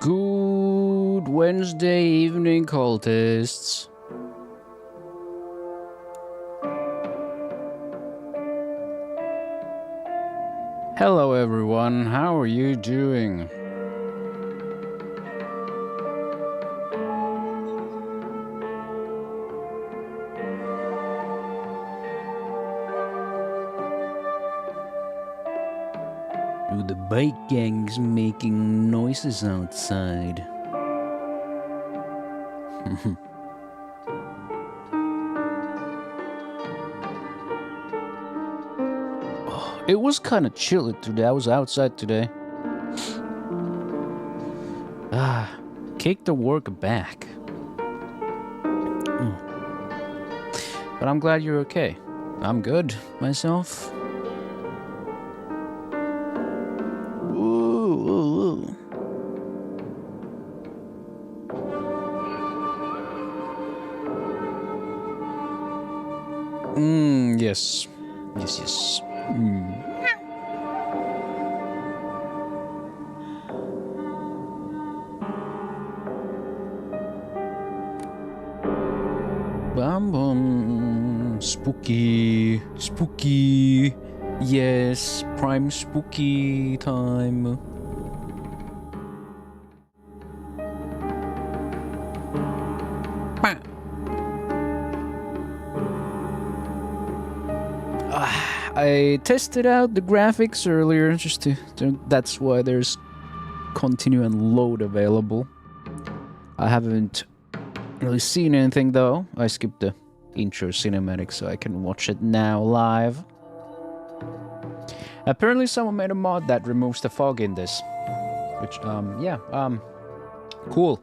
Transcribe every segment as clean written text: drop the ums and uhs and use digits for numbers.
Good Wednesday evening, cultists. Hello everyone, how are you doing? The bike gang's making noises outside. It was kind of chilly today. I was outside today. Kick the work back. But I'm glad you're okay. I'm good myself. Yes. Yes. Bum bum. Spooky. Spooky. Yes, prime spooky time. I tested out the graphics earlier, just to that's why there's continue and load available. I haven't really seen anything though. I skipped the intro cinematic so I can watch it now live. Apparently someone made a mod that removes the fog in this. Which, cool.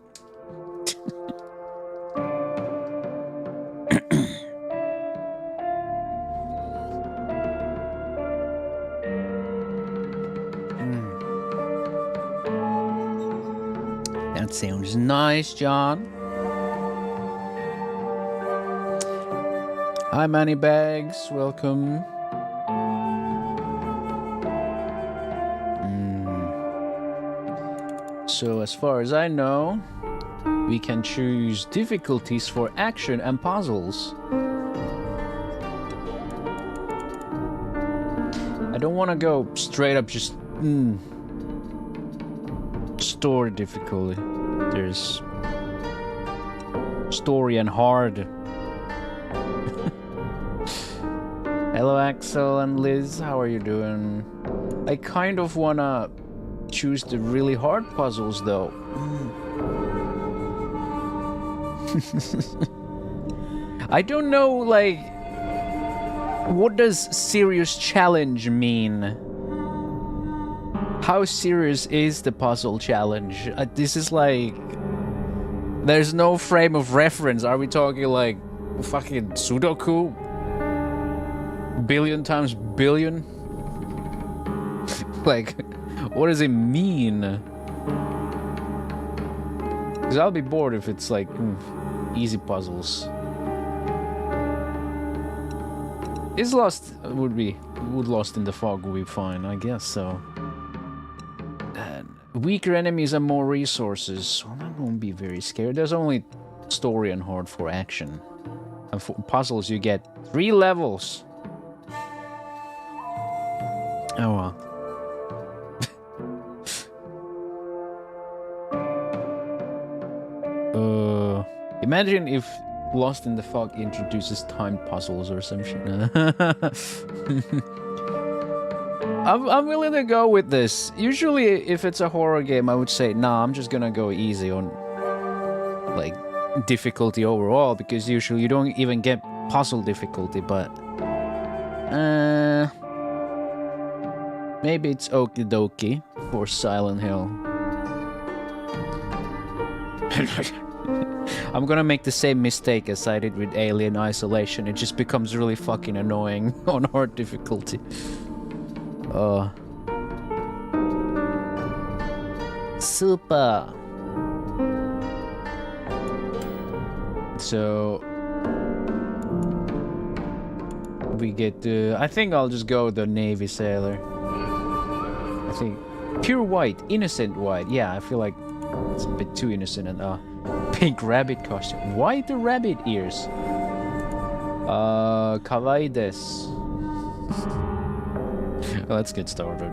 That sounds nice, John. Hi, Moneybags. Welcome. So, as far as I know, we can choose difficulties for action and puzzles. I don't want to go straight up just story difficulty. There's story and hard. Hello Axel and Liz, how are you doing? I kind of wanna choose the really hard puzzles though. I don't know, like, what does serious challenge mean? How serious is the puzzle challenge? This is like... There's no frame of reference. Are we talking like fucking Sudoku? Billion times billion? Like, what does it mean? Because I'll be bored if it's like easy puzzles. Is Lost would Lost in the Fog would be fine, I guess so. Weaker enemies and more resources, so I won't be very scared. There's only story and hard for action. And for puzzles you get 3 levels. Oh well. Imagine if Lost in the Fog introduces time puzzles or some shit. I'm willing to go with this. Usually, if it's a horror game, I would say, nah, I'm just gonna go easy on, like, difficulty overall, because usually you don't even get puzzle difficulty, but... maybe it's okie dokie for Silent Hill. I'm gonna make the same mistake as I did with Alien Isolation. It just becomes really fucking annoying on hard difficulty. Super. So we get I think I'll just go with the Navy Sailor. I think pure white, innocent white. Yeah, I feel like It's a bit too innocent. And pink rabbit costume. Why the rabbit ears? Kawaii desu. Let's get started.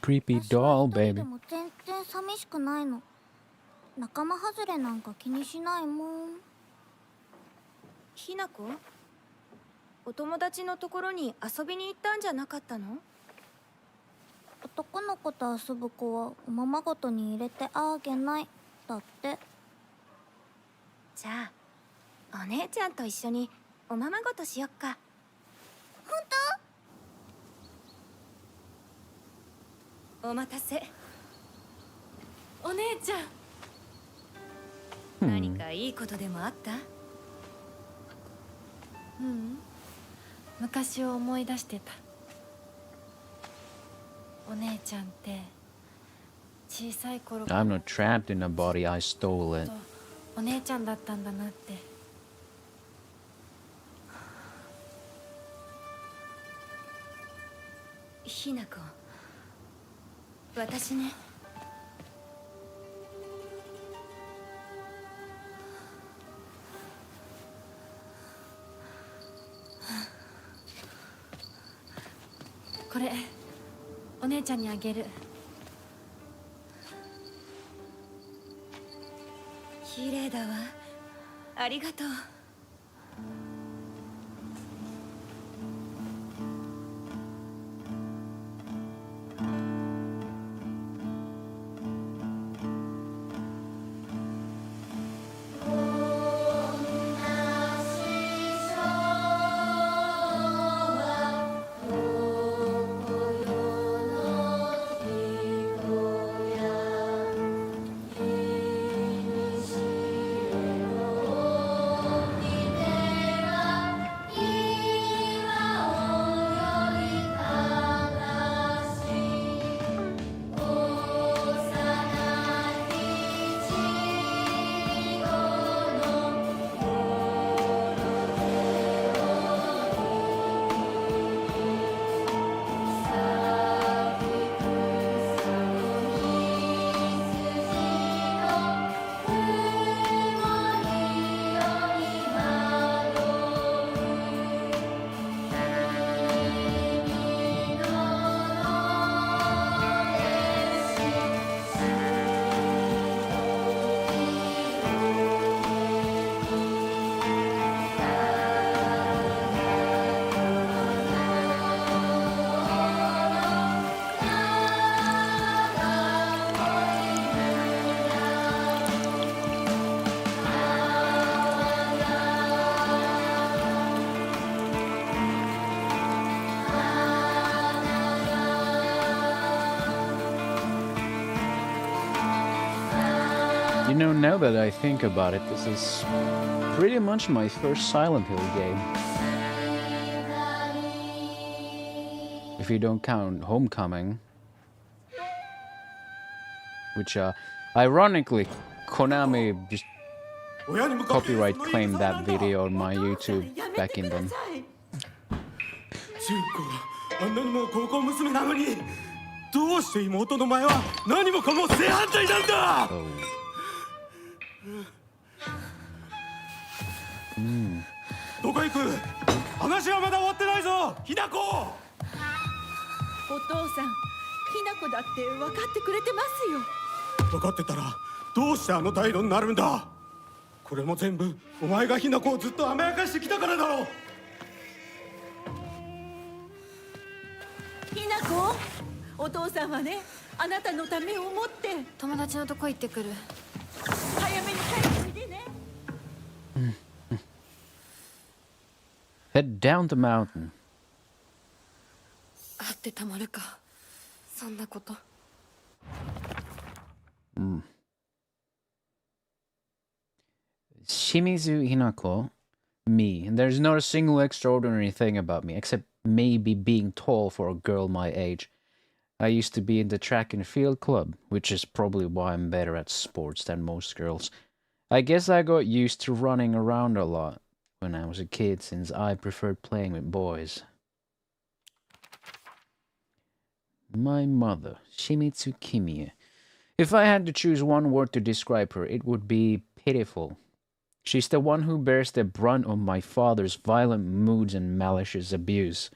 Creepy doll, baby. 全然寂しくないの。仲間外れなんか気にしないもん。ひなこ、お友達のところに遊びに行ったんじゃなかったの？男の子と遊ぶ子はおままごとに入れてあげないだって。じゃあお姉ちゃんと一緒におままごとしよっか。本お待たせ。お姉ちゃん、何かいいことでもあった？昔を思い出してた。お姉ちゃんって小さい頃から I'm not trapped in a body, I stole it. お姉ちゃんだったんだなって。ひなこ、私ね。これお姉ちゃんにあげる。綺麗だわ。ありがとう。You know, now that I think about it, this is pretty much my first Silent Hill game. If you don't count Homecoming. Which, ironically, Konami just copyright claimed that video on my YouTube back in then. あんなにも高校娘なのにどうして妹の前は何もかも正反対なんだ。どこ行く？話はまだ終わってないぞ、ひなこ。お父さん、ひなこだって分かってくれてますよ。分かってたらどうしてあの態度になるんだ。これも全部お前がひなこをずっと甘やかしてきたからだろう。ひなこ、お父さんはね、あなたのためを思って友達のとこ行ってくる。早めに帰ってきてね。Head down the mountain. あってたまるか、そんなこと。Shimizu Hinako, me. And there's not a single extraordinary thing about me, except maybe being tall for a girl my age. I used to be in the track and field club, which is probably why I'm better at sports than most girls. I guess I got used to running around a lot when I was a kid, since I preferred playing with boys. My mother, Shimizu Kimie. If I had to choose one word to describe her, it would be pitiful. She's the one who bears the brunt of my father's violent moods and malicious abuse.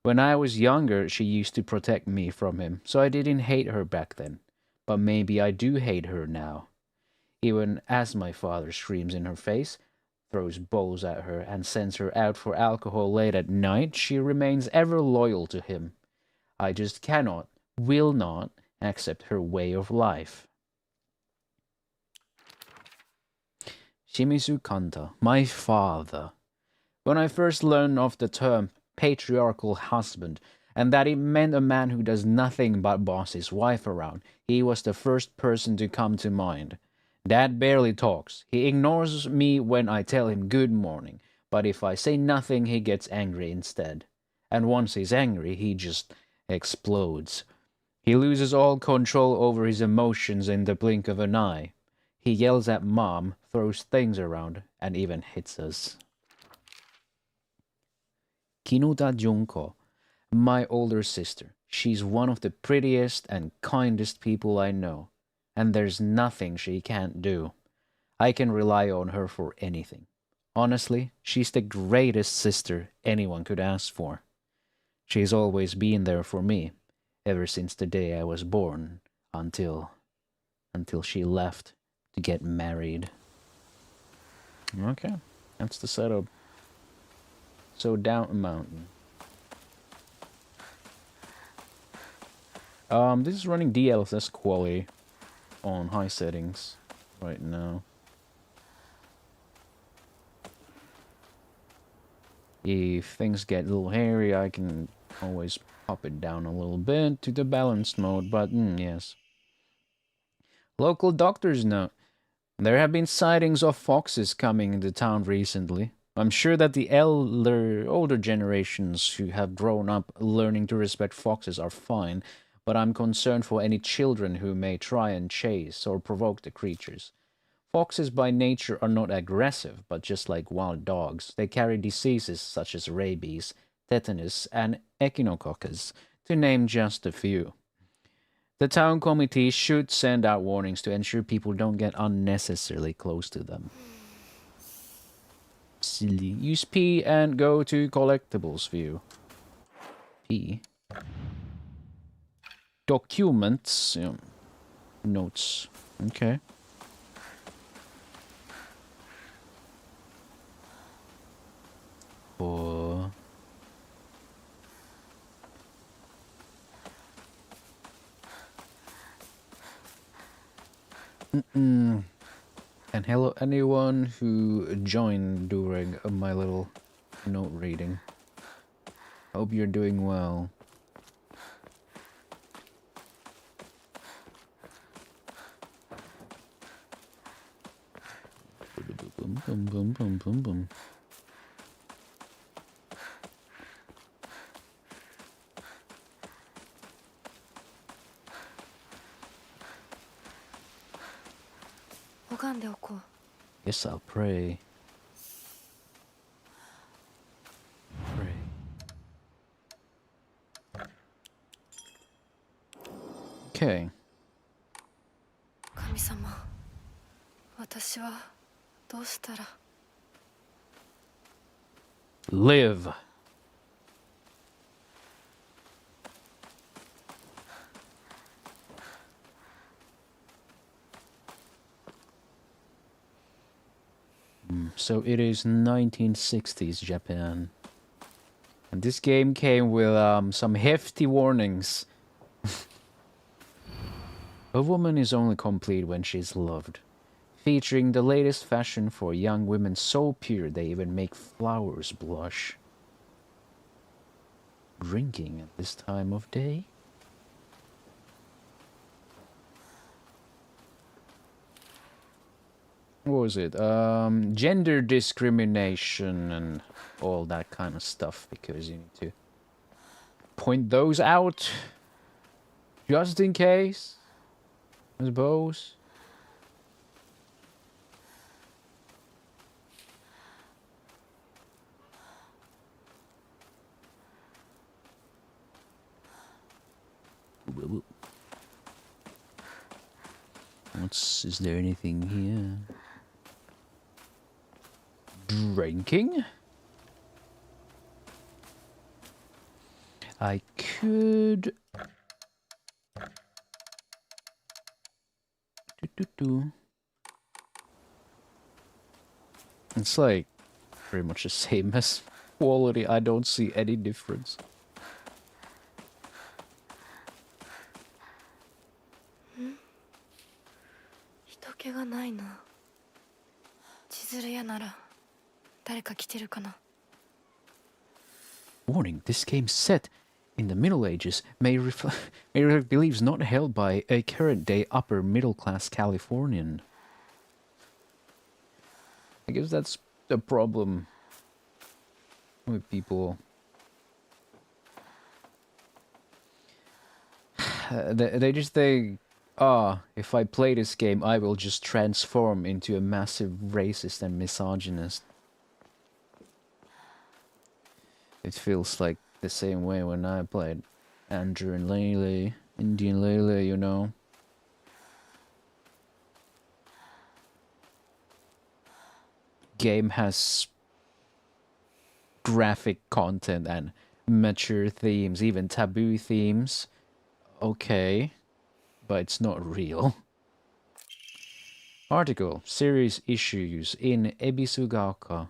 When I was younger, she used to protect me from him, so I didn't hate her back then. But maybe I do hate her now. Even as my father screams in her face, throws bowls at her, and sends her out for alcohol late at night, she remains ever loyal to him. I just cannot, will not, accept her way of life. Shimizu Kanta, my father. When I first learned of the term patriarchal husband, and that it meant a man who does nothing but boss his wife around, he was the first person to come to mind. Dad barely talks. He ignores me when I tell him good morning, but if I say nothing, he gets angry instead. And once he's angry, he just explodes. He loses all control over his emotions in the blink of an eye. He yells at Mom, throws things around, and even hits us. Kinuta Junko, my older sister. She's one of the prettiest and kindest people I know, and there's nothing she can't do. I can rely on her for anything. Honestly, she's the greatest sister anyone could ask for. She's always been there for me, ever since the day I was born, until she left to get married. Okay, that's the setup. So down a mountain. This is running DLSS quality on high settings right now. If things get a little hairy, I can always pop it down a little bit to the balanced mode, but yes. Local doctors note. There have been sightings of foxes coming into town recently. I'm sure that the older generations who have grown up learning to respect foxes are fine, but I'm concerned for any children who may try and chase or provoke the creatures. Foxes by nature are not aggressive, but just like wild dogs, they carry diseases such as rabies, tetanus, and echinococcus, to name just a few. The town committee should send out warnings to ensure people don't get unnecessarily close to them. Silly. Use P and go to collectibles view. P. Documents. Yeah. Notes. Okay. Oh. And hello anyone who joined during my little note reading. Hope you're doing well. Boom, boom, boom, boom, boom, boom. Yes, I'll pray. Pray. Okay. 神様、私はどうしたら。 Live. So it is 1960s Japan. And this game came with some hefty warnings. A woman is only complete when she's loved. Featuring the latest fashion for young women so pure they even make flowers blush. Drinking at this time of day? What was it? Gender discrimination and all that kind of stuff, because you need to point those out just in case, I suppose. else? Is there anything here? Drinking? I could... It's like pretty much the same as quality. I don't see any difference. Warning, this game set in the Middle Ages may reflect beliefs not held by a current-day upper-middle-class Californian. I guess that's the problem with people. They just think, if I play this game, I will just transform into a massive racist and misogynist. It feels like the same way when I played Andrew and Lele, Indian Lele, you know. Game has graphic content and mature themes, even taboo themes. Okay, but it's not real. Article, series issues in Ebisugaoka.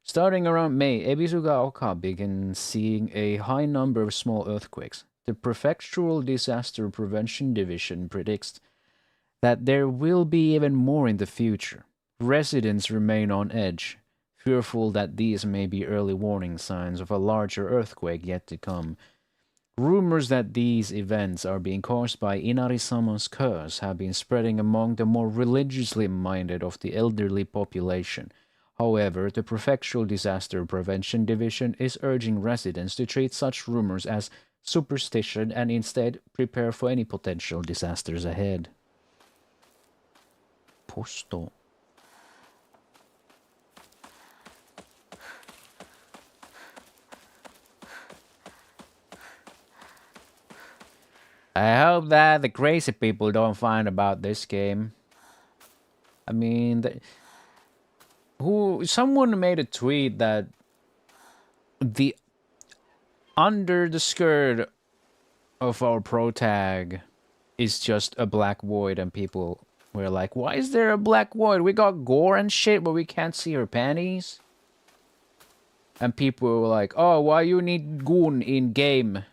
Starting around May, Ebisugaoka began seeing a high number of small earthquakes. The Prefectural Disaster Prevention Division predicts that there will be even more in the future. Residents remain on edge, fearful that these may be early warning signs of a larger earthquake yet to come. Rumors that these events are being caused by Inari-sama's curse have been spreading among the more religiously minded of the elderly population. However, the Prefectural Disaster Prevention Division is urging residents to treat such rumors as superstition and instead prepare for any potential disasters ahead. Posto. I hope that the crazy people don't find about this game. I mean, someone made a tweet that the under the skirt of our pro tag is just a black void, and people were like, why is there a black void? We got gore and shit, but we can't see her panties. And people were like, oh, why you need goon in game?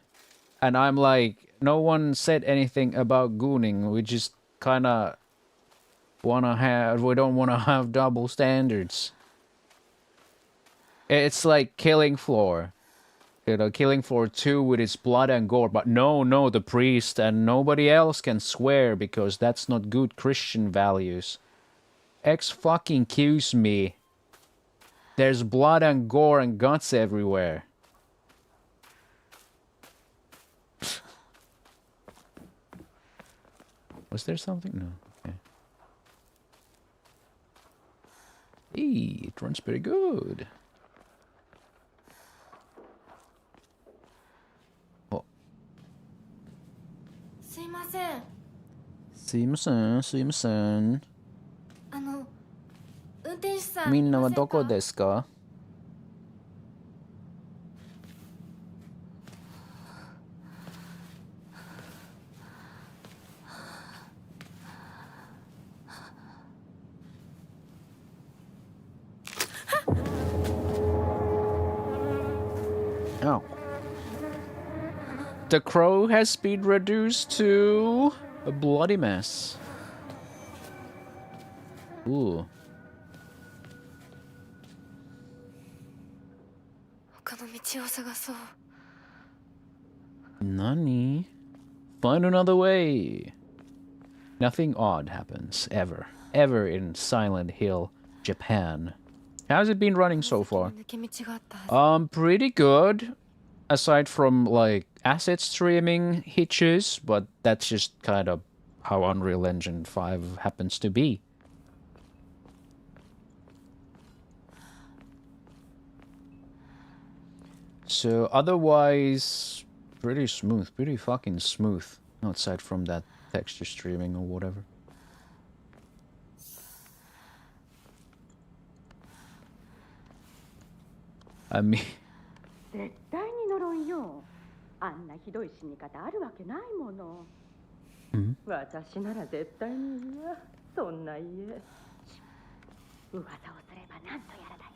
And I'm like, no one said anything about gooning. We just kind of we don't want to have double standards. It's like Killing Floor. You know, Killing Floor 2 with its blood and gore. But no, the priest and nobody else can swear because that's not good Christian values. Excuse me. There's blood and gore and guts everywhere. Was there something? No. Okay. Hey, it runs pretty good. Oh. すいません。すいません、すいません。運転手さん。みんなはどこですか? Oh. The crow has been reduced to a bloody mess. Ooh. 他の道を探そう。 Nani? Find another way. Nothing odd happens, ever. Ever in Silent Hill, Japan. How's it been running so far? 抜け道があったはず。 Pretty good. Aside from, like, asset streaming hitches, but that's just kind of how Unreal Engine 5 happens to be. So, otherwise, pretty smooth. Pretty fucking smooth. Outside from that texture streaming or whatever. I mean, 絶対に呪いよ。あんなひどい死に方あるわけないもの。私なら絶対に嫌。そんな家。噂をすればなんとやらだよ。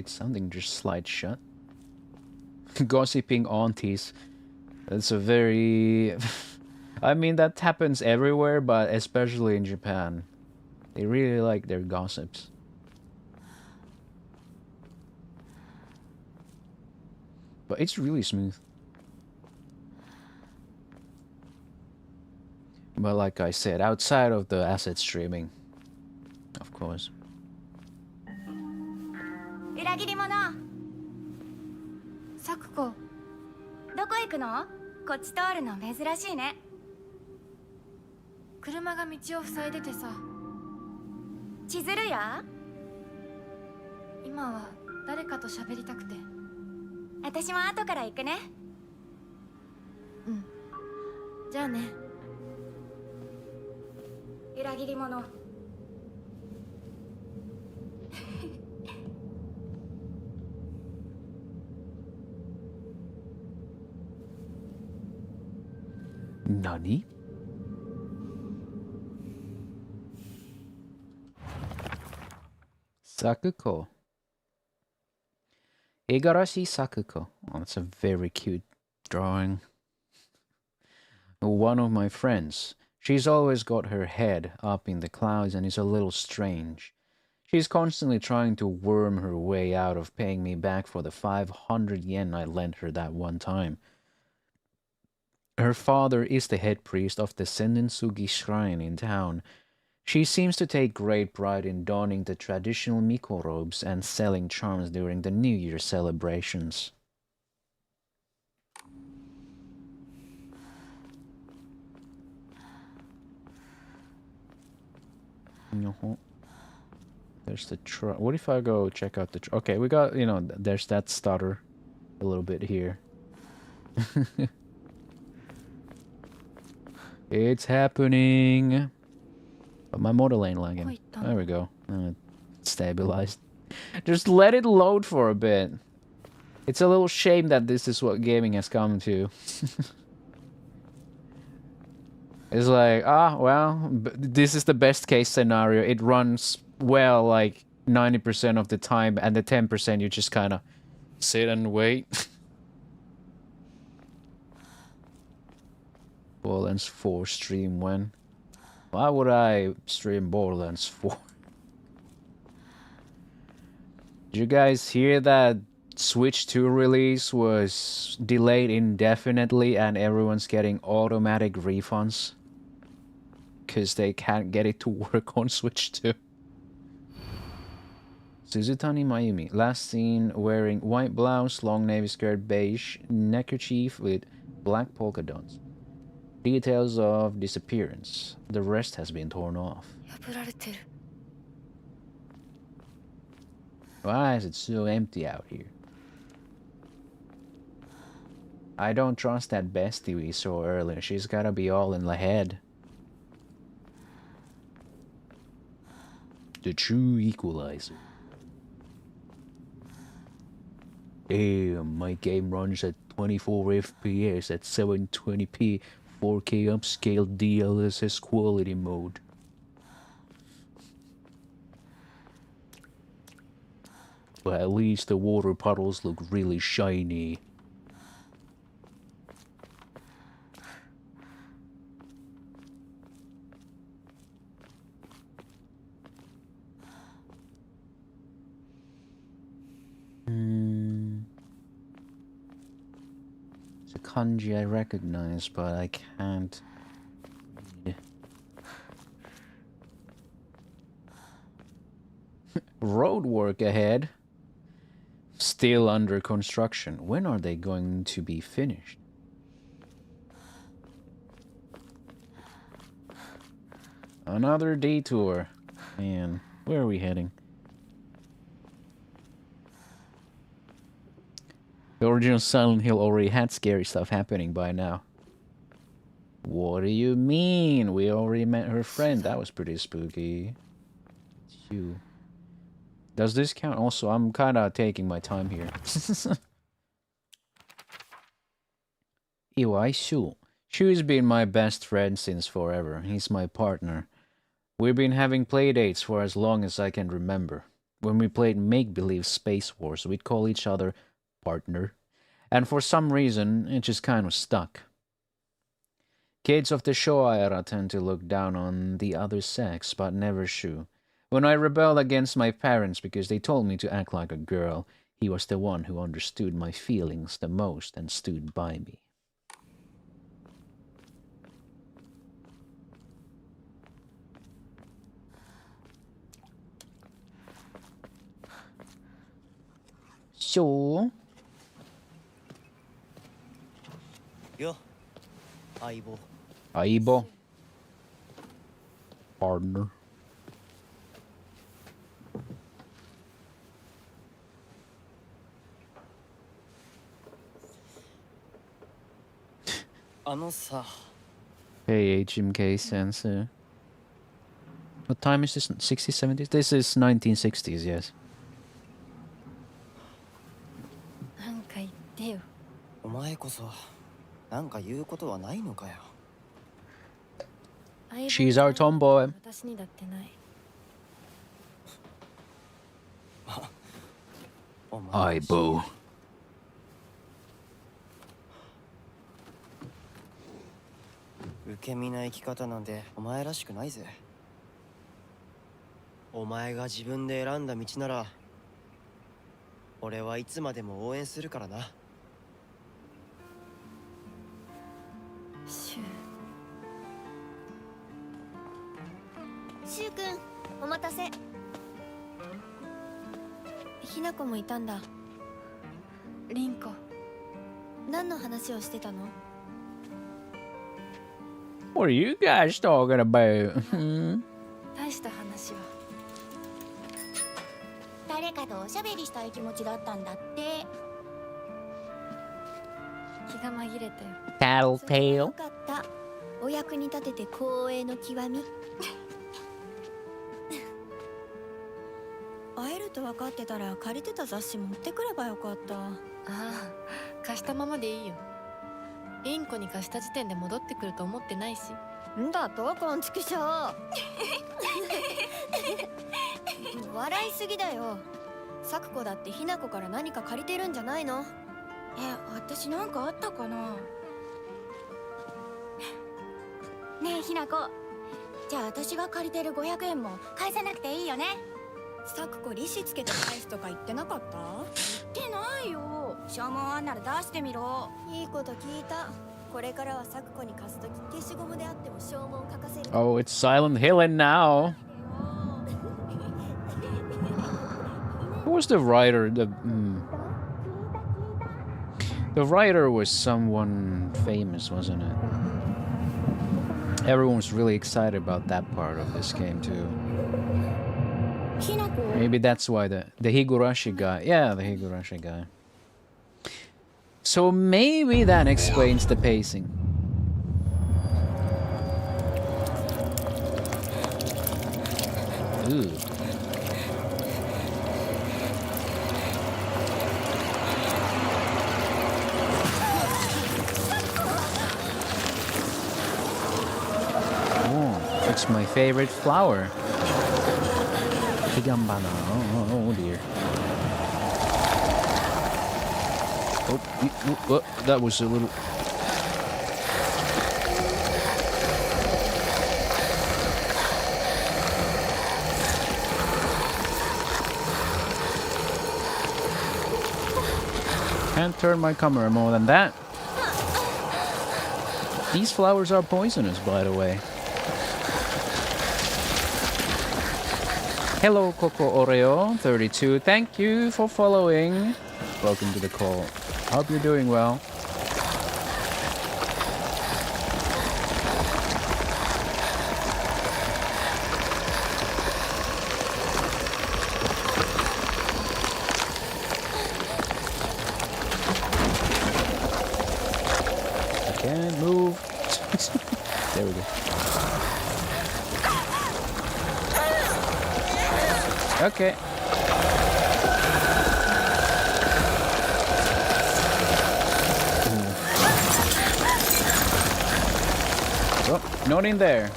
did something just slide shut? Gossiping aunties. That's a very... I mean, that happens everywhere, but especially in Japan. They really like their gossips. But it's really smooth. But like I said, outside of the asset streaming, of course. 裏切り者。サクコ、どこ行くの？こっち通るの珍しいね。車が道を塞いでてさ。千鶴や？今は誰かと喋りたくて。私も後から行くね。うん。じゃあね。裏切り者。Nani? Sakuko. Igarashi Sakuko. Oh, that's a very cute drawing. One of my friends. She's always got her head up in the clouds and is a little strange. She's constantly trying to worm her way out of paying me back for the 500 yen I lent her that one time. Her father is the head priest of the Senninsugi shrine in town. She seems to take great pride in donning the traditional miko robes and selling charms during the New Year celebrations. There's the truck. What if I go check out the truck? Okay, we got, you know, there's that stutter a little bit here. It's happening. But my model ain't lagging. There we go. Stabilized. Just let it load for a bit. It's a little shame that this is what gaming has come to. It's like, well, this is the best case scenario. It runs well like 90% of the time, and the 10% you just kind of sit and wait. Borderlands 4 stream when? Why would I stream Borderlands 4? Did you guys hear that Switch 2 release was delayed indefinitely and everyone's getting automatic refunds? Because they can't get it to work on Switch 2. Suzutani Mayumi, last seen wearing white blouse, long navy skirt, beige neckerchief with black polka dots. Details of disappearance. The rest has been torn off. Why is it so empty out here? I don't trust that bestie we saw earlier. She's gotta be all in the head. The true equalizer. Damn, my game runs at 24 FPS at 720p 4K upscaled DLSS quality mode. But at least the water puddles look really shiny. It's a kanji I recognize, but I can't read. Road work ahead. Still under construction. When are they going to be finished? Another detour. Man, where are we heading? The original Silent Hill already had scary stuff happening by now. What do you mean? We already met her friend. That was pretty spooky. Shoo. Does this count? Also, I'm kind of taking my time here. Iwai Shu. Shu's been my best friend since forever. He's my partner. We've been having playdates for as long as I can remember. When we played make-believe Space Wars, we'd call each other partner. And for some reason, it just kind of stuck. Kids of the Showa era tend to look down on the other sex, but never Shu. When I rebelled against my parents because they told me to act like a girl, he was the one who understood my feelings the most and stood by me. So... Yo, Aibo. Aibo. Partner. Hey, HMK Sensei. What time is this? 60s, 70s? This is 1960s, yes. なんか言ってよ。お前こそなんか言うことはないのかよ。She's our tomboy. 私にだってない。Aibo. 受け身な生き方なんてお前らしくないぜ。お前が自分で選んだ道なら俺はいつまでも応援するからな。シシュウ君、お待たせ。ひなこもいたんだ。ュリンコ。何の話をしてたの？ What are you guys talking about? 大した話は。誰かとおしゃべりしたい気持ちだったんだって。気が紛れたよ。それは Tattletale. よかった。お役に立てて光栄の極み。会えると分かってたら借りてた雑誌持ってくればよかった。ああ、貸したままでいいよ。リンコに貸した時点で戻ってくると思ってないし。んだとこんちくしょう。笑いすぎだよ。サクコだってひなこから何か借りてるんじゃないの？私なんかあったかな。ねえひなこ、じゃあ私が借りてる500円も返さなくていいよね。サクコ利子つけて返すとか言ってなかった？言ってないよ。消耗あんなら出してみろ。いいこと聞いた。これからはサクコに貸すとき消しゴムであっても消耗を書かせる。 Oh, it's Silent Hill and now. Who was the writer? The writer was someone famous, wasn't it? Everyone was really excited about that part of this game too. Maybe that's why the Higurashi guy. Yeah, the Higurashi guy. So maybe that explains the pacing. Ooh. Oh, it's my favorite flower. Higambana. Oh dear. Oh, that was a little... Can't turn my camera more than that. These flowers are poisonous, by the way. Hello, Coco Oreo 32. Thank you for following. Welcome to the call. Hope you're doing well. Can't move. There we go. Okay. Oh, not in there.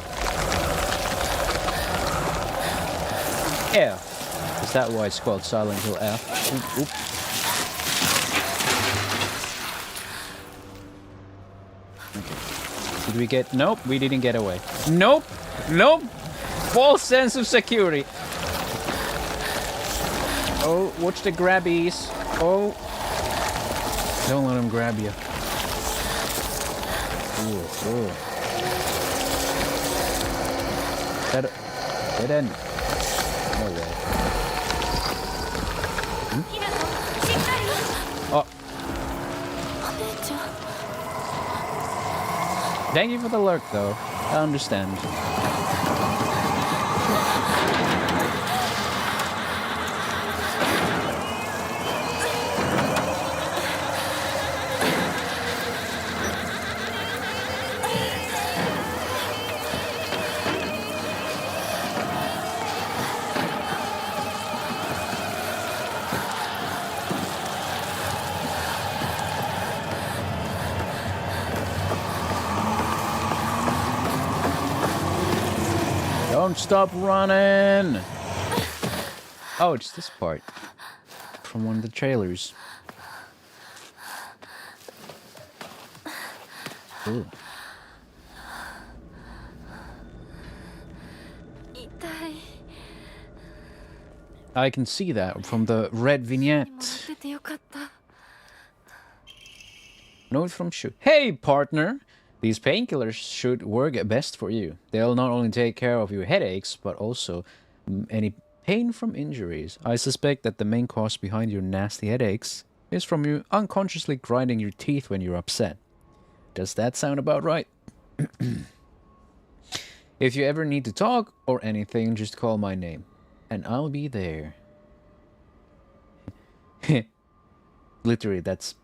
F. Is that why it's called Silent Hill F? Oop, oop. Okay. Did we get... Nope, we didn't get away. Nope! Nope! False sense of security. Oh, watch the grabbies. Oh. Don't let them grab you. Ooh, ooh. Dead end. No way. Oh. Thank you for the lurk, though. I understand. Don't stop running! Oh, it's this part. From one of the trailers. Ooh. I can see that from the red vignette. Note from Shu. Hey, partner! These painkillers should work best for you. They'll not only take care of your headaches, but also any pain from injuries. I suspect that the main cause behind your nasty headaches is from you unconsciously grinding your teeth when you're upset. Does that sound about right? If you ever need to talk or anything, just call my name, and I'll be there. Literally, that's...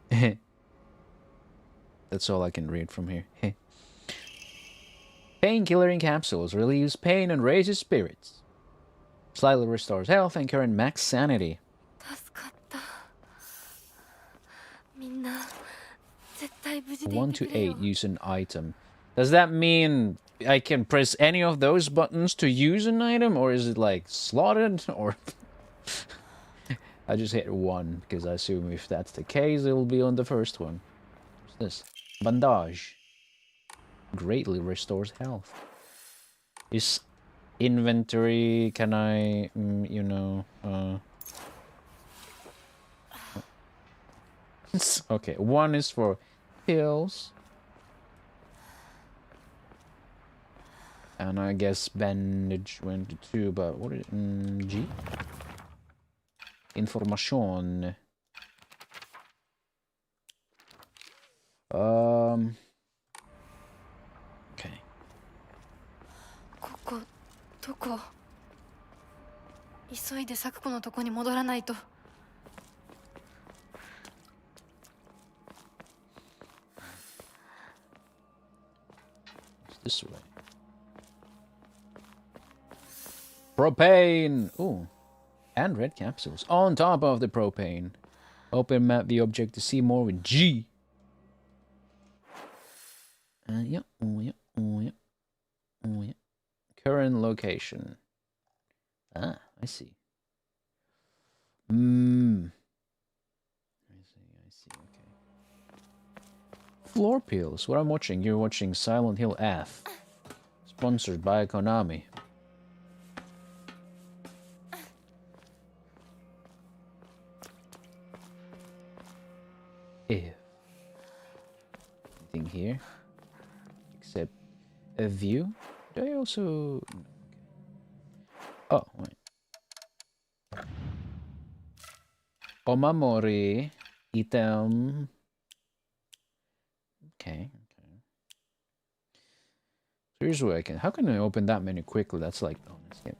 That's all I can read from here. Painkiller in capsules relieves pain and raises spirits. Slightly restores health and current max sanity. 1 to 8, use an item. Does that mean I can press any of those buttons to use an item? Or is it like slotted? Or... I just hit 1 because I assume if that's the case, it will be on the first one. What's this? Bandage. Greatly restores health. Is inventory... Can I... you know... Okay, 1 is for pills. And I guess bandage went to 2, but what is... G? Information. Okay. ここどこ急いで咲子のとこに戻らないと This way. Propane! Ooh. And red capsules. On top of the propane. Open map the object to see more with G. Yeah. Oh, yeah. Oh, yeah. Oh, yeah. Current location. Ah, I see. I see, okay. Floor pills. What I'm watching? You're watching Silent Hill F. Sponsored by Konami. If. Anything here? Except a view? Do I also... Oh, wait. Omamori. Item. Okay, okay. So here's where I can... How can I open that menu quickly? That's like... Oh, escape.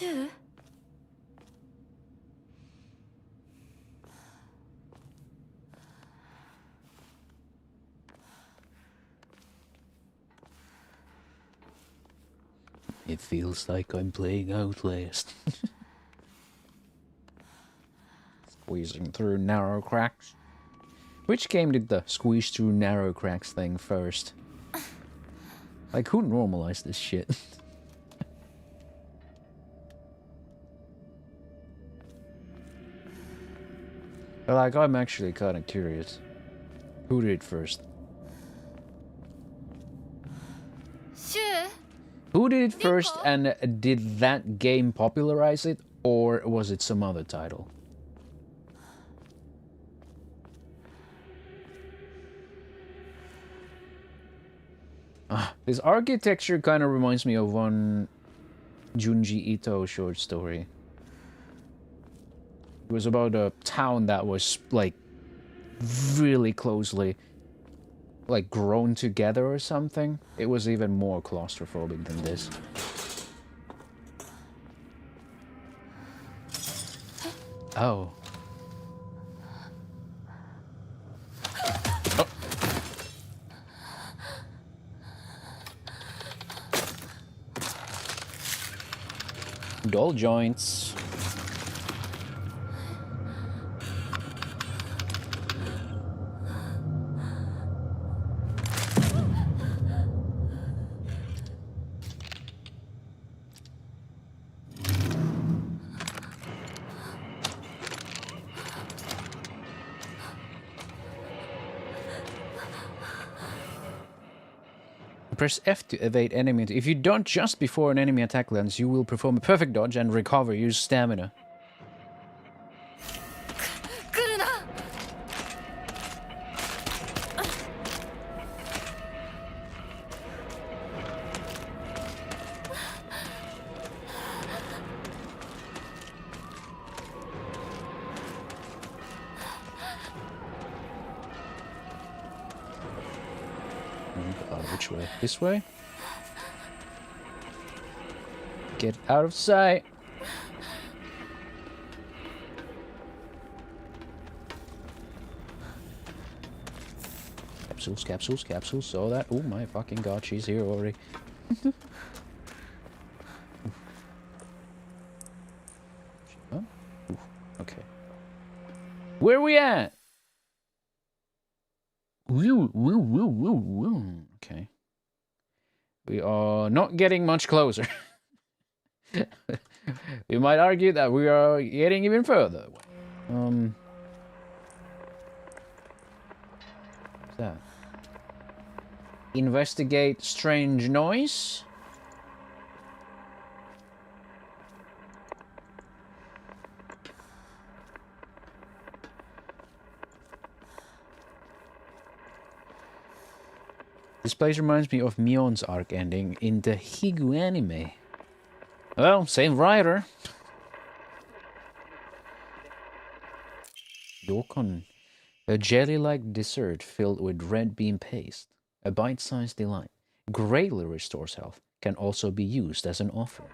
シュウ It feels like I'm playing Outlast. Squeezing through narrow cracks. Which game did the squeeze through narrow cracks thing first? Like, who normalized this shit? Like, I'm actually kind of curious. Who did it first? シュウ Who did it first, and did that game popularize it, or was it some other title? This architecture kind of reminds me of one Junji Ito short story. It was about a town that was, like, really closely, like, grown together or something. It was even more claustrophobic than this. Oh. Oh. Dull joints. Press F to evade enemy. If you don't just before an enemy attack lands, you will perform a perfect dodge and recover. Use stamina. 来るな Which way? This way? Get out of sight. Capsules, capsules, capsules. Saw that. Oh my fucking god, she's here already. Huh? Ooh, okay. Where we at? Okay. We are not getting much closer. We might argue that we are getting even further. What's that? Investigate strange noise. This place reminds me of Mion's arc ending in the Higu anime. Well, same writer. Yokon. A jelly-like dessert filled with red bean paste. A bite-sized delight. Greatly restores health. Can also be used as an offering.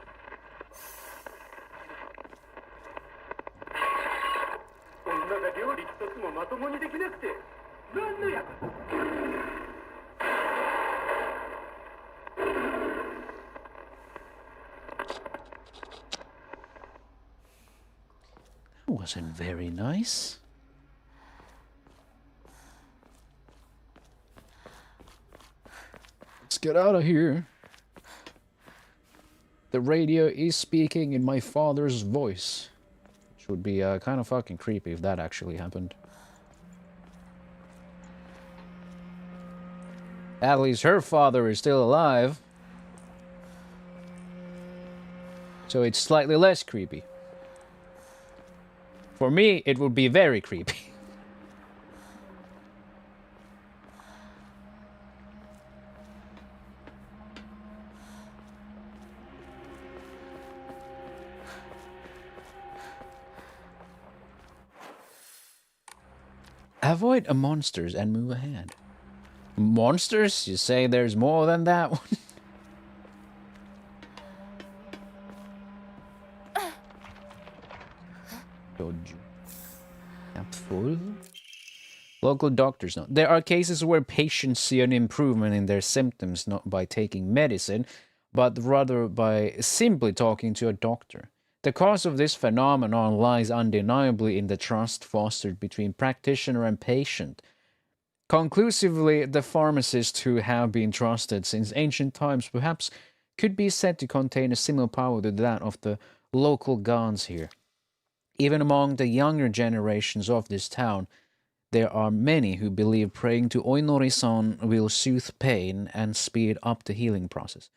That wasn't very nice. Let's get out of here. The radio is speaking in my father's voice. Which would be kind of fucking creepy if that actually happened. At least her father is still alive. So it's slightly less creepy. For me, it would be very creepy. Avoid monsters and move ahead. Monsters? You say there's more than that one? Doju. Capful. Local doctors know. There are cases where patients see an improvement in their symptoms not by taking medicine, but rather by simply talking to a doctor. The cause of this phenomenon lies undeniably in the trust fostered between practitioner and patient. Conclusively, the pharmacists who have been trusted since ancient times perhaps could be said to contain a similar power to that of the local gods here. Even among the younger generations of this town, there are many who believe praying to Oinori-san will soothe pain and speed up the healing process.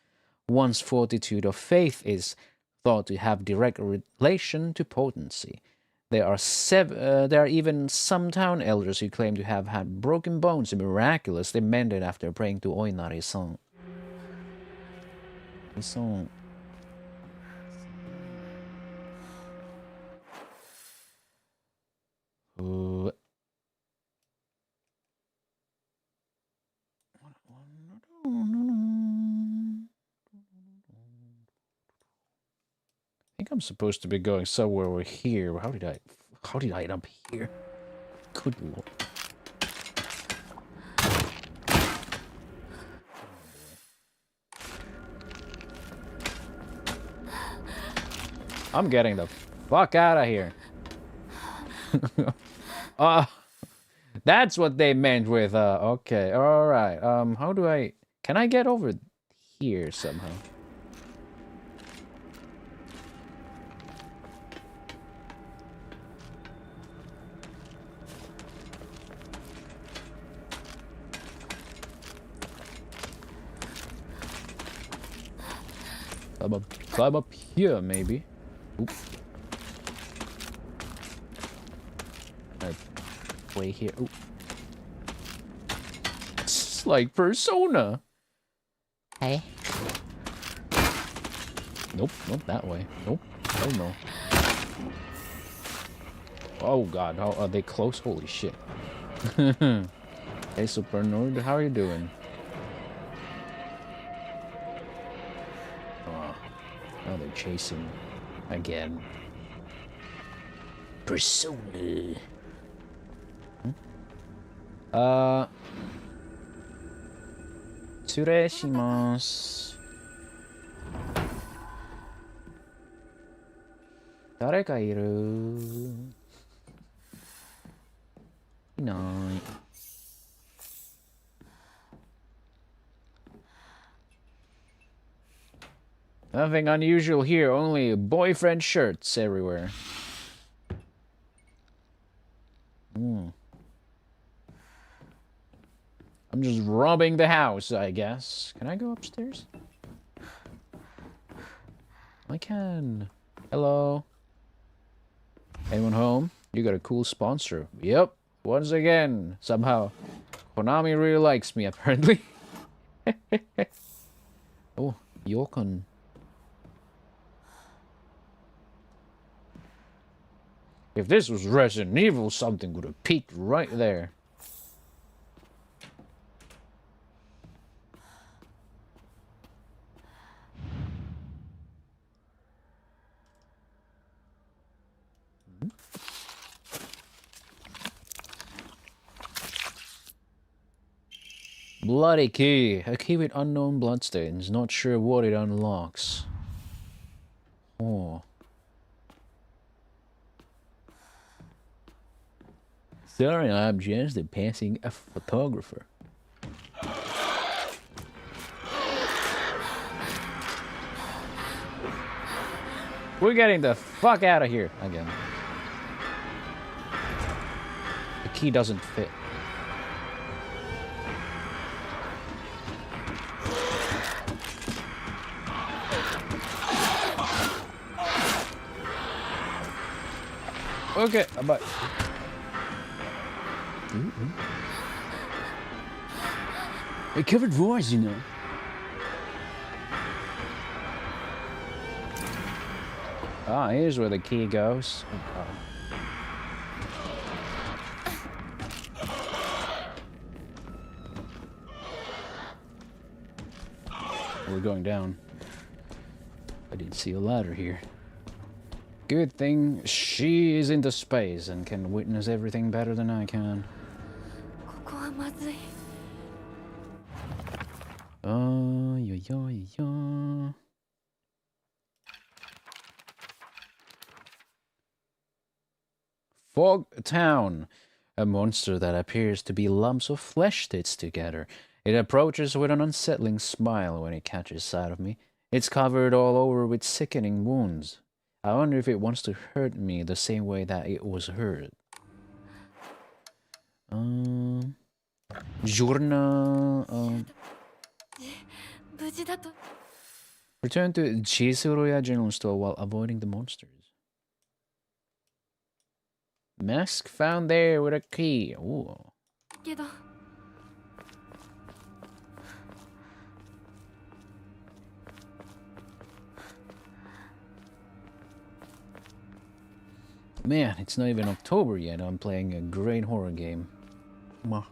One's fortitude of faith is thought to have direct relation to potency. There are even some town elders who claim to have had broken bones miraculously mended after praying to Oinari-san. I think I'm supposed to be going somewhere over here. How did I end up here? Good lord. I'm getting the fuck out of here. That's what they meant with, okay, alright. How do I... Can I get over here somehow? Climb up here, maybe. Oops. Way here. Ooh. It's like Persona. Hey. Nope, not that way. Nope. Hell no. Oh god, how are they close? Holy shit. Hey, Super Nerd, how are you doing? Now they're chasing again. Persona. Tsureshimasu. 誰かいる? いない. Nothing unusual here, only boyfriend shirts everywhere. I'm just robbing the house, I guess. Can I go upstairs? I can. Hello? Anyone home? You got a cool sponsor. Yep. Once again, somehow, Konami really likes me, apparently. Oh, Yokon. If this was Resident Evil, something would have peeked right there. Bloody key. A key with unknown bloodstains. Not sure what it unlocks. Oh. Sorry, I'm just a passing photographer. We're getting the fuck out of here again. The key doesn't fit. Okay, bye. Recovered voice, you know. Ah, here's where the key goes. We're going down. I didn't see a ladder here. Good thing she is into space and can witness everything better than I can. ここはまずい。Yeah. Fog Town. A monster that appears to be lumps of flesh stitched together. It approaches with an unsettling smile when it catches sight of me. It's covered all over with sickening wounds. I wonder if it wants to hurt me the same way that it was hurt. Journal. 無事だと。 Return to Chisuruya General Store while avoiding the monsters. Mask found there with a key. Ooh. けど。 Man, it's not even October yet. I'm playing a great horror game. Where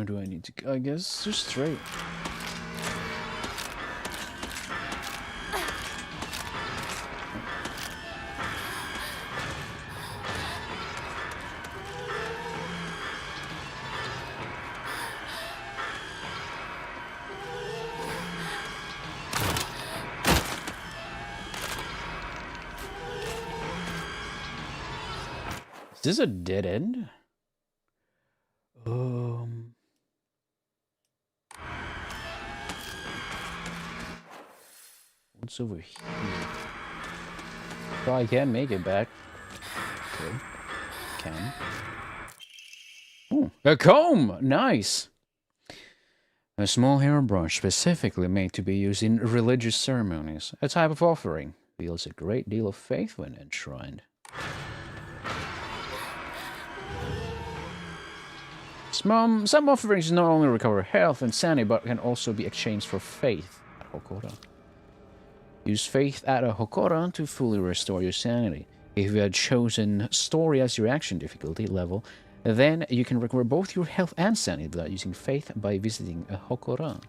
do I need to go? I guess just straight. Is this a dead end? What's over here? Oh, I can't make it back. Okay. Can. Oh, a comb! Nice! A small hairbrush specifically made to be used in religious ceremonies. A type of offering. Feels a great deal of faith when enshrined. Some offerings not only recover health and sanity, but can also be exchanged for faith. Hokora. Use faith at a Hokora to fully restore your sanity. If you had chosen story as your action difficulty level, then you can recover both your health and sanity without using faith by visiting a Hokora.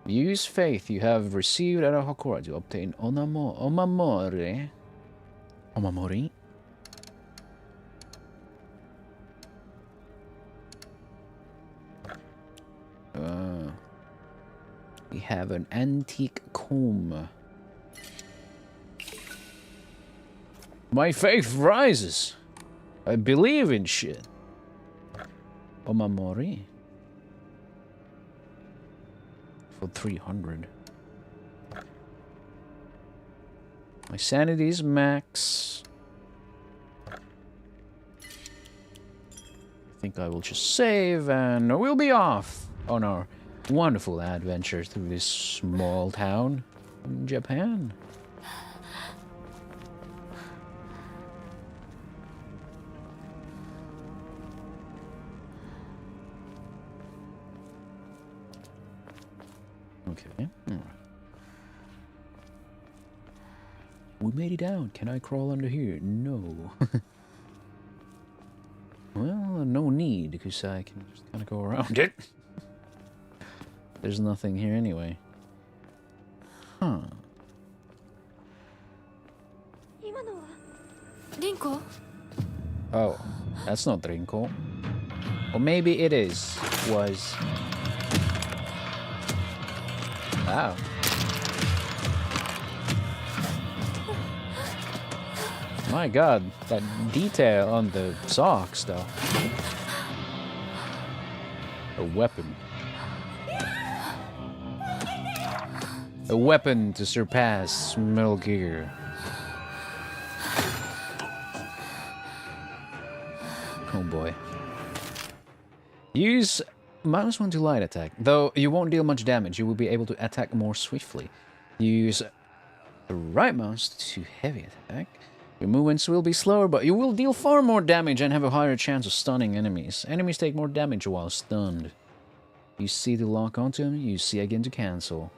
Use faith you have received at a Hokora to obtain Omamori. We have an antique comb. My faith rises. I believe in shit. Omamori. For 300. My sanity is max. I think I will just save and we'll be off on our wonderful adventure through this small town in Japan. Okay. We made it out. Can I crawl under here? No. Well, no need, because I can just kind of go around it. There's nothing here anyway. Huh. Rinko? Oh, that's not Rinko. Or maybe it is. Was. Wow. My god, that detail on the socks though. A weapon. A weapon to surpass Metal Gear. Oh boy. Use -1 to light attack. Though you won't deal much damage, you will be able to attack more swiftly. Use the right mouse to heavy attack. Your movements will be slower, but you will deal far more damage and have a higher chance of stunning enemies. Enemies take more damage while stunned. You see to lock onto them, you see again to cancel.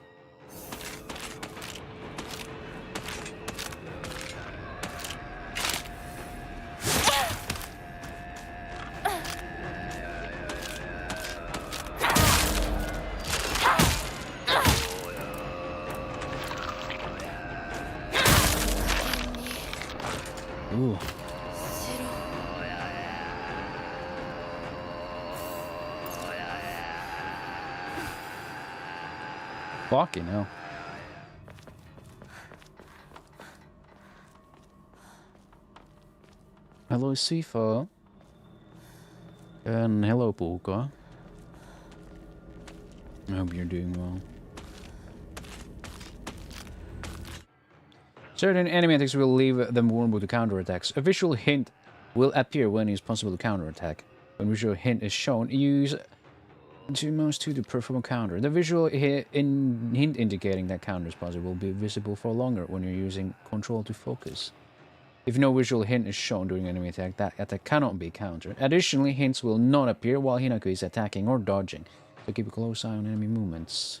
Ooh. Fucking hell. Hello, Sifa. And hello, Polka. I hope you're doing well. Certain enemy attacks will leave them vulnerable to counterattacks. A visual hint will appear when it's possible to counterattack. When visual hint is shown, use mouse 2 to perform a counter. The visual hint indicating that counter is possible will be visible for longer when you're using control to focus. If no visual hint is shown during an enemy attack, that attack cannot be countered. Additionally, hints will not appear while Hinako is attacking or dodging, so keep a close eye on enemy movements.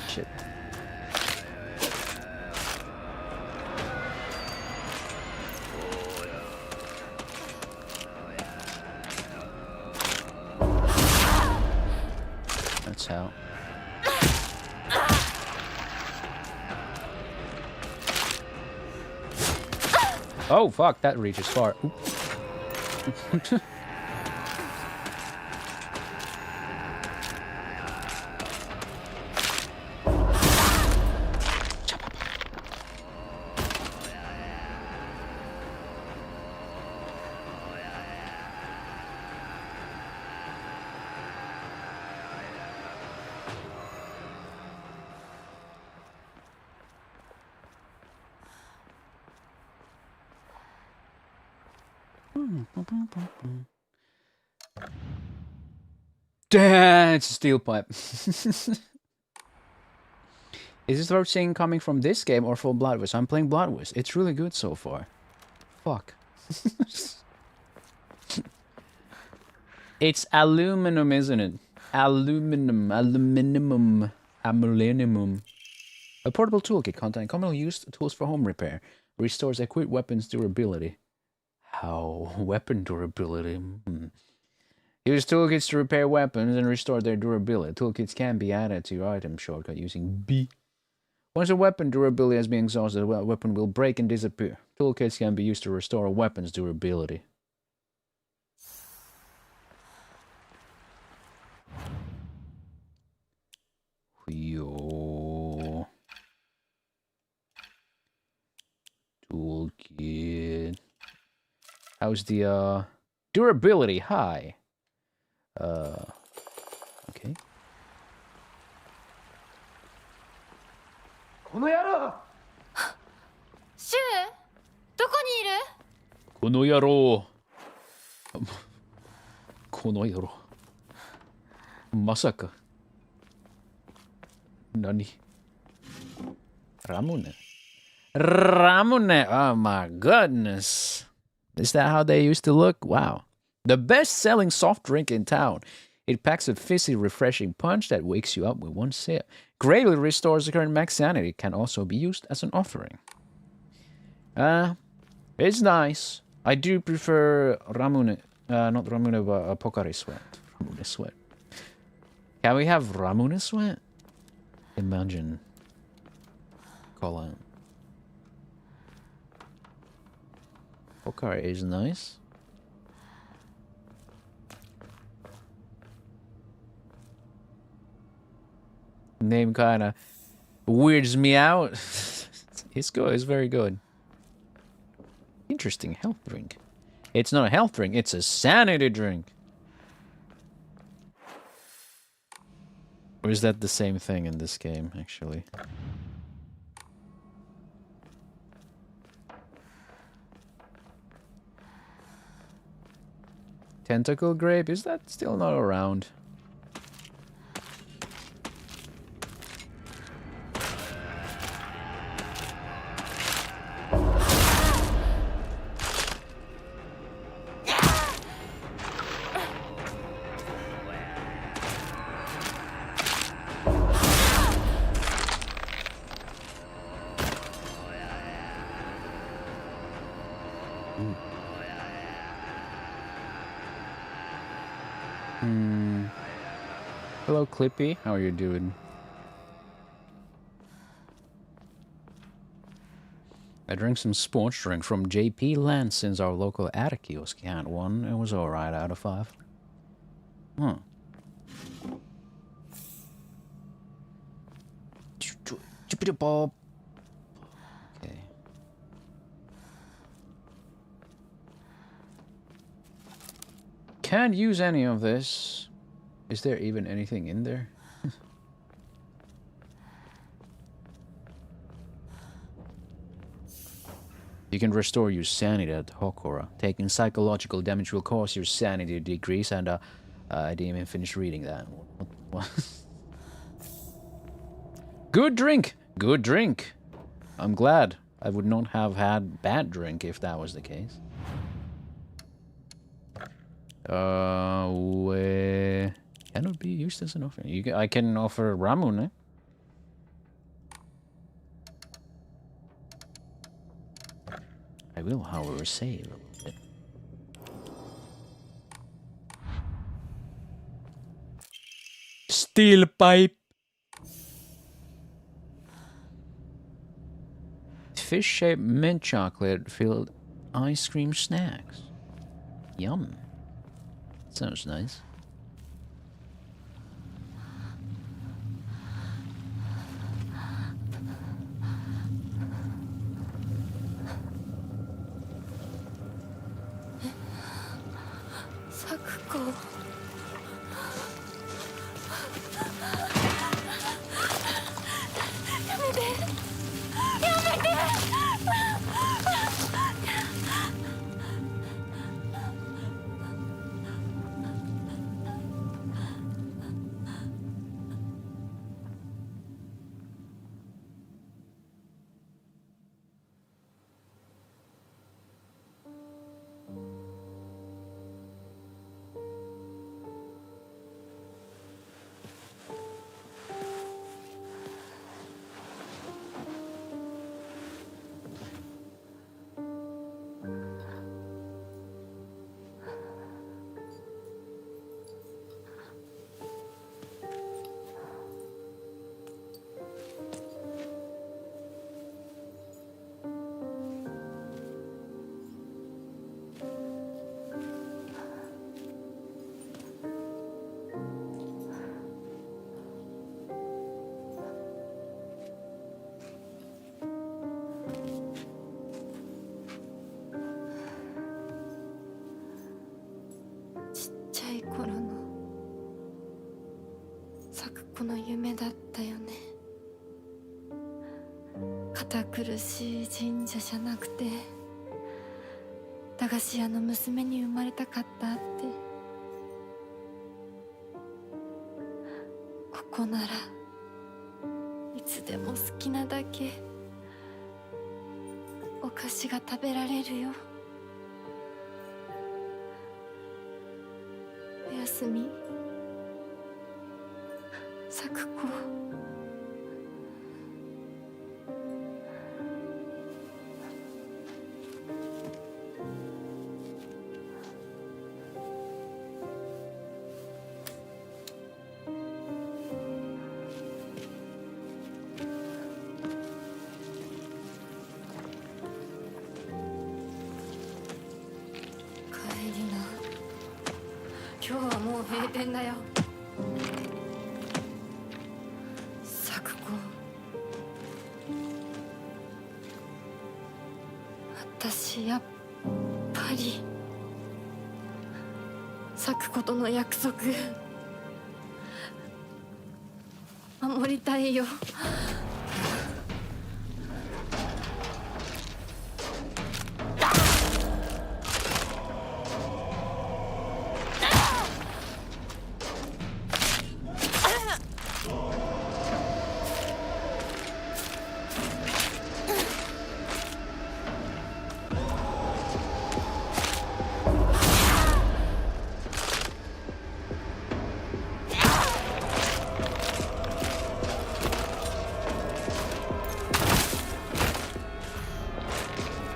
Shit. That's how. Oh fuck, that reaches far. Damn, it's a steel pipe. Is this throat singing coming from this game or from Bloodwist? I'm playing Bloodwist. It's really good so far. Fuck. It's aluminum, isn't it? Aluminum. Aluminum. Aluminum. A portable toolkit containing commonly used tools for home repair. Restores equipped weapons durability. How? Weapon durability? Use toolkits to repair weapons and restore their durability. Toolkits can be added to your item shortcut using B. Once a weapon durability has been exhausted, the weapon will break and disappear. Toolkits can be used to restore a weapon's durability. Yo. Toolkit. How's the durability? High. Okay. この野郎シュウどこにいるこの野郎。この野郎。まさか。何 Ramune. Ramune. Oh my goodness. Is that how they used to look? Wow. The best-selling soft drink in town. It packs a fizzy, refreshing punch that wakes you up with one sip. Greatly restores the current max sanity. Can also be used as an offering. It's nice. I do prefer Ramune. Not Ramune, but Pocari Sweat. Ramune Sweat. Can we have Ramune Sweat? Imagine. Call out. Pocari is nice. Name kinda weirds me out. It's good, it's very good. Interesting health drink. It's not a health drink, it's a sanity drink. Or is that the same thing in this game, actually? Tentacle grape, is that still not around? Hello, Clippy. How are you doing? I drank some sports drink from JP Land since our local attic kiosk had one. It was alright out of 5. Huh. Bob. Okay. Can't use any of this. Is there even anything in there? You can restore your sanity at Hokora. Taking psychological damage will cause your sanity to decrease, and I didn't even finish reading that. What? Good drink! Good drink! I'm glad. I would not have had bad drink if that was the case. Cannot be used as an offer. I can offer Ramun, eh? I will, however, save a little bit. Steel pipe! Fish-shaped mint chocolate-filled ice cream snacks. Yum. Sounds nice. Sakuko. Sakukoの夢だったよね。堅苦しい神社じゃなくて駄菓子屋の娘に生まれたかったって。ここならいつでも好きなだけお菓子が食べられるよ。おやすみ、サクコ。帰りな。今日はもう閉店だよ。サクコ。私やっぱりサクコとの約束守りたいよ。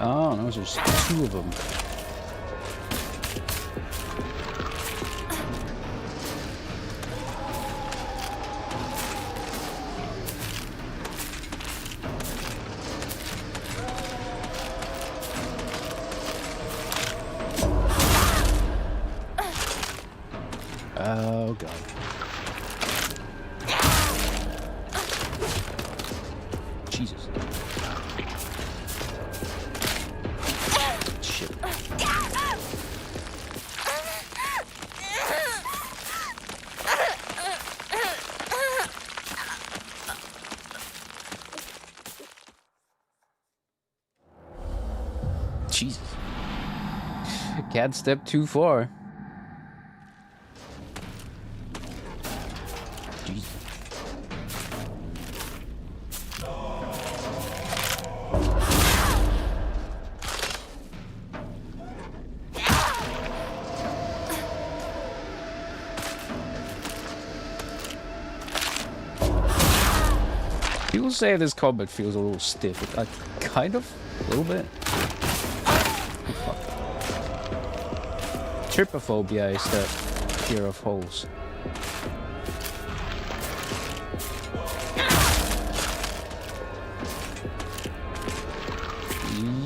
Oh, no, there's two of them. god. Jesus. Shit. Jesus. Can't step too far. Jesus. People say this combat feels a little stiff. Like, kind of? A little bit? Trypophobia is the fear of holes.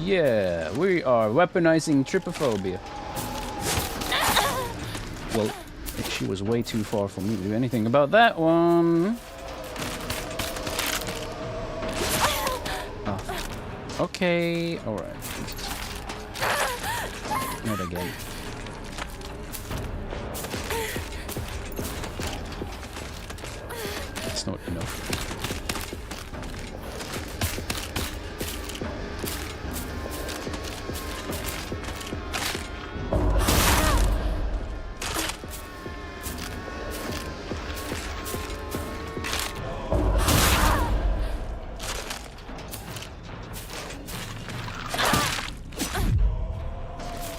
Yeah, we are weaponizing trypophobia. Well, she was way too far for me to do anything about that one. Oh. Okay, alright. Not again. That's not enough.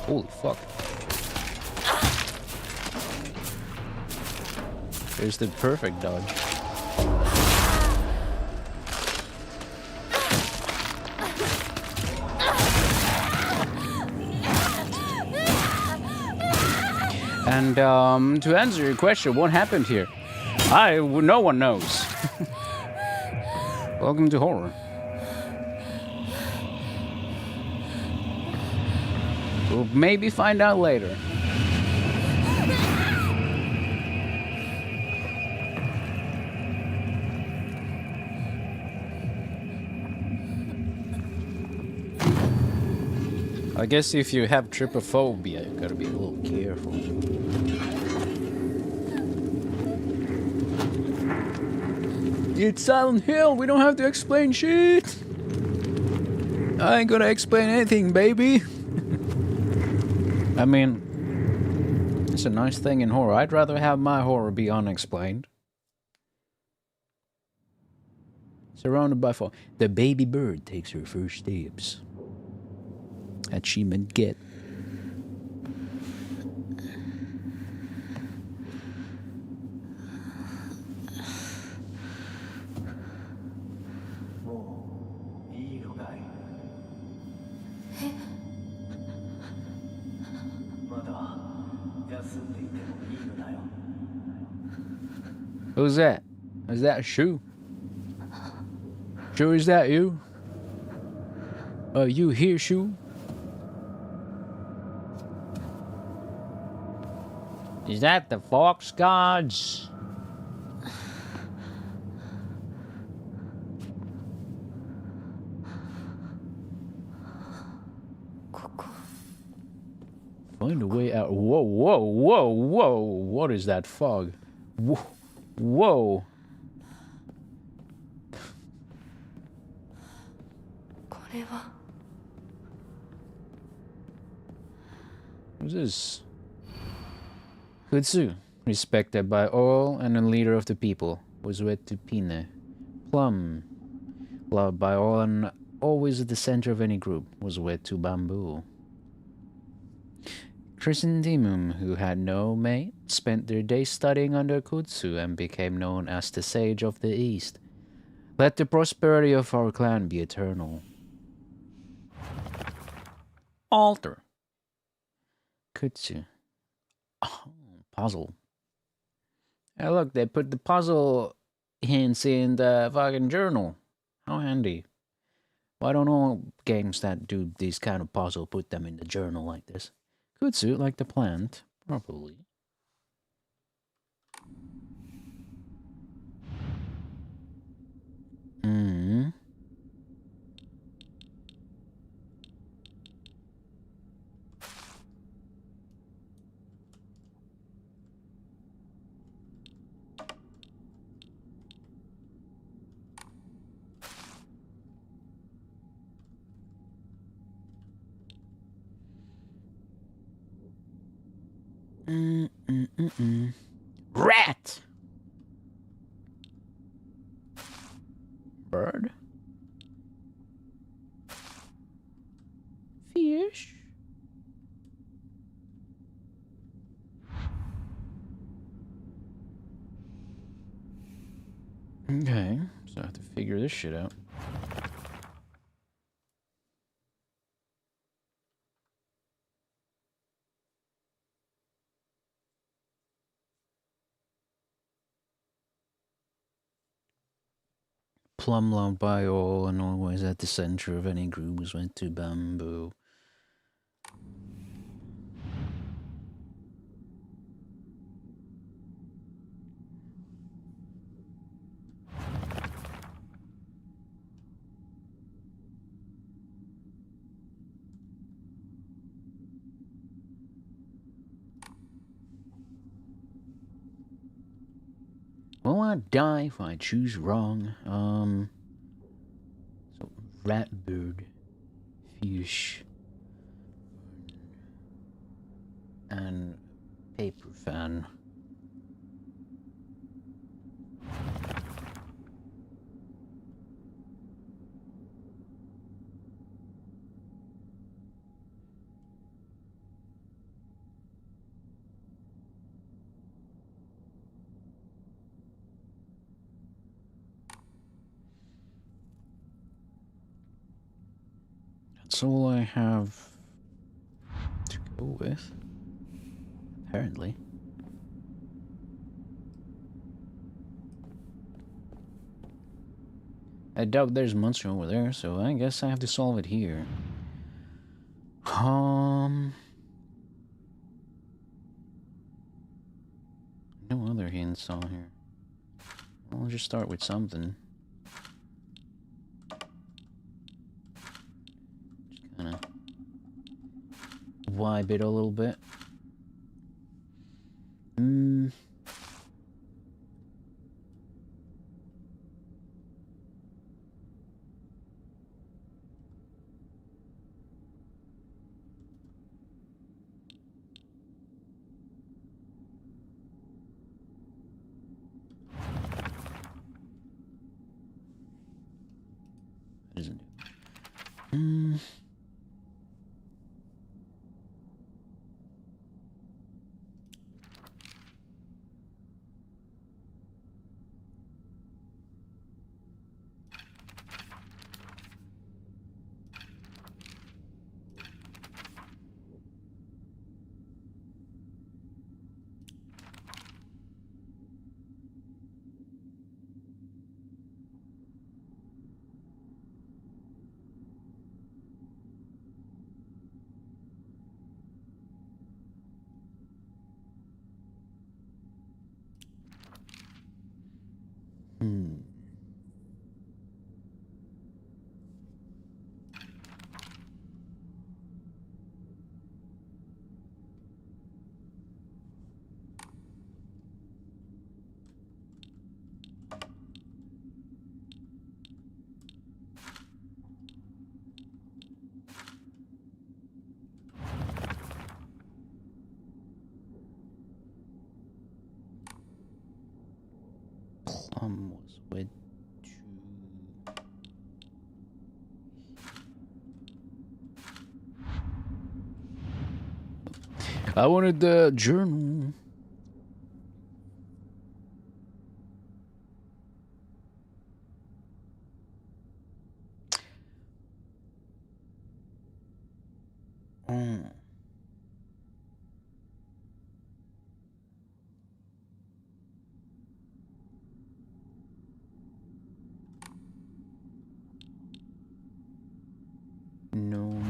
Holy fuck. There's the perfect dodge. And to answer your question, what happened here? No one knows. Welcome to horror. We'll maybe find out later. I guess if you have trypophobia, you gotta be a little careful. It's Silent Hill, we don't have to explain shit! I ain't gonna explain anything, baby! I mean, it's a nice thing in horror. I'd rather have my horror be unexplained. Surrounded by fog. The baby bird takes her first steps. Achievement get. Who's that? Is that Shu? Shu, is that you? You here, Shu? Is that the Fox Gods? Find a way out. Whoa, whoa, whoa, whoa. What is that fog? Whoa. Whoa. Who's this? Kutsu, respected by all and a leader of the people, was wed to Pine. Plum, loved by all and always at the center of any group, was wed to Bamboo. Chrysanthemum, who had no mate, spent their days studying under Kutsu and became known as the Sage of the East. Let the prosperity of our clan be eternal. Altar. Kutsu. Oh, puzzle. Hey, look, they put the puzzle hints in the fucking journal. How handy. Why don't all games that do these kind of puzzle put them in the journal like this? Kutsu, like the plant, probably. Rat! Bird? Fish? Okay, so I have to figure this shit out. Plum loved by all and always at the center of any grooves went to bamboo. Will I die if I choose wrong? So rat, bird, fish, and paper fan. That's all I have to go with, apparently. I doubt there's a monster over there, so I guess I have to solve it here. No other hints on here. I'll just start with something. Just kind of vibe it a little bit. Isn't it? Plum was with I wanted the journal. No.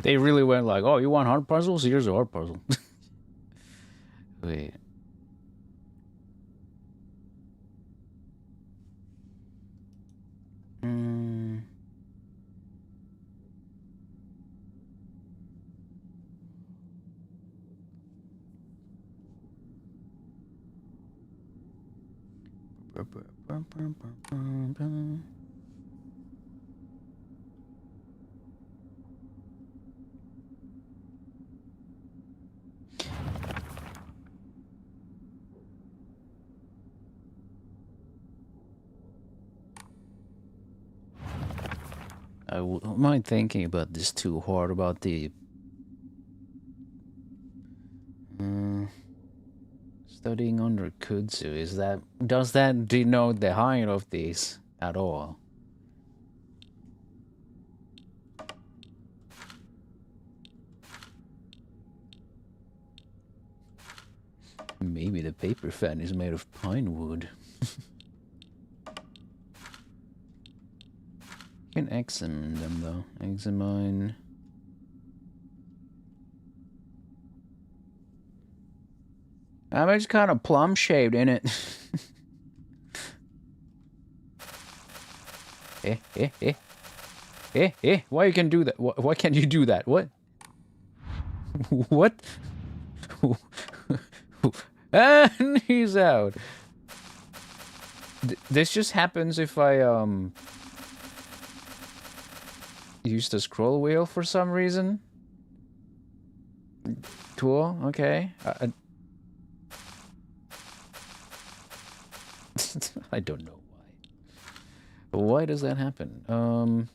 They really went like, oh, you want hard puzzles? Here's a hard puzzle. Wait. I wouldn't mind thinking about this too hard about the studying under kudzu. Does that denote the height of these at all? Maybe the paper fan is made of pine wood. You can examine them though. Examine. It's kind of plum shaped, isn't it? Why you can do that? Why can't you do that? What? What? And he's out. This just happens if I use the scroll wheel for some reason. Cool. Okay. I don't know why. Why does that happen?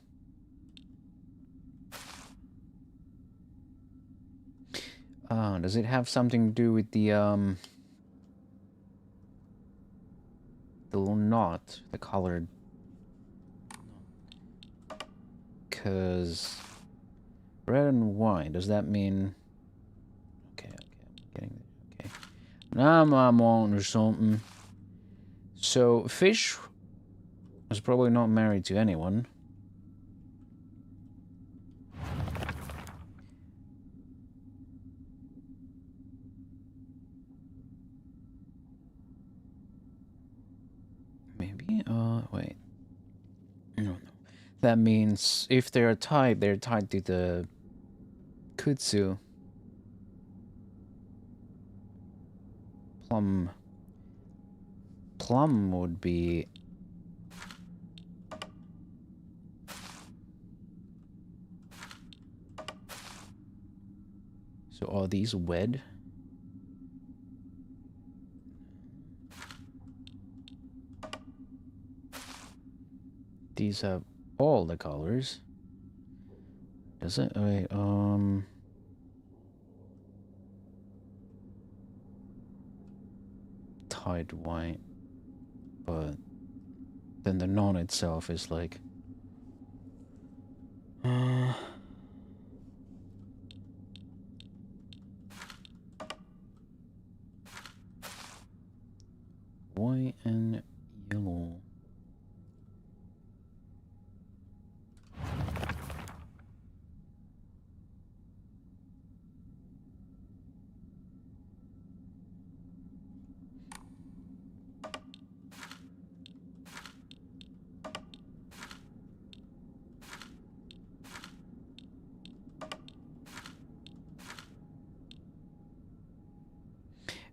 Does it have something to do with the little knot, the colored? Because red and white, does that mean? Okay, I'm getting it. Okay. Now I'm on or something. So fish was probably not married to anyone. Maybe? Wait. No. That means if they're tied to the kudzu. Plum would be... So are these wed? These have all the colors. Does it? Wait, tied white, but then the non itself is like white and yellow.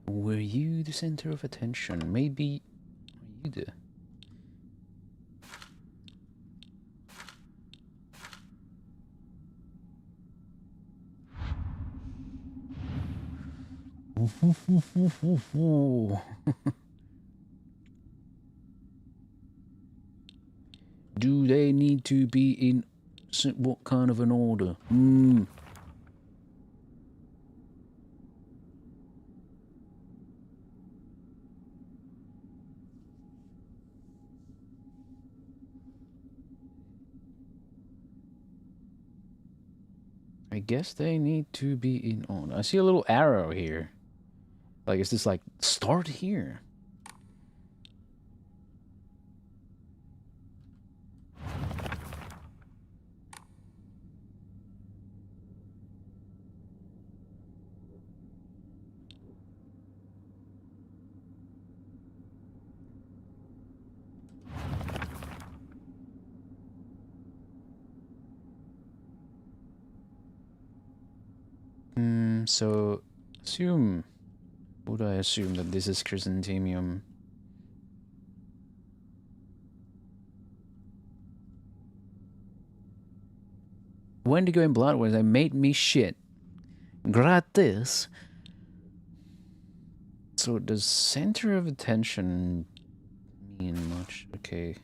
Were you the center of attention? Maybe are you the... Do they need to be in what kind of an order? I guess they need to be in on. I see a little arrow here. Like, is this like, start here? So would I assume that this is chrysanthemum? Wendigo in blood was I made me shit. Gratis. So does center of attention mean much? Okay.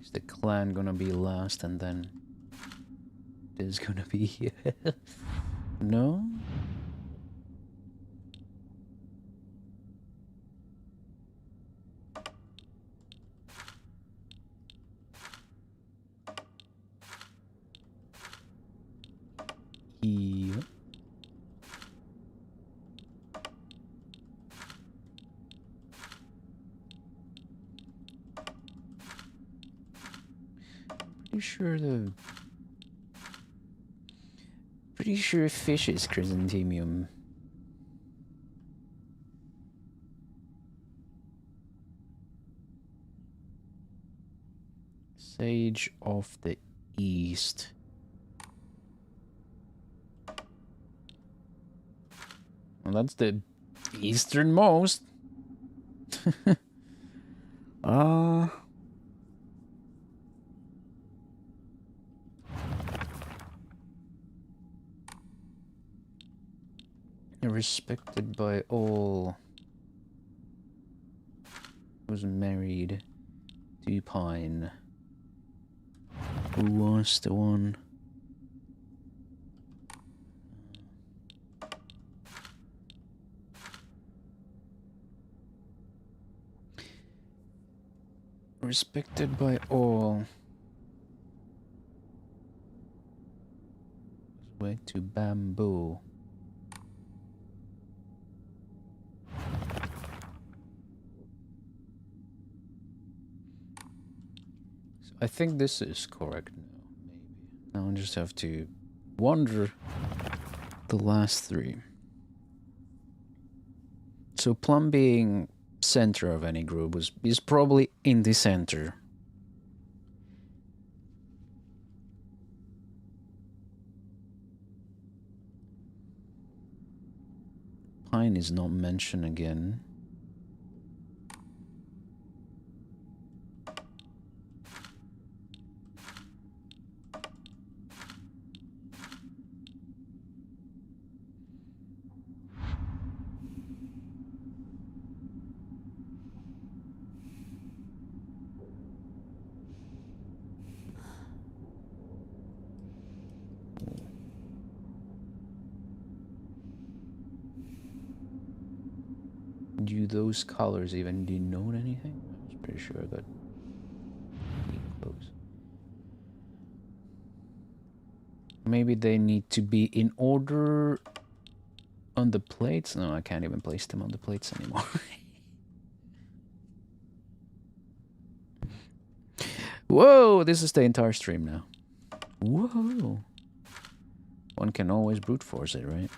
Is the clan gonna be last and then there's gonna be no? Yeah. Pretty sure fish is chrysanthemum. Sage of the East. Well, that's the easternmost. Respected by all. Was married to Pine. Who was the one? Respected by all. Way to bamboo. So I think this is correct now, maybe. Now I just have to wonder the last three. So plum being center of any group is probably in the center. Pine is not mentioned again. Do those colors even denote anything? I was pretty sure that close. Maybe they need to be in order on the plates. No, I can't even place them on the plates anymore. Whoa, this is the entire stream now. Whoa. One can always brute force it, right?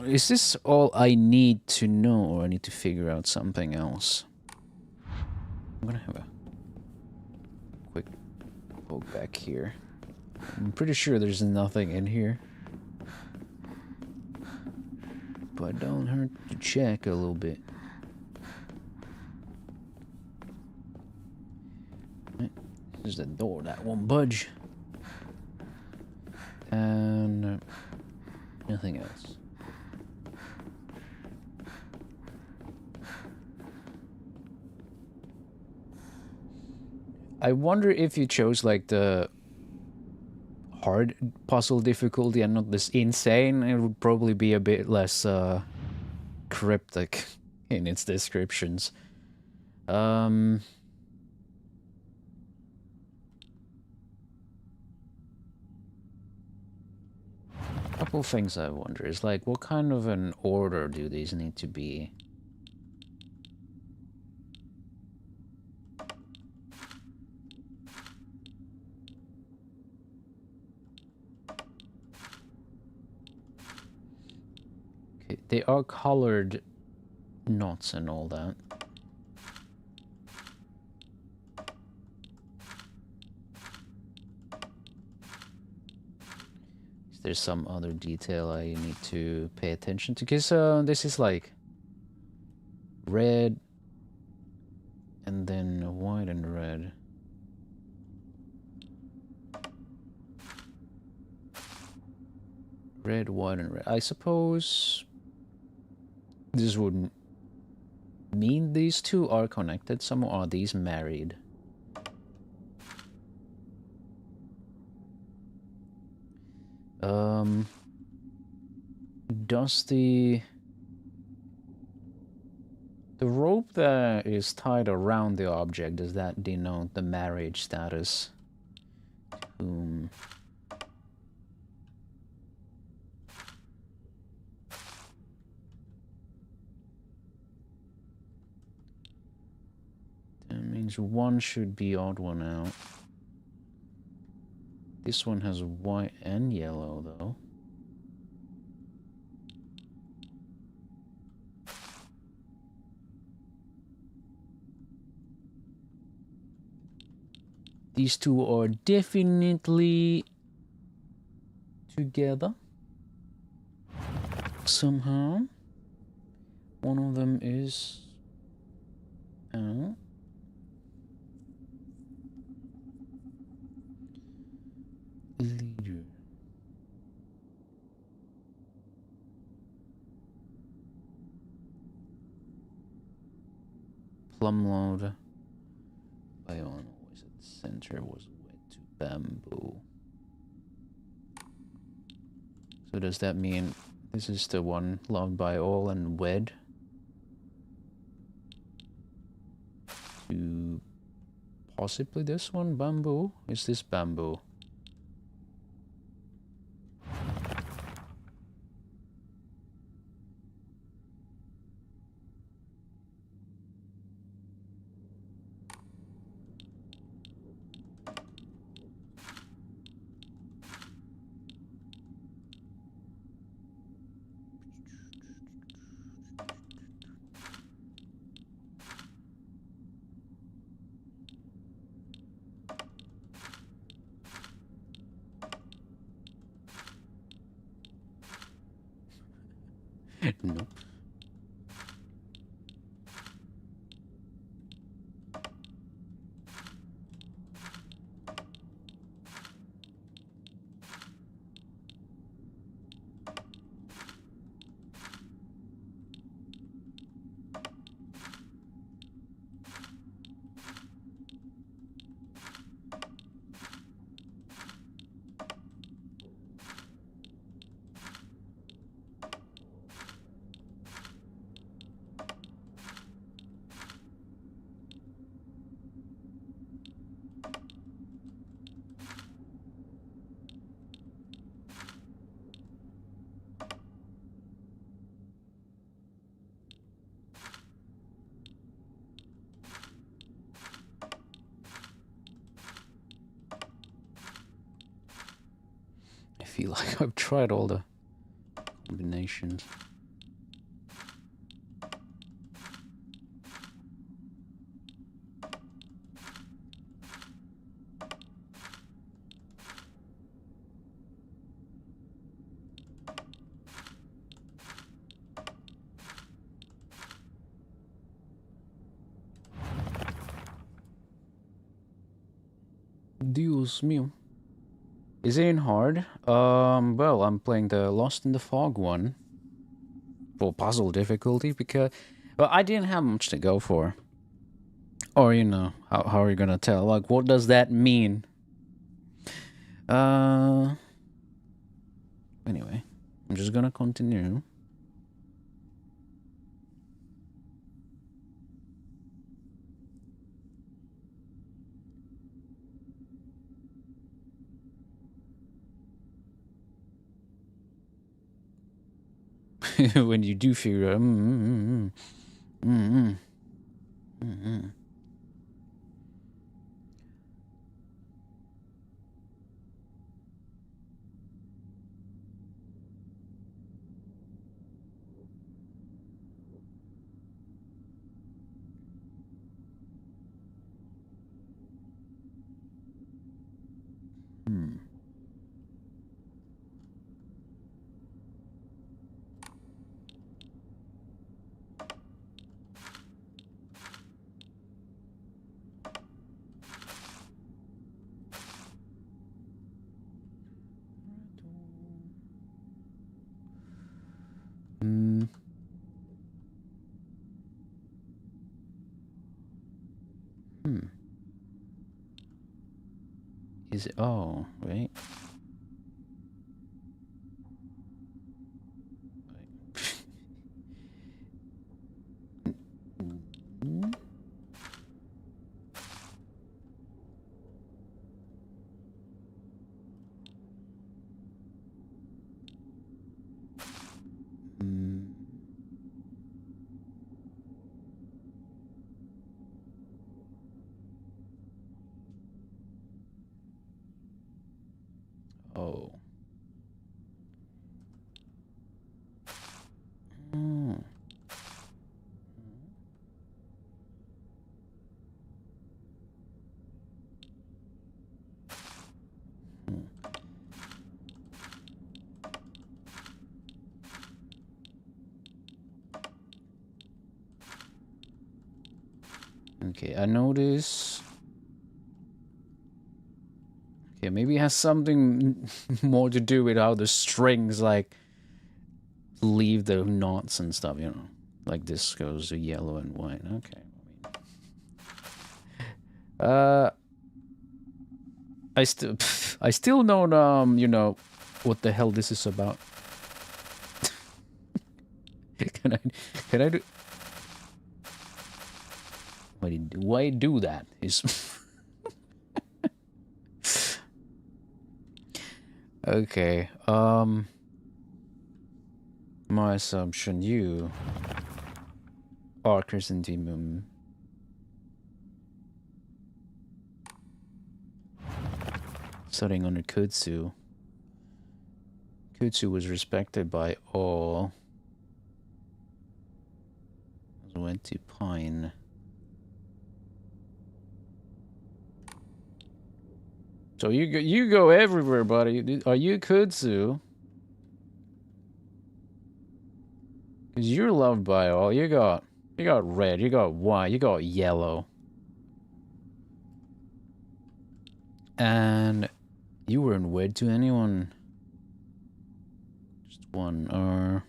Is this all I need to know, or I need to figure out something else? I'm gonna have a quick poke back here. I'm pretty sure there's nothing in here, but don't hurt to check a little bit. Right. There's the door that won't budge, and nothing else. I wonder if you chose like the hard puzzle difficulty and not this insane, it would probably be a bit less cryptic in its descriptions. I'll couple things I wonder is like, what kind of an order do these need to be? Okay, they are colored knots and all that. Is there some other detail I need to pay attention to? Because this is like red and then white and red. Red, white, and red. I suppose this wouldn't mean these two are connected somehow. Are these married? Does the rope that is tied around the object, does that denote the marriage status? Whom? That means one should be odd one out. This one has white and yellow, though. These two are definitely together somehow. One of them is out. Leader. Plum load. Bion always at the center was wet to bamboo. So does that mean this is the one loved by all and wed to possibly this one? Bamboo? Is this bamboo? Nope. I feel like I've tried all the combinations. Dios mío. Is it in hard? Well, I'm playing the Lost in the Fog one for puzzle difficulty because, well, I didn't have much to go for. Or, you know, how are you gonna tell? Like, what does that mean? Anyway, I'm just gonna continue. when you do figure out. Is it? Oh, wait. Oh. Okay, I notice. Okay, maybe it has something more to do with how the strings like leave the knots and stuff, you know. Like this goes to yellow and white. Okay. I still don't you know what the hell this is about. can I do why do that? Is okay. My assumption you are chrysanthemum. Studying under Kutsu. Kutsu was respected by all. Went to Pine. So you go everywhere, buddy. Are you Kutsu? Cause you're loved by all. You got red, you got white, you got yellow. And you weren't wed to anyone. Just one, or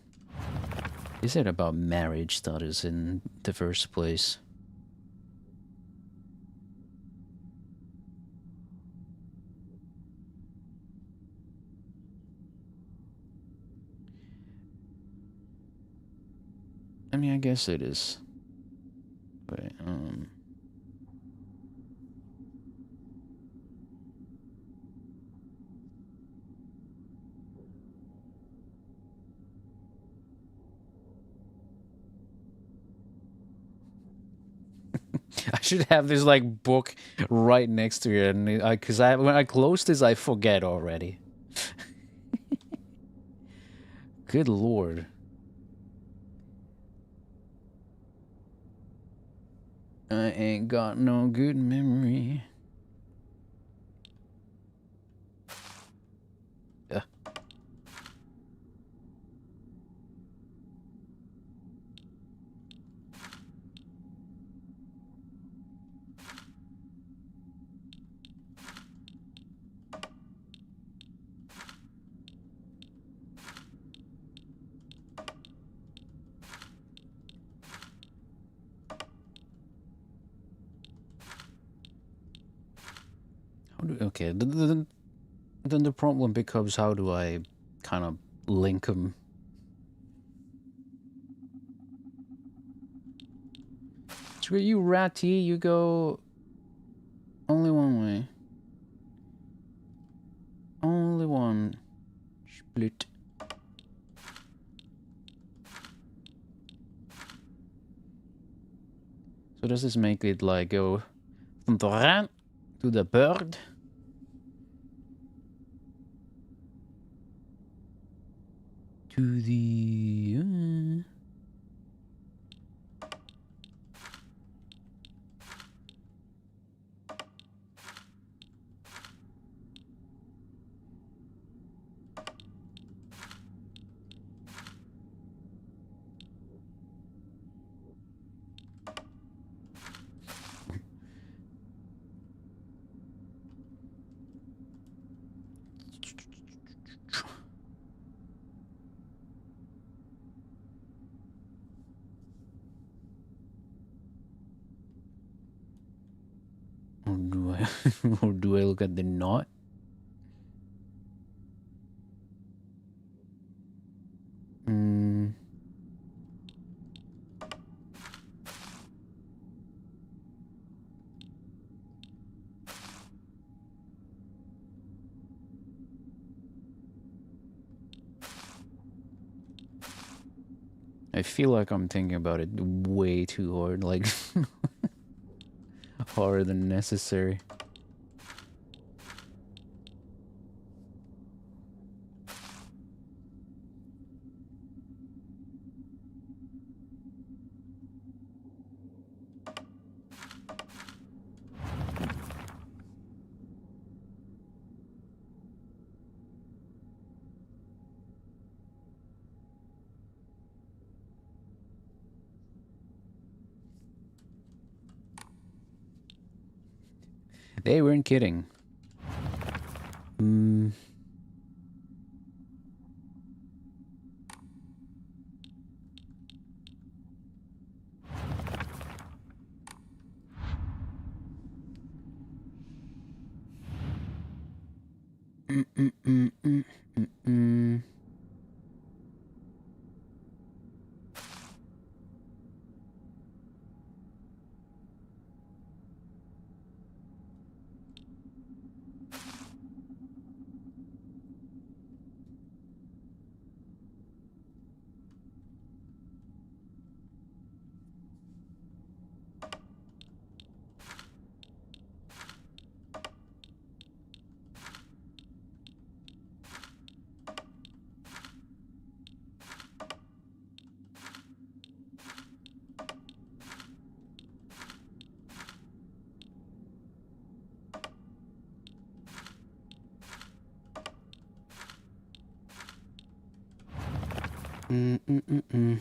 is it about marriage status in the first place? I mean, I guess it is. Wait, I should have this like book right next to it, and because when I close this, I forget already. Good lord. I ain't got no good memory. Yeah. Okay, then the problem becomes how do I kind of link them? Screw you, Ratty, you go only one way. Only one. Split. So does this make it like go from the rat to the bird? To the... Or do I, or do I look at the knot? Hmm. I feel like I'm thinking about it way too hard, like harder than necessary. They weren't kidding. Hmm. Mm. Mm.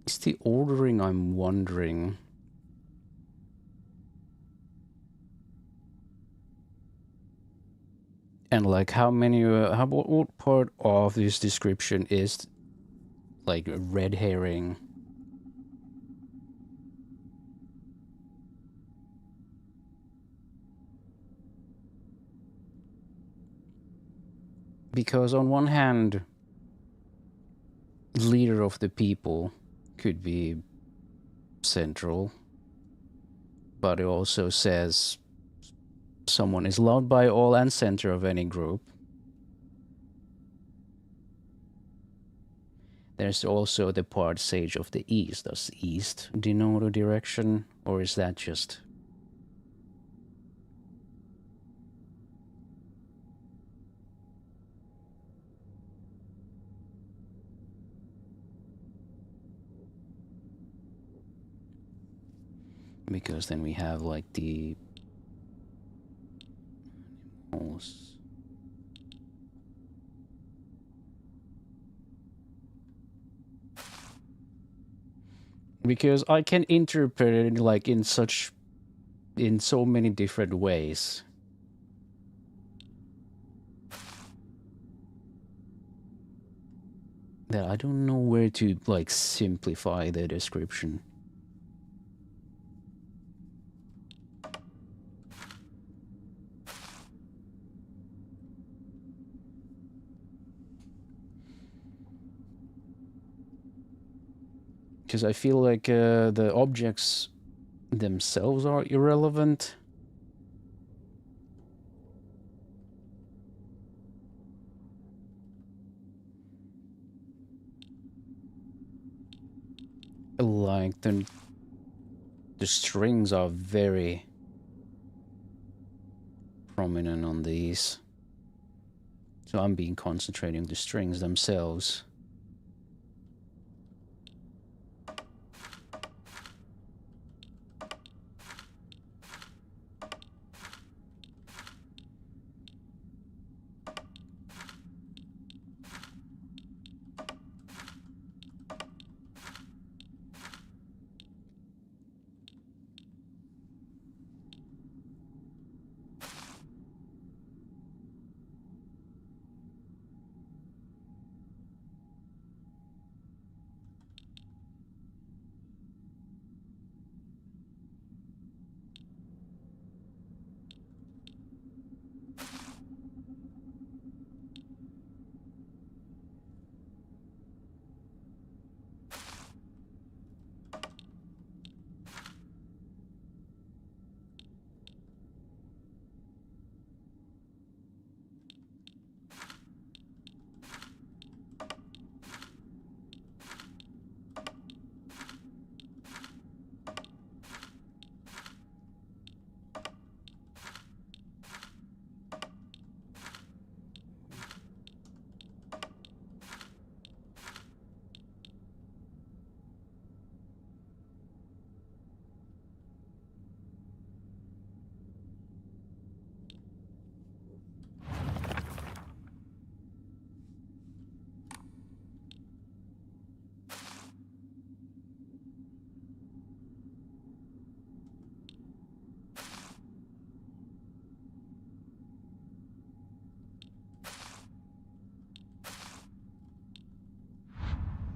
It's the ordering I'm wondering. And like how many, what part of this description is like a red herring? Because on one hand, leader of the people could be central, but it also says someone is loved by all and center of any group. There's also the part Sage of the East. Does East denote a direction, or is that just... Because then we have like the animals. Because I can interpret it like in so many different ways. That I don't know where to like simplify the description. Because I feel like the objects themselves are irrelevant. Like the strings are very prominent on these. So I'm being concentrating on the strings themselves.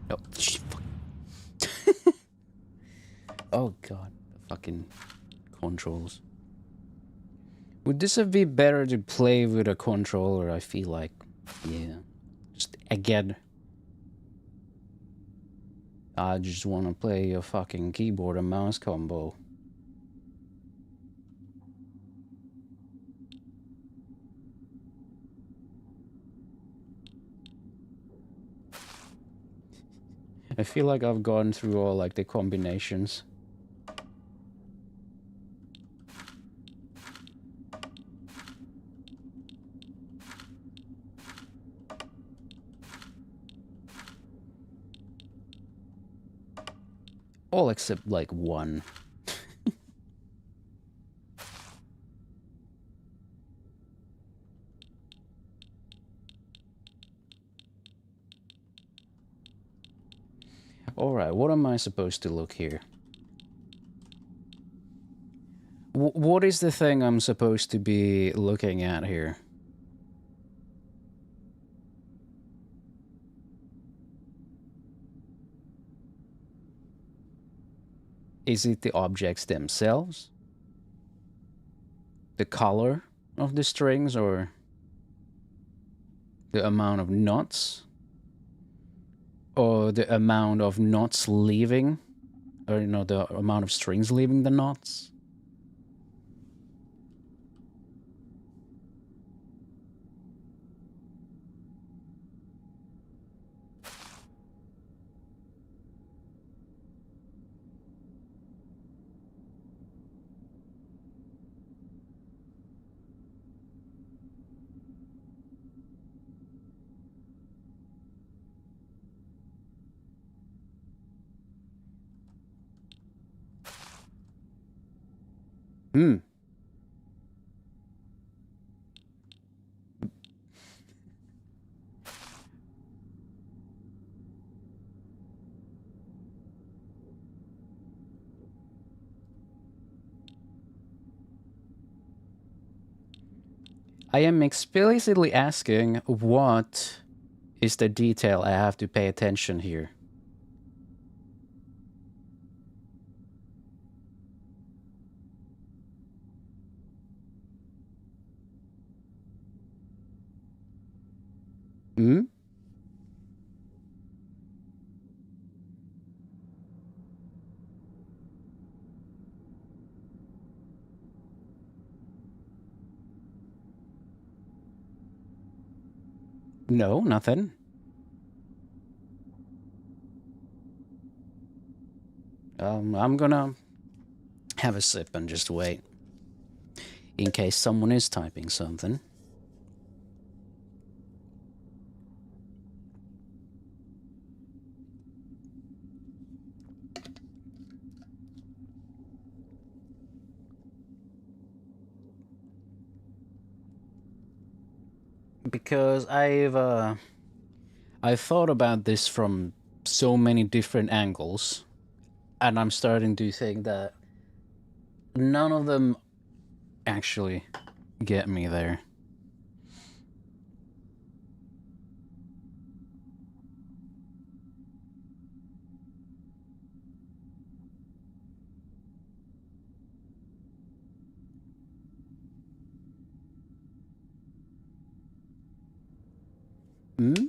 Oh, oh god, the fucking controls. Would this have been better to play with a controller? I feel like, yeah. Just again, I just want to play a fucking keyboard and mouse combo. I feel like I've gone through all like the combinations. All except like one. Alright, what am I supposed to look here? What is the thing I'm supposed to be looking at here? Is it the objects themselves? The color of the strings, or the amount of knots? Or the amount of knots leaving? Or, you know, the amount of strings leaving the knots? Hmm. I am explicitly asking what is the detail I have to pay attention here. Hmm? No, nothing. I'm gonna have a sip and just wait. In case someone is typing something. Because I've thought about this from so many different angles, and I'm starting to think that none of them actually get me there. Hmm?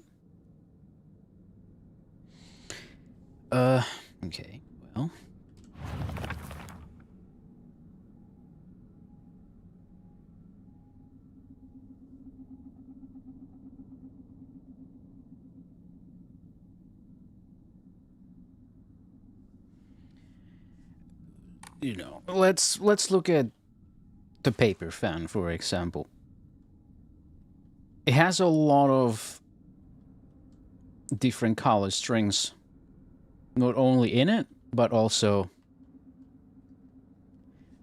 Okay, well. You know, let's look at the paper fan, for example. It has a lot of different color strings, not only in it, but also...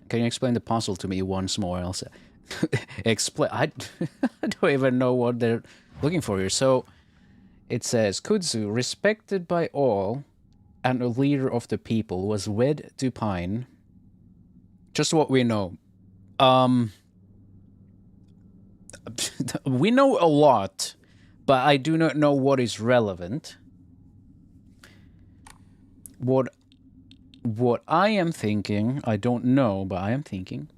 Can you explain the puzzle to me once more, Elsa? Explain. I don't even know what they're looking for here. So, it says, Kudzu, respected by all and a leader of the people, was wed to Pine. Just what we know. We know a lot, but I do not know what is relevant. What I am thinking, I don't know, but I am thinking.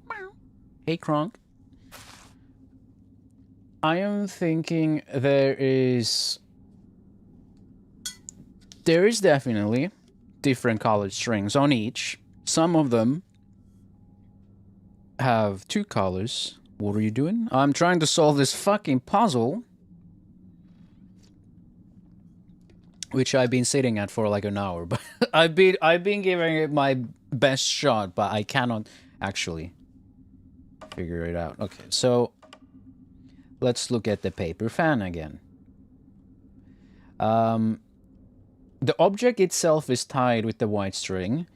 Hey, Kronk. I am thinking there is definitely different colored strings on each. Some of them have two colors. What are you doing? I'm trying to solve this fucking puzzle, which I've been sitting at for like an hour. But I've been giving it my best shot, but I cannot actually figure it out. Okay, so let's look at the paper fan again. The object itself is tied with the white string,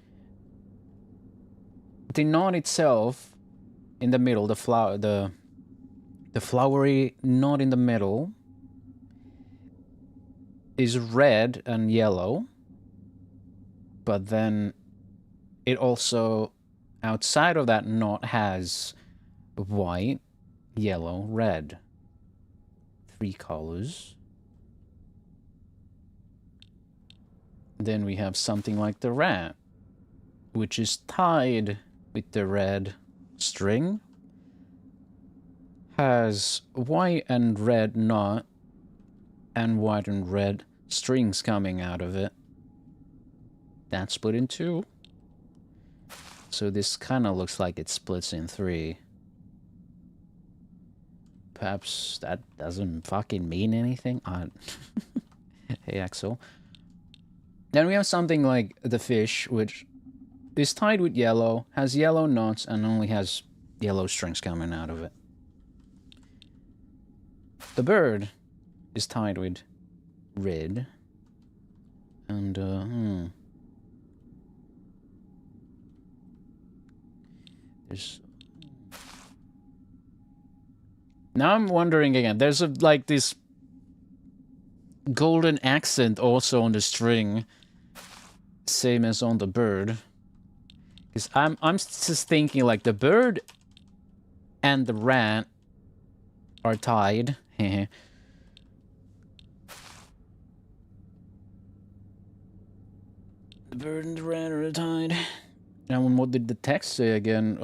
the knot itself in the middle, the flowery knot in the middle is red and yellow, but then it also, outside of that knot, has white, yellow, red. 3 colors. Then we have something like the rat, which is tied with the red string, has white and red knot and white and red strings coming out of it. That's split in 2. So this kind of looks like it splits in 3. Perhaps that doesn't fucking mean anything. Hey, Axel. Then we have something like the fish, which is tied with yellow, has yellow knots, and only has yellow strings coming out of it. The bird is tied with red. And, there's... Now I'm wondering again, there's like this golden accent also on the string, same as on the bird. Because I'm just thinking like the bird and the rat are tied. The bird and the rat are tied. Now, what did the text say again?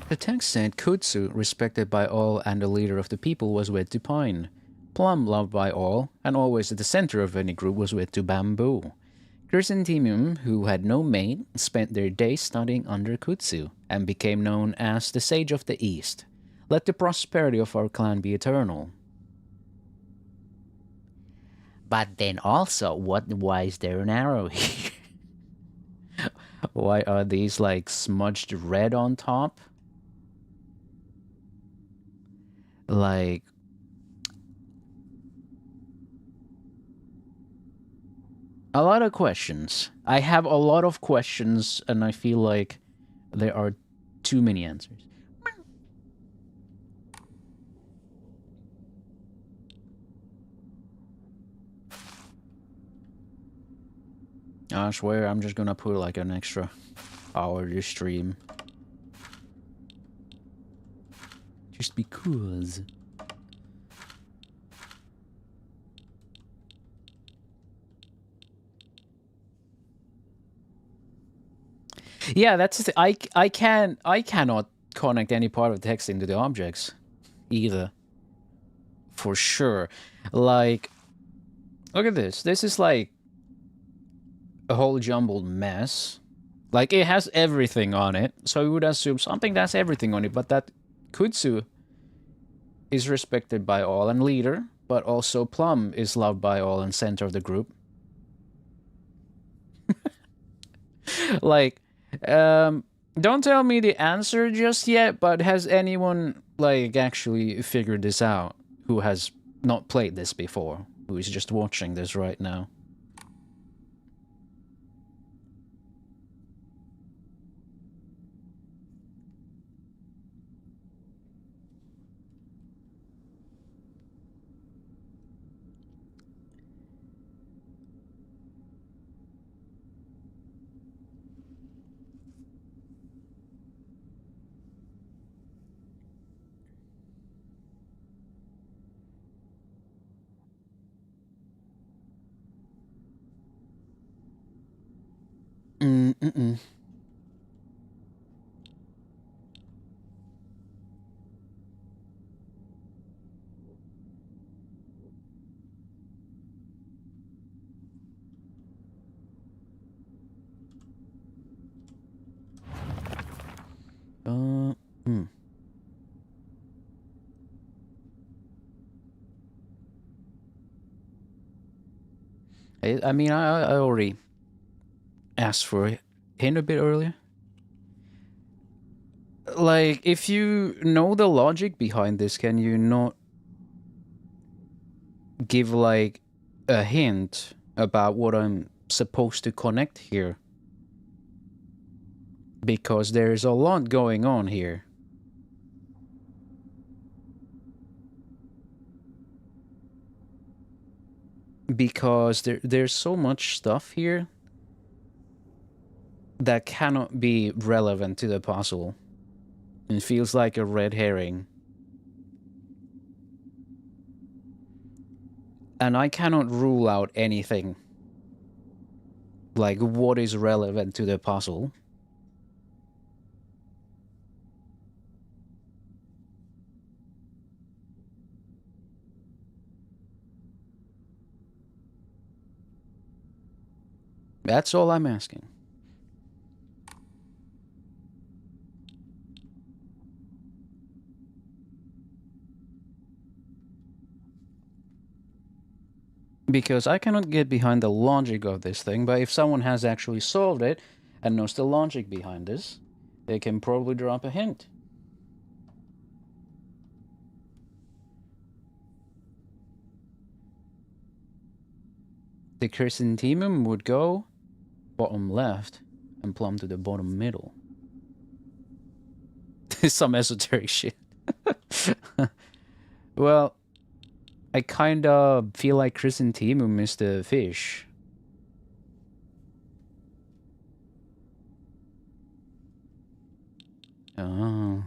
The text said, Kutsu, respected by all and the leader of the people, was wed to pine. Plum, loved by all, and always at the center of any group, was wed to bamboo. Chrysanthemum, who had no mate, spent their days studying under Kutsu, and became known as the Sage of the East. Let the prosperity of our clan be eternal. But then also, why is there an arrow here? Why are these like smudged red on top? Like... a lot of questions. I have a lot of questions, and I feel like there are too many answers. I swear I'm just gonna put like an extra hour to stream. Just because. Yeah, that's the thing. I cannot connect any part of the text into the objects either. For sure. Like, look at this. This is like a whole jumbled mess. Like, it has everything on it, so you would assume something that's everything on it, but that Kutsu is respected by all and leader, but also Plum is loved by all and center of the group. Like, don't tell me the answer just yet, but has anyone, like, actually figured this out who has not played this before, who is just watching this right now? Mm-mm. I mean, I already asked for a hint a bit earlier. Like, if you know the logic behind this, can you not give, like, a hint about what I'm supposed to connect here? Because there's a lot going on here. Because there's so much stuff here that cannot be relevant to the puzzle. It feels like a red herring. And I cannot rule out anything. Like, what is relevant to the puzzle? That's all I'm asking. Because I cannot get behind the logic of this thing, but if someone has actually solved it and knows the logic behind this, they can probably drop a hint. The chrysanthemum would go bottom left and plumb to the bottom middle. Some esoteric shit. Well, I kinda feel like chrysanthemum is the fish. Oh.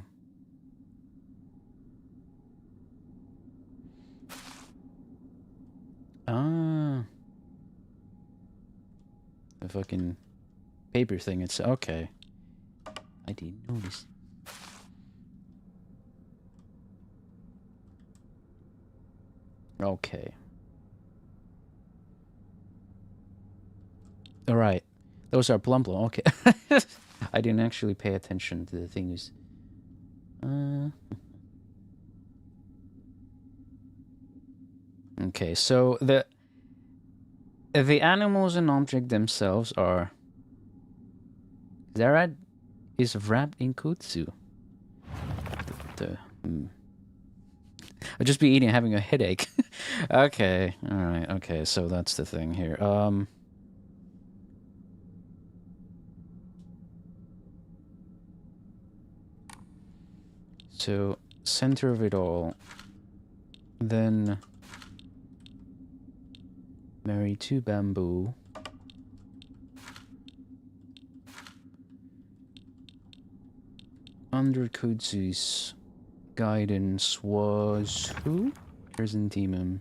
Ah. The fucking paper thing, it's okay. I didn't notice. Okay. Alright. Those are plum plum. Okay. I didn't actually pay attention to the things. Okay, so the animals and object themselves are... Is that right? Is wrapped in kutsu. I'll just be eating, having a headache. Okay, alright, okay, so that's the thing here. So, center of it all. Then... marry to bamboo. Under Kutsu's guidance was who? Chrysanthemum.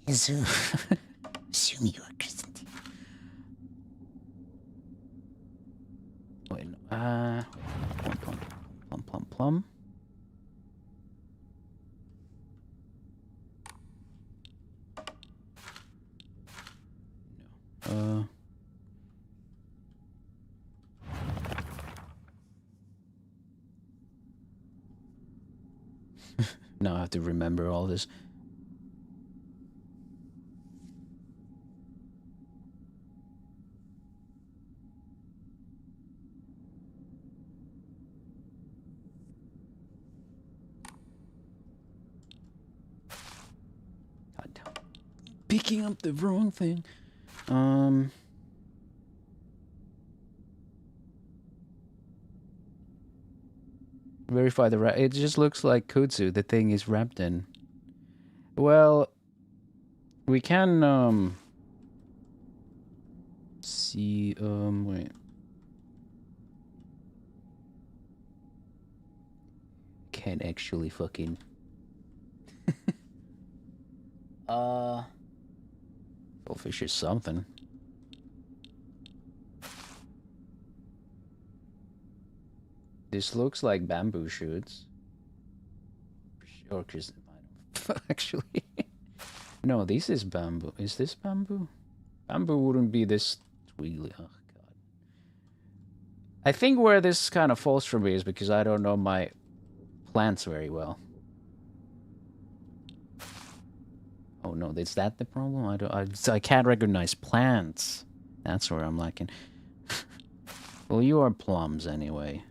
Assume you are chrysanthemum. Wait, no. Plum. No. Now I have to remember all this. God, picking up the wrong thing. Verify the wrap. It just looks like kutsu. The thing is wrapped in. Well, we can see. Wait. Can't actually fucking. Goldfish is something. This looks like bamboo shoots. Or actually. No, this is bamboo. Is this bamboo? Bamboo wouldn't be this twiggly. Oh, God. I think where this kind of falls for me is because I don't know my plants very well. Oh no, is that the problem? I can't recognize plants. That's where I'm lacking. Well, you are plums anyway.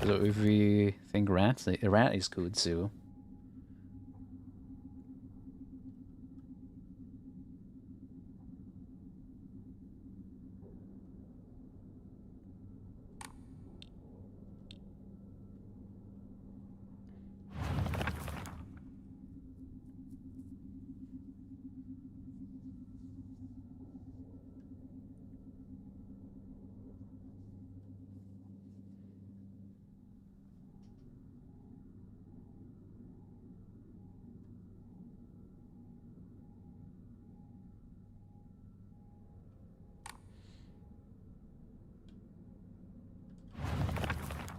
So if we think rat is good too.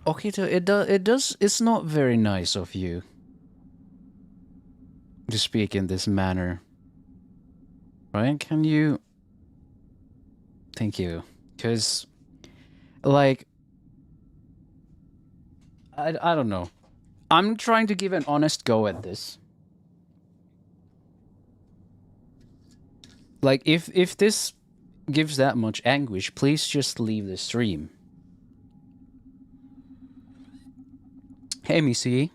Okay, so it's not very nice of you to speak in this manner. Right? Can you... Thank you. Because, like... I don't know. I'm trying to give an honest go at this. Like, if this gives that much anguish, please just leave the stream. Hey, Missy.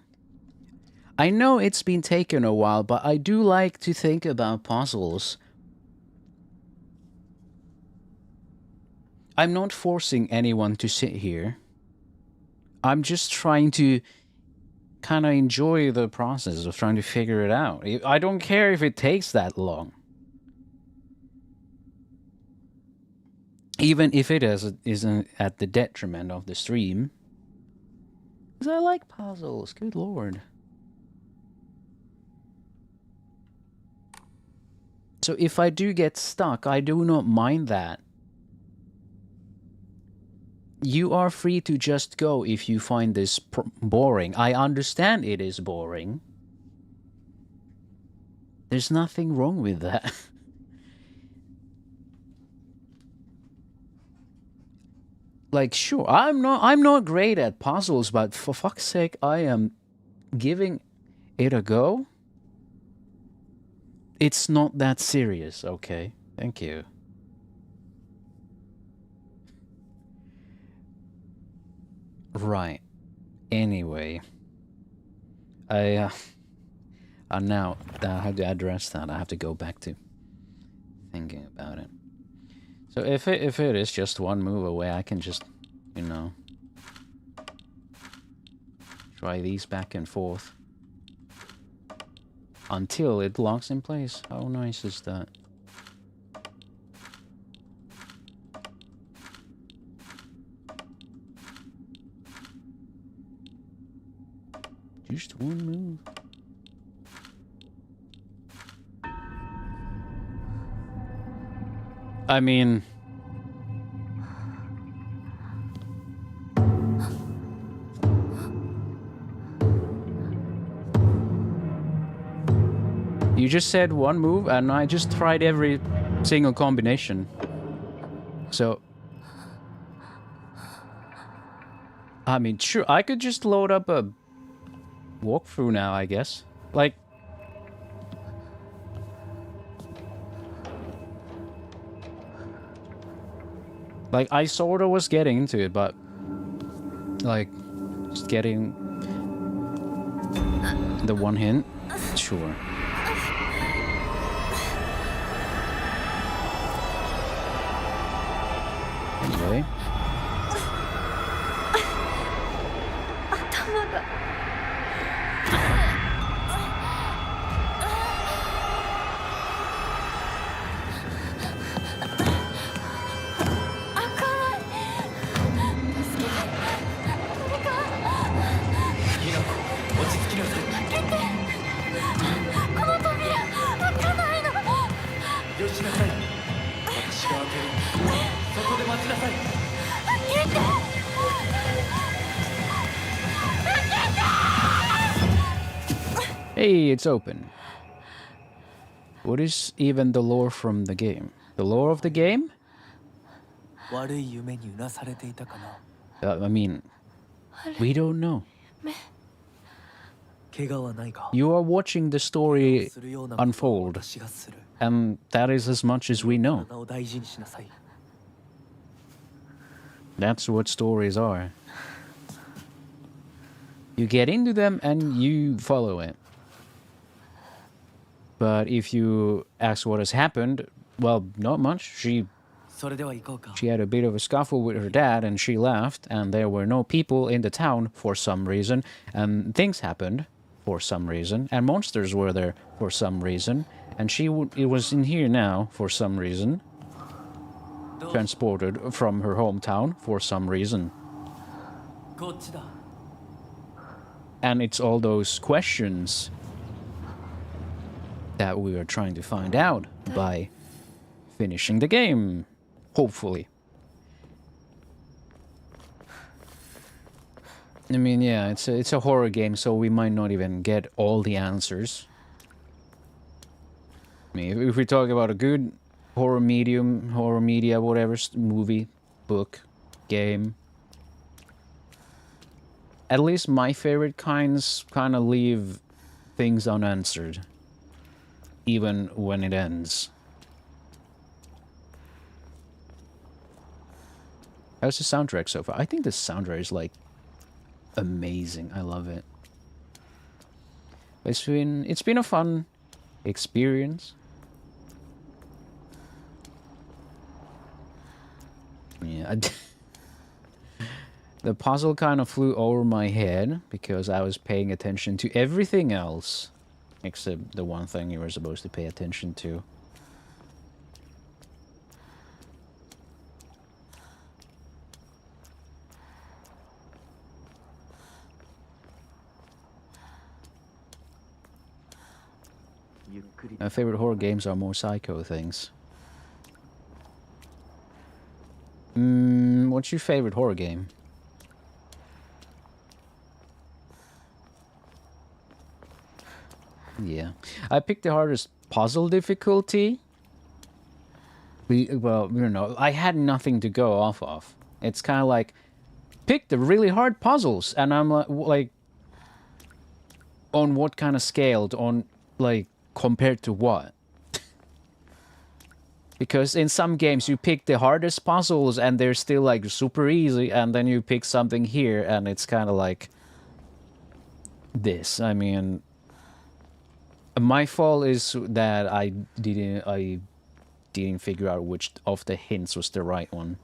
I know it's been taken a while, but I do like to think about puzzles. I'm not forcing anyone to sit here. I'm just trying to kind of enjoy the process of trying to figure it out. I don't care if it takes that long. Even if it isn't at the detriment of the stream. Because I like puzzles, good lord. So if I do get stuck, I do not mind that. You are free to just go if you find this boring. I understand it is boring. There's nothing wrong with that. Like, sure, I'm not great at puzzles, but for fuck's sake, I am giving it a go. It's not that serious, okay? Thank you. Right. Anyway, I now that I have to address that, I have to go back to thinking about it. So if it is just one move away, I can just, you know, try these back and forth until it locks in place. How nice is that? Just one move. I mean... You just said one move, and I just tried every single combination. So... I mean, sure, I could just load up a walkthrough now, I guess. Like... Like, I sorta was getting into it, but... Like, just getting... the one hint? Sure. Anyway. Hey, it's open. What is even the lore from the game? The lore of the game? I mean, we don't know. You are watching the story unfold, and that is as much as we know. That's what stories are. You get into them and you follow it. But if you ask what has happened, well, not much. She had a bit of a scuffle with her dad and she left, and there were no people in the town for some reason, and things happened for some reason, and monsters were there for some reason, and it was in here now for some reason, transported from her hometown for some reason. And it's all those questions that we are trying to find out by finishing the game, hopefully. I mean, yeah, it's a horror game, so we might not even get all the answers. I mean, if we talk about a good horror media, whatever, movie, book, game, at least my favorite kinds kind of leave things unanswered, even when it ends. How's the soundtrack so far? I think the soundtrack is like amazing. I love it. It's been a fun experience. Yeah, the puzzle kind of flew over my head because I was paying attention to everything else except the one thing you were supposed to pay attention to. My favorite horror games are more psycho things. What's your favorite horror game? Yeah. I picked the hardest puzzle difficulty. Well, you know, I had nothing to go off of. It's kind of like, pick the really hard puzzles, and I'm like, on what kind of scale? On, like, compared to what? Because in some games you pick the hardest puzzles and they're still like super easy, and then you pick something here and it's kind of like this. I mean, my fault is that I didn't figure out which of the hints was the right one.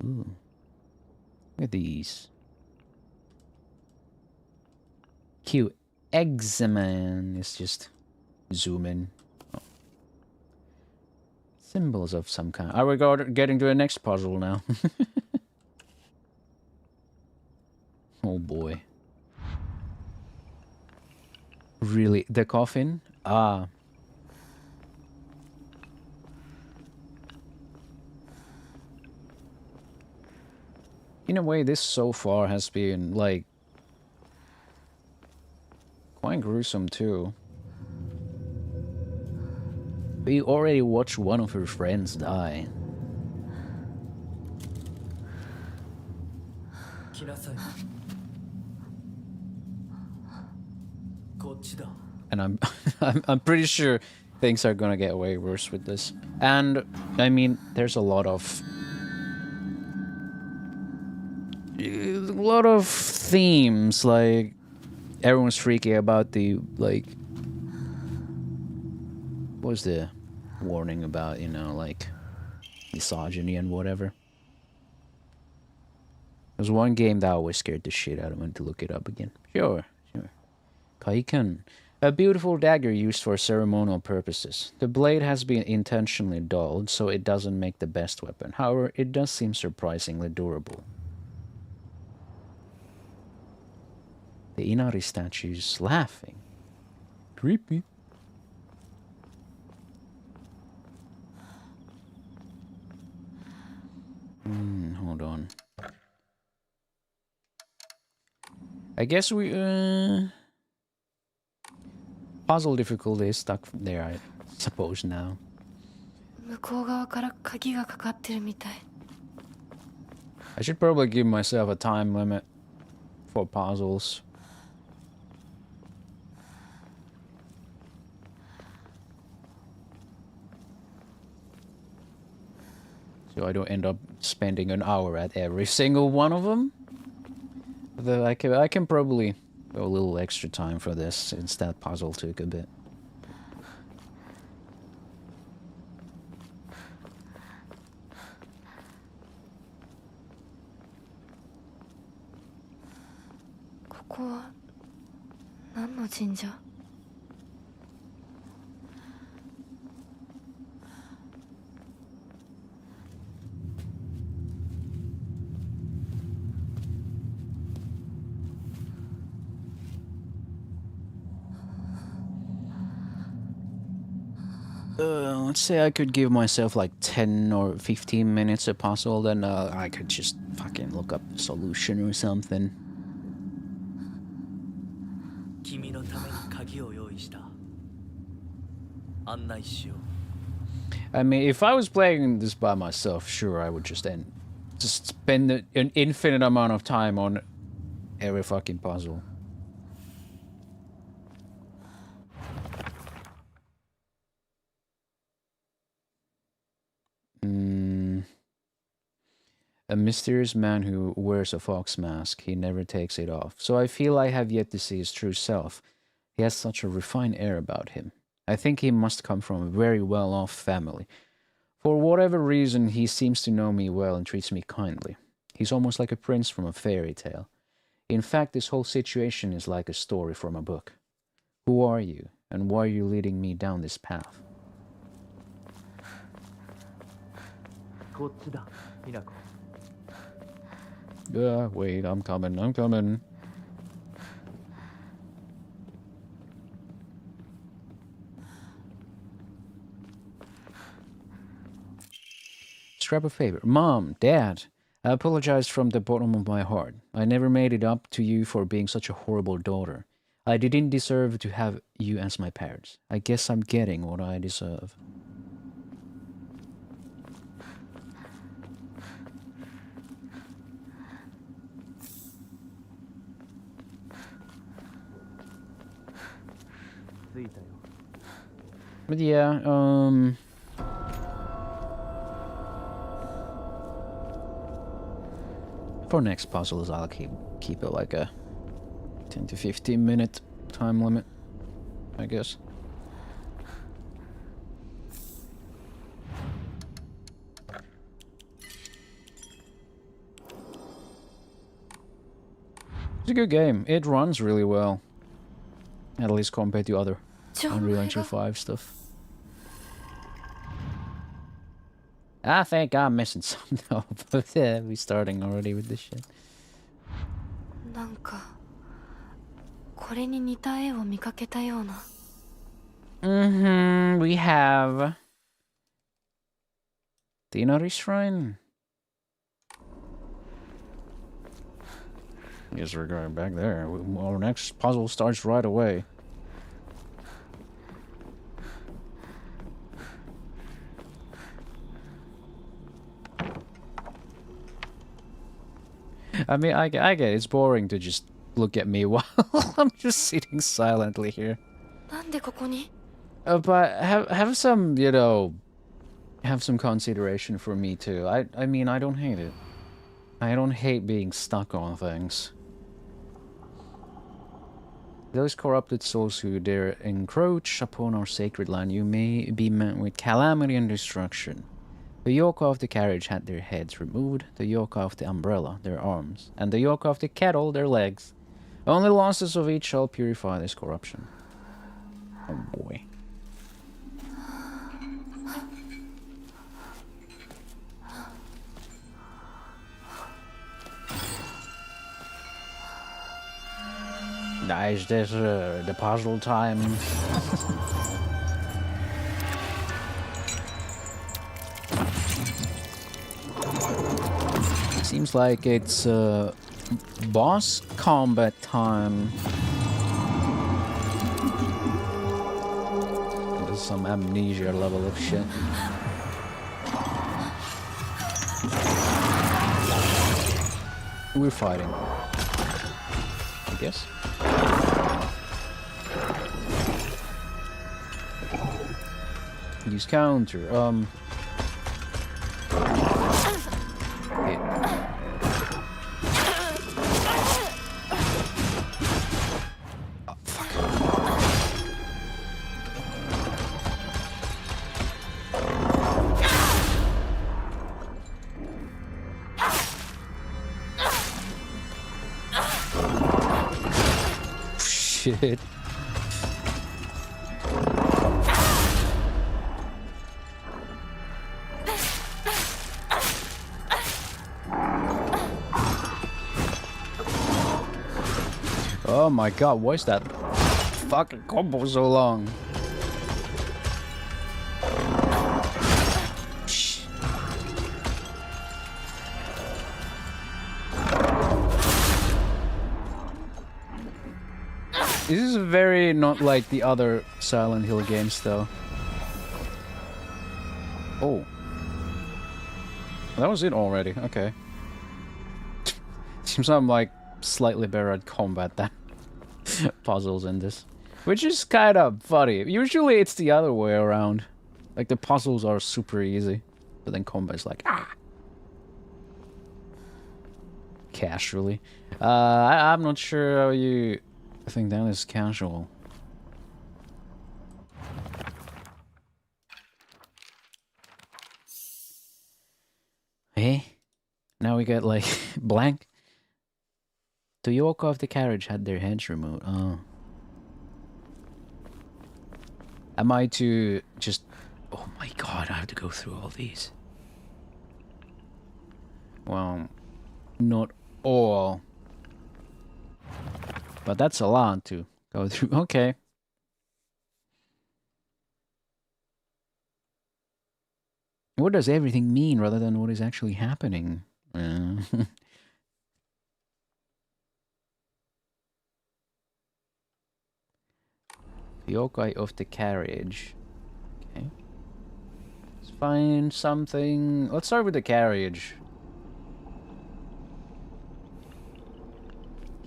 Ooh. Look at these. Cute. Examen. It's just zoom in. Oh. Symbols of some kind. Are we getting to the next puzzle now? Oh boy. Really? The coffin? Ah. In a way, this so far has been, like, quite gruesome too. We already watched one of her friends die. And I'm pretty sure things are gonna get way worse with this. And I mean, there's a lot of themes, like everyone's freaking about the, like, what was the warning about, you know, like misogyny and whatever. There's one game that always scared the shit out of me. To look it up again. Sure. Kaikan. A beautiful dagger used for ceremonial purposes. The blade has been intentionally dulled, so it doesn't make the best weapon. However, it does seem surprisingly durable. The Inari statue's laughing. Creepy. Hold on. I guess we, puzzle difficulty is stuck there, I suppose, now. 向こう側から鍵がかかってるみたい。 I should probably give myself a time limit for puzzles. So I don't end up spending an hour at every single one of them. Though I can probably go a little extra time for this since that puzzle took a bit. Let's say I could give myself like 10 or 15 minutes a puzzle, then I could just fucking look up a solution or something. I mean, if I was playing this by myself, sure, I would just spend an infinite amount of time on every fucking puzzle. A mysterious man who wears a fox mask. He never takes it off. So I feel I have yet to see his true self. He has such a refined air about him. I think he must come from a very well-off family. For whatever reason, he seems to know me well and treats me kindly. He's almost like a prince from a fairy tale. In fact, this whole situation is like a story from a book. Who are you, and why are you leading me down this path? Wait, I'm coming. Scrap a favor. Mom, Dad, I apologize from the bottom of my heart. I never made it up to you for being such a horrible daughter. I didn't deserve to have you as my parents. I guess I'm getting what I deserve. But yeah, for next puzzles, I'll keep it like a 10 to 15 minute time limit, I guess. It's a good game. It runs really well, at least compared to other Unreal Engine 5 stuff. I think I'm missing something though, but yeah, we're starting already with this shit. We have the Inari Shrine. Guess we're going back there. Our next puzzle starts right away. I mean, I get it. It's boring to just look at me while I'm just sitting silently here. But have some, you know, have some consideration for me too. I mean, I don't hate it. I don't hate being stuck on things. Those corrupted souls who dare encroach upon our sacred land, you may be met with calamity and destruction. The yoke of the carriage had their heads removed, the yoke of the umbrella their arms, and the yoke of the kettle their legs. Only losses of each shall purify this corruption. Oh boy. Is this the puzzle time? Seems like it's boss combat time. There's some amnesia level of shit. We're fighting, I guess. Use counter. shit. Oh my god, why is that fucking combo so long? This is very not like the other Silent Hill games, though. Oh. That was it already, okay. Seems I'm like slightly better at combat than puzzles in this. Which is kind of funny. Usually it's the other way around. Like the puzzles are super easy. But then combat's like, ah! Casually. I'm not sure how you... I think that is casual. Hey, now we get like blank. The yoke of the carriage had their heads removed. Oh. Am I to just... Oh my god, I have to go through all these. Well, not all. But that's a lot to go through. Okay. What does everything mean rather than what is actually happening? Yokai of the carriage. Okay. Let's find something. Let's start with the carriage.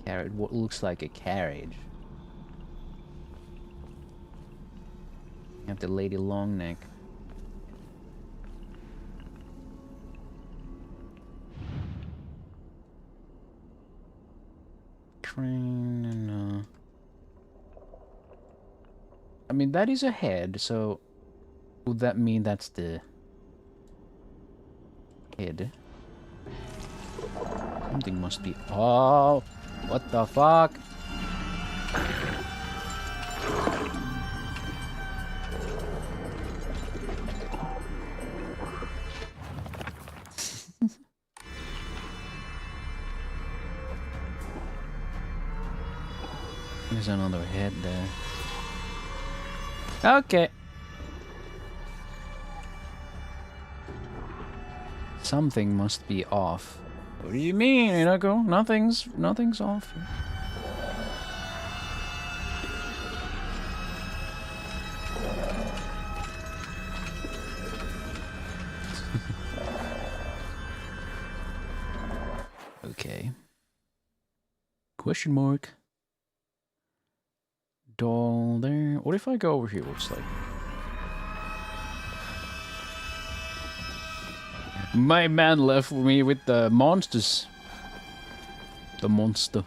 Carriage. What looks like a carriage? You have the lady long neck. Crane and I mean, that is a head, so would that mean that's the head? Something must be... Oh! What the fuck? There's another head there. Okay. Something must be off. What do you mean, Inako? Nothing's off. Okay. Question mark. Doll there. What if I go over here? Looks like my man left me with the monsters. The monster.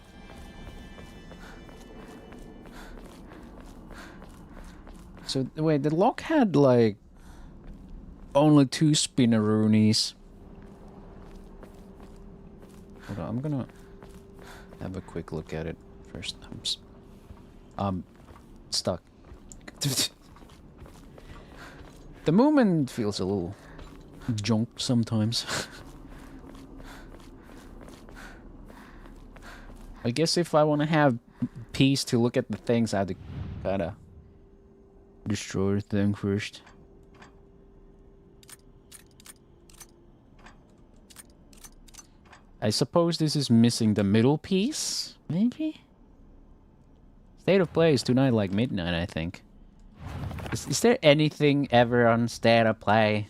So wait, the lock had like only 2 spinneroonies. Hold on, I'm gonna have a quick look at it first. I'm stuck. The movement feels a little junk sometimes. I guess if I want to have peace to look at the things, I have to kind of destroy the thing first. I suppose this is missing the middle piece, maybe? State of play is tonight like midnight, I think. Is there anything ever on state of play?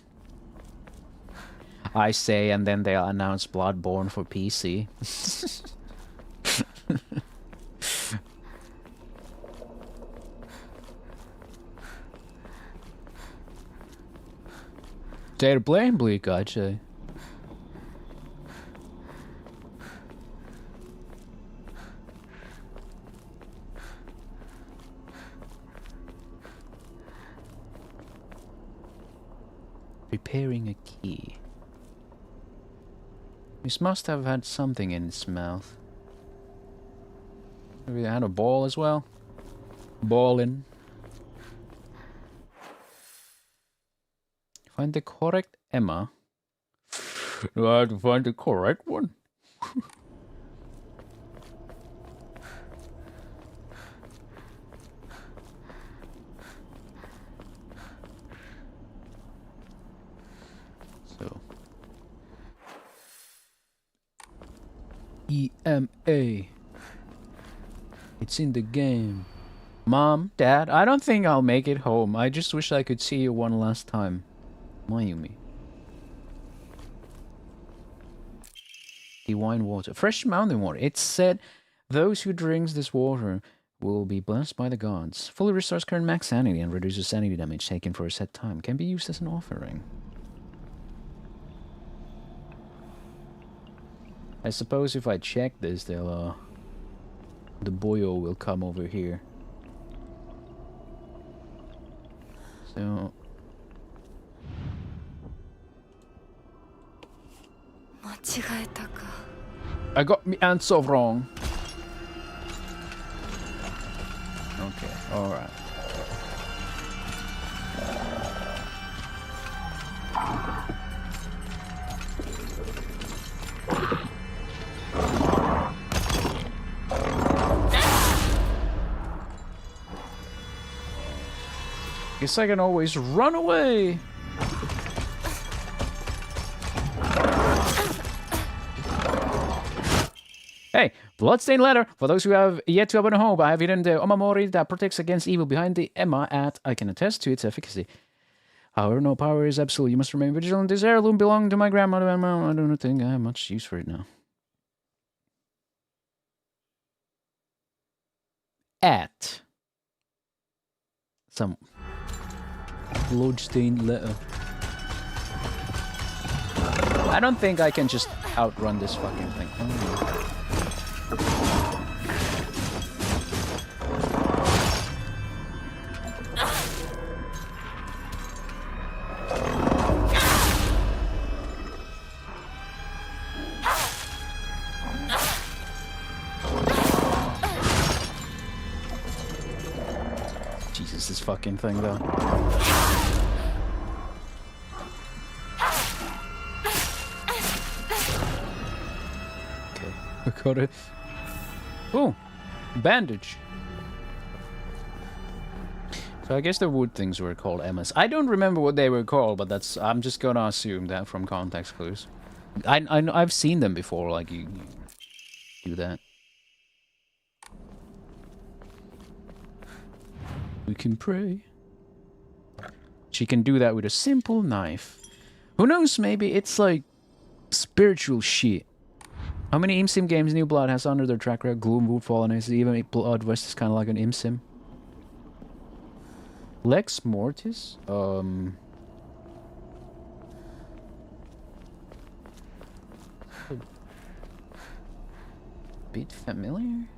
I say, and then they'll announce Bloodborne for PC. State of play, bleak, I'd say. Preparing a key. This must have had something in its mouth. Maybe it had a ball as well? Ballin'. Find the correct Emma. Do I have to find the correct one? So EMA. It's in the game. Mom, Dad, I don't think I'll make it home. I just wish I could see you one last time. Mayumi. Divine water. Fresh mountain water. It said those who drinks this water will be blessed by the gods. Fully restores current max sanity and reduces sanity damage taken for a set time. Can be used as an offering. I suppose if I check this, they'll, the boyo will come over here. So... I got me answer wrong. Okay, alright. Guess I can always run away. Hey, bloodstained letter. For those who have yet to open a home, I have hidden the omamori that protects against evil behind the Emma at. I can attest to its efficacy. However, no power is absolute. You must remain vigilant. This heirloom belonged to my grandmother. I don't think I have much use for it now. At. Some bloodstained letter. I don't think I can just outrun this fucking thing. Oh. Jesus, this fucking thing though. Okay, I got it. Oh, bandage. So I guess the wood things were called Emmas. I don't remember what they were called, but that's, I'm just gonna assume that from context clues. I've seen them before, like you do that. We can pray. She can do that with a simple knife. Who knows, maybe it's like spiritual shit. How many ImSim games New Blood has under their track record? Gloom, Woodfall, and even Blood West is kind of like an ImSim. Lex Mortis? Bit familiar?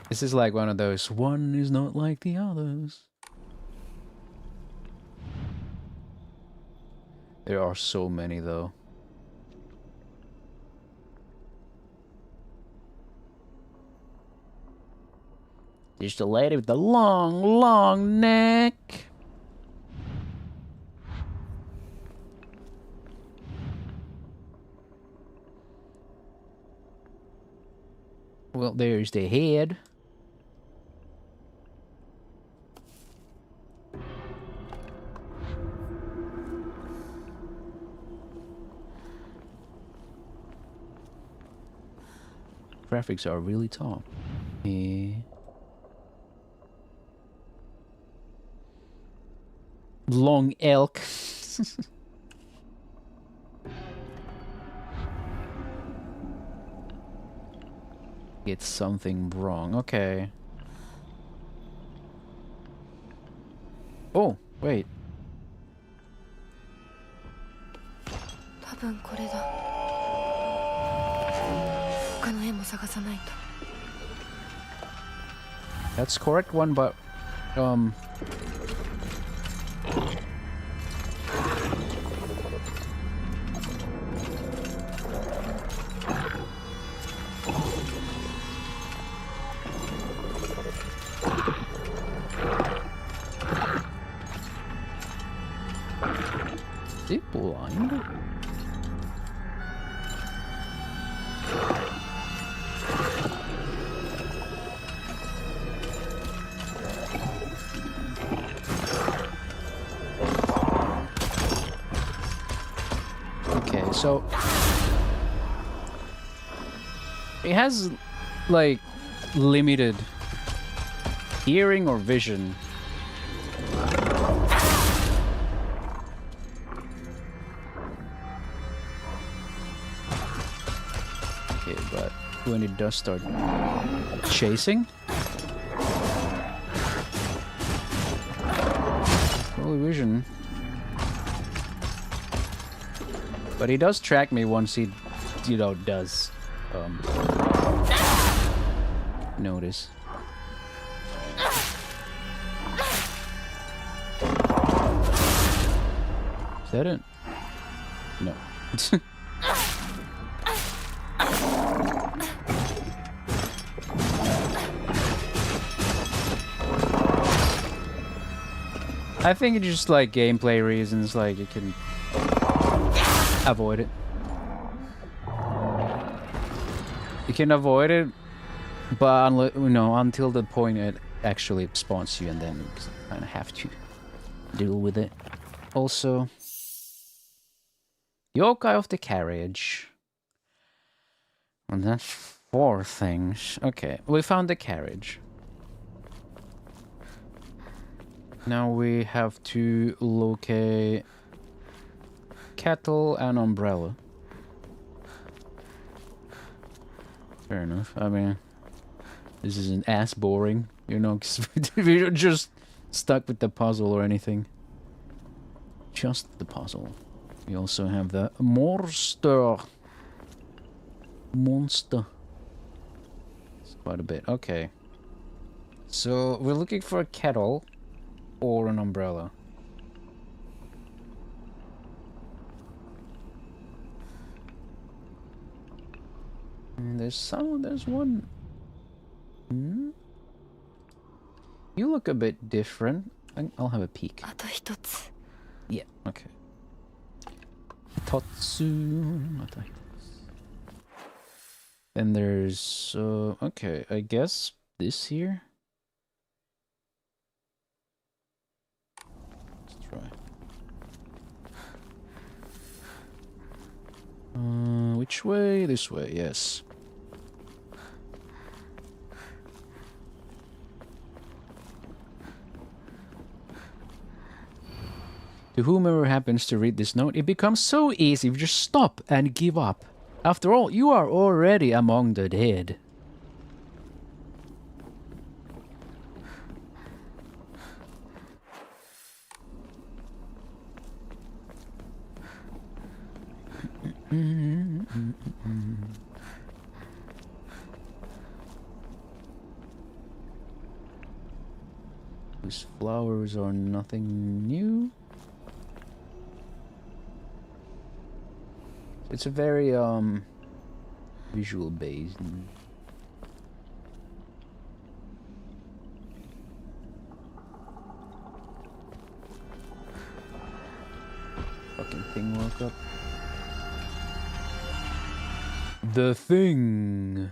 This is like one of those, one is not like the others. There are so many though. There's the lady with the long, long neck. Well, there's the head. Graphics are really top. Yeah. Long elk. Get something wrong. Okay. Oh, wait. 多分これだ。他の絵も探さないと。 That's correct one, but So it has like limited hearing or vision. Okay, but when it does start chasing, full vision. But he does track me once he, you know, does notice. Is that it? No. I think it's just like gameplay reasons, like you can avoid it. You can avoid it, but until the point it actually spawns you, and then you kind of have to deal with it. Also, yokai of the carriage. And that's 4 things. Okay, we found the carriage. Now we have to locate kettle and umbrella. Fair enough. I mean, this isn't as boring, you know, because we're just stuck with the puzzle or anything. Just the puzzle. We also have the monster. It's quite a bit. Okay. So we're looking for a kettle or an umbrella. And there's one. Hmm? You look a bit different. I'll have a peek. あと一つ Yeah, okay. Totsu. Then there's okay, I guess this here. Let's try. Which way? This way, yes. To whomever happens to read this note, it becomes so easy if you just stop and give up. After all, you are already among the dead. These flowers are nothing new. It's a very visual based. Fucking thing woke up. The thing.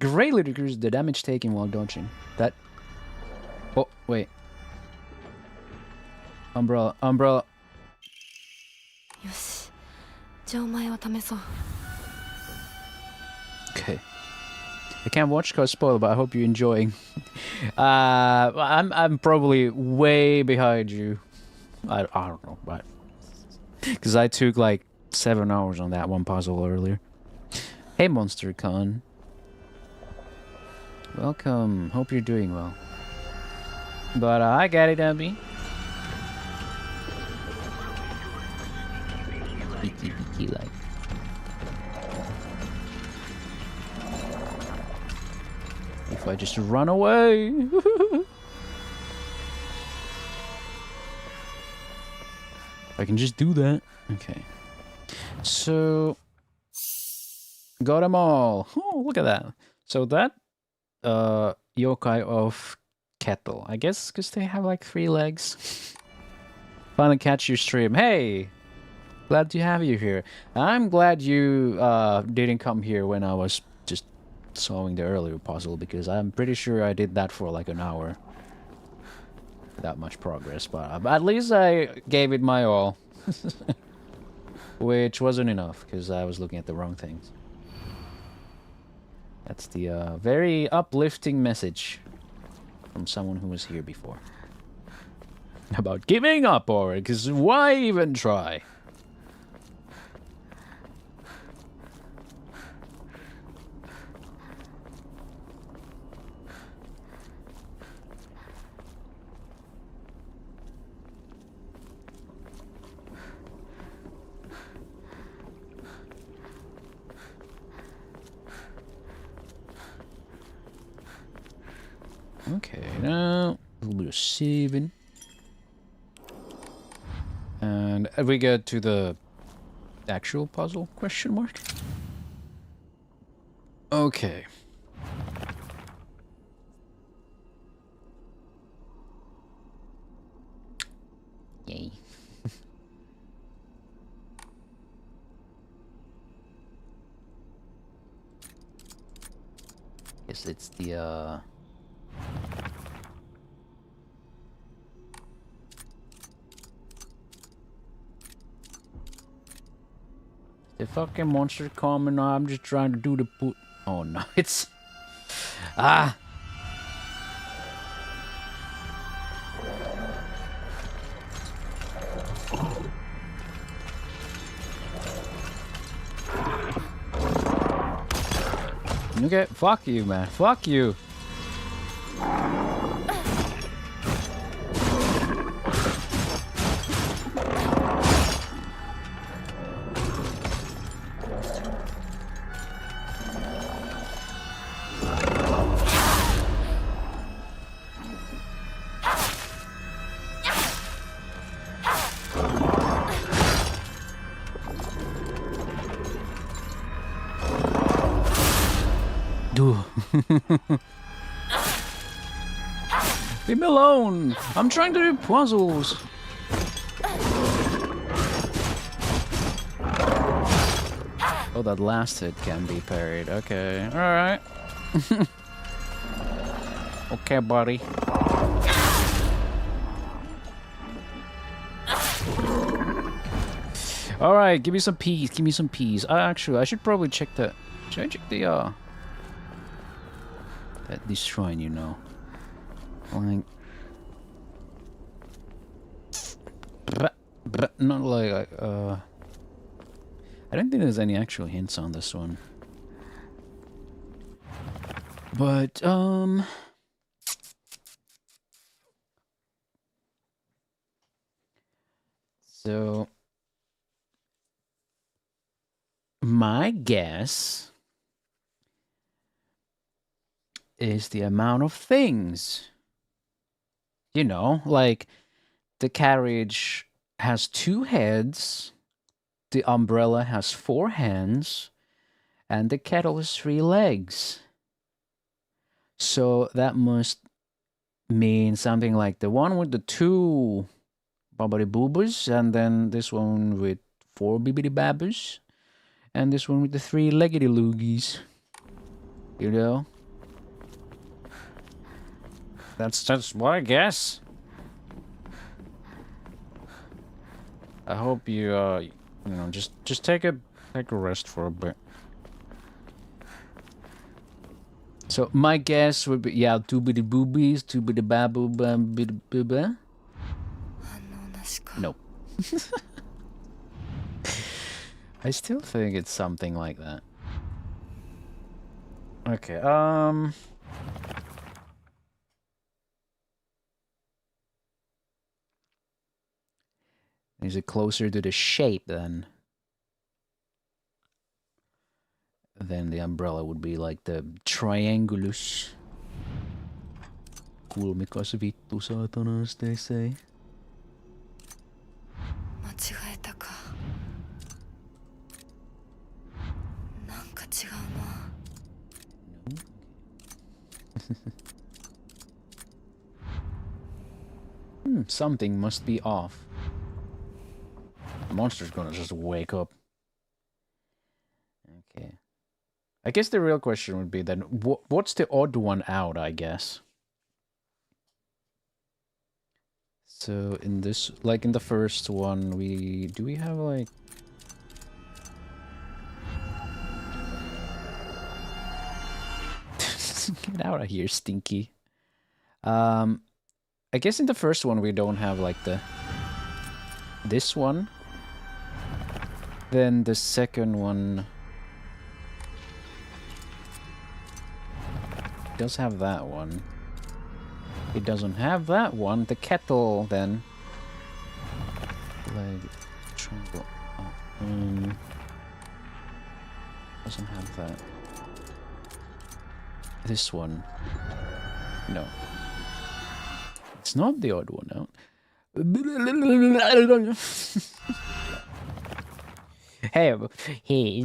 Greatly decreases the damage taken while dodging. That. Oh, wait. Umbrella. よしじゃあお前を試そう Okay. I can't watch cause spoiler, but I hope you're enjoying. I'm probably way behind you. I don't know, but because I took like 7 hours on that one puzzle earlier. Hey, Monster Con. Welcome. Hope you're doing well. But I got it, Abby. Peeky like. If I just run away. I can just do that. Okay. So got them all. Oh, look at that. So that yokai of kettle. I guess because they have like 3 legs. Finally catch your stream. Hey! Glad to have you here. I'm glad you didn't come here when I was just solving the earlier puzzle, because I'm pretty sure I did that for like an hour. That much progress, but at least I gave it my all. Which wasn't enough, because I was looking at the wrong things. That's the very uplifting message from someone who was here before. About giving up already, because why even try? Okay, now a little bit of saving. And we get to the actual puzzle, question mark? Okay. Yay. Guess it's the the fucking monster coming. I'm just trying to do the put. Oh no, it's ah. Okay, fuck you, man. Fuck you. Leave me alone! I'm trying to do puzzles! Oh, that last hit can be parried. Okay, alright. Okay, buddy. Alright, give me some peas, give me some peas. Actually, I should probably check the... Should I check the, this shrine, you know? Like... Not like, I don't think there's any actual hints on this one. But, so... My guess is the amount of things. You know, like the carriage has 2 heads, the umbrella has 4 hands, and the kettle has 3 legs. So that must mean something like the one with the 2 bobbity boobas, and then this one with 4 bibbity babbers. And this one with the 3 leggedy loogies. You know? That's what I guess. I hope you you know, just take a rest for a bit. So my guess would be, yeah, 2 bitty boobies, 2 bitty babu bam bitty booba. Nope. I still think it's something like that. Okay, is it closer to the shape then? Then the umbrella would be like the triangulus. Kulmikas vittu satanas, they say. 間違えたか。なんか違うな。Something must be off. The monster's gonna just wake up. Okay. I guess the real question would be then, what's the odd one out, I guess? So in this, like in the first one, do we have like... Get out of here, Stinky. I guess in the first one we don't have like this one. Then the second one does have that one. It doesn't have that one. The kettle then. Leg, triangle. Doesn't have that. This one. No. It's not the odd one out. Hey,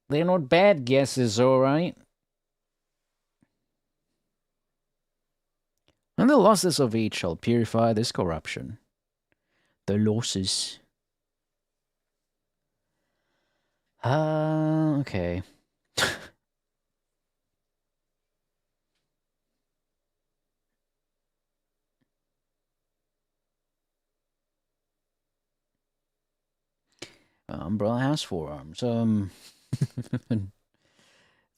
they're not bad guesses, alright? And the losses of each shall purify this corruption. The losses. Okay. Umbrella has 4 arms.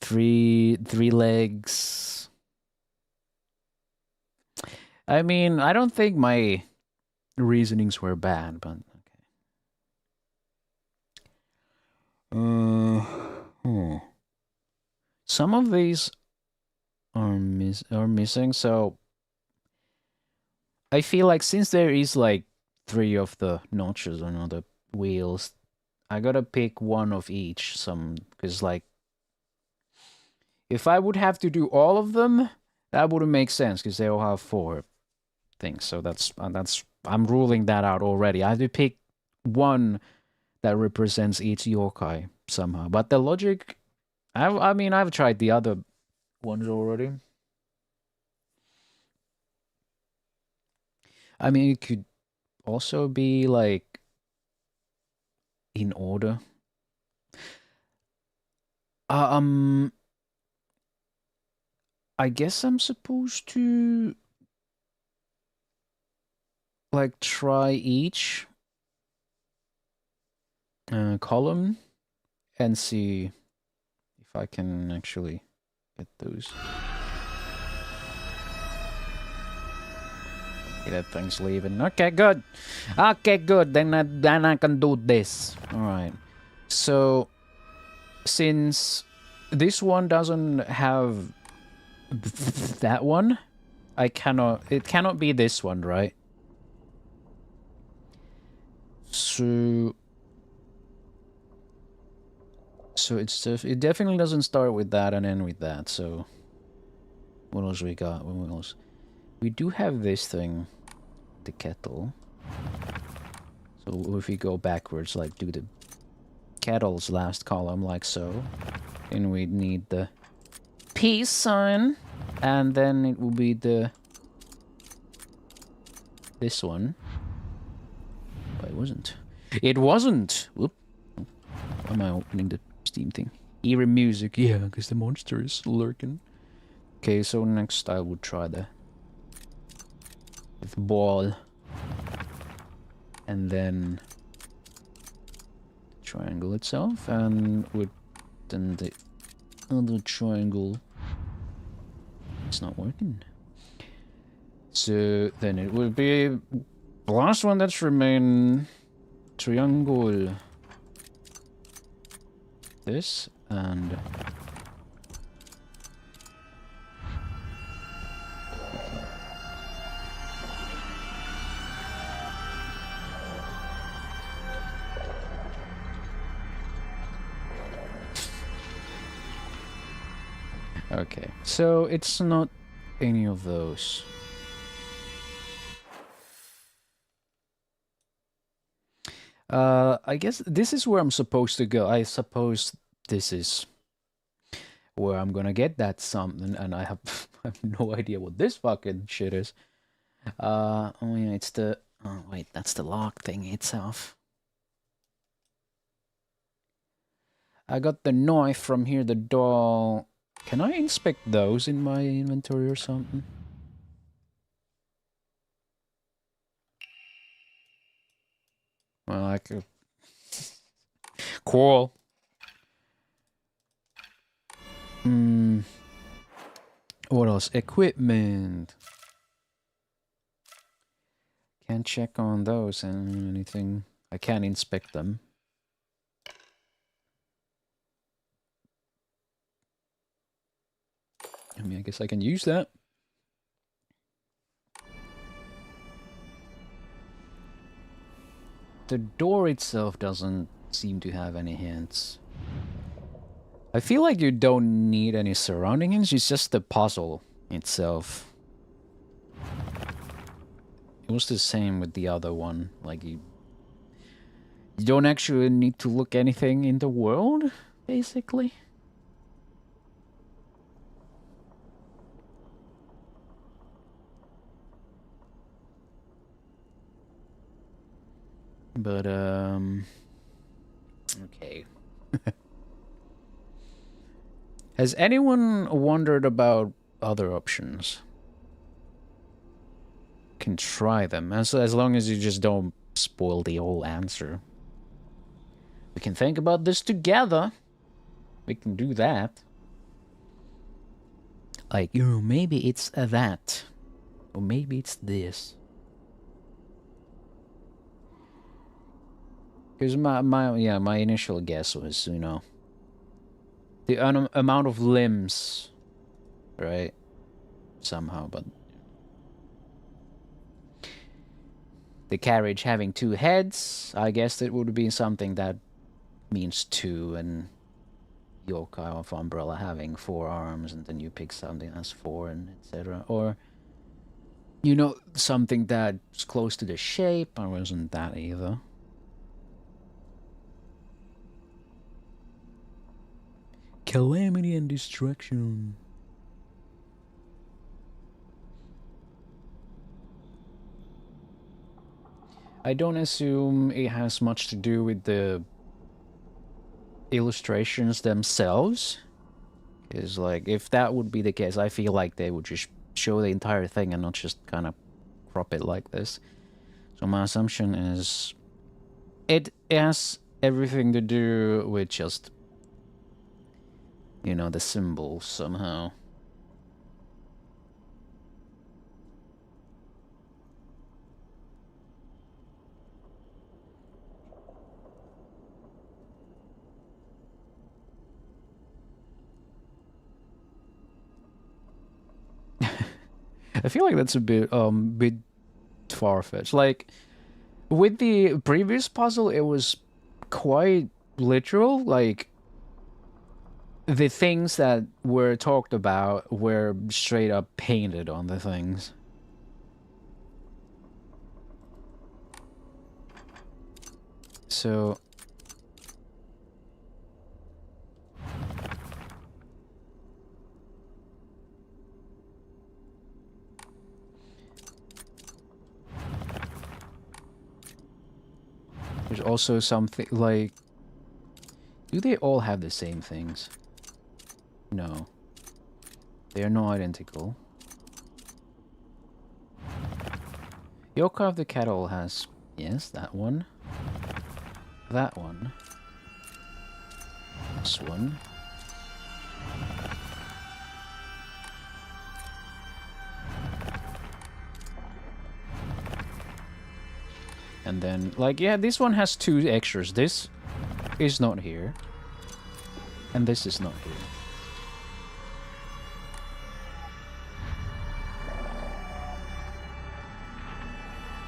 Three legs. I mean, I don't think my reasonings were bad, but okay. Some of these are missing, so I feel like since there is like 3 of the notches on the wheels, I gotta pick one of each. Because like, if I would have to do all of them, that wouldn't make sense because they all have 4 things. So that's I'm ruling that out already. I have to pick one that represents each yokai somehow. But the logic, I mean, I've tried the other ones already. I mean, it could also be like in order. I guess I'm supposed to like try each column and see if I can actually get those. Okay, that thing's leaving. Okay, good. Okay, good. Then I can do this. All right. So since this one doesn't have that one, it cannot be this one, right? So it definitely doesn't start with that and end with that. So what else we got? What else? We do have this thing, the kettle. So if we go backwards, like do the kettle's last column, like so, and we need the peace sign, and then it will be this one. But it wasn't. It wasn't. Whoop. Why am I opening the Steam thing? Eerie music. Yeah, because the monster is lurking. Okay, so next I would try the ball, and then triangle itself, and then the other triangle. It's not working. So then it will be the last one that's remain triangle. This and okay, so it's not any of those. I guess this is where I'm supposed to go. I suppose this is where I'm gonna get that something, and I have, I have no idea what this fucking shit is. Oh yeah, it's the... Oh wait, that's the lock thing itself. I got the knife from here, the doll. Can I inspect those in my inventory or something? Well, I could... Cool. What else? Equipment. Can't check on those and anything. I can't inspect them. I mean, I guess I can use that. The door itself doesn't seem to have any hints. I feel like you don't need any surrounding hints, it's just the puzzle itself. It was the same with the other one. Like, you don't actually need to look anything in the world, basically. But, okay. Has anyone wondered about other options? Can try them, as long as you just don't spoil the whole answer. We can think about this together. We can do that. Like, maybe it's that. Or maybe it's this. Because my initial guess was, the amount of limbs, right? Somehow, but the carriage having 2 heads, I guess it would be something that means 2, and yokai of umbrella having 4 arms, and then you pick something that's 4, and etc. Or, something that's close to the shape. I wasn't that either. Calamity and destruction. I don't assume it has much to do with the illustrations themselves. Because, like, if that would be the case, I feel like they would just show the entire thing and not just kind of crop it like this. So my assumption is it has everything to do with just, the symbols somehow. I feel like that's a bit far-fetched. Like, with the previous puzzle, it was quite literal. Like, the things that were talked about were straight up painted on the things. So... there's also something like... do they all have the same things? No. They are not identical. Yokai of the Cattle has... yes, that one. That one. This one. And then, like, yeah, this one has 2 extras. This is not here. And this is not here.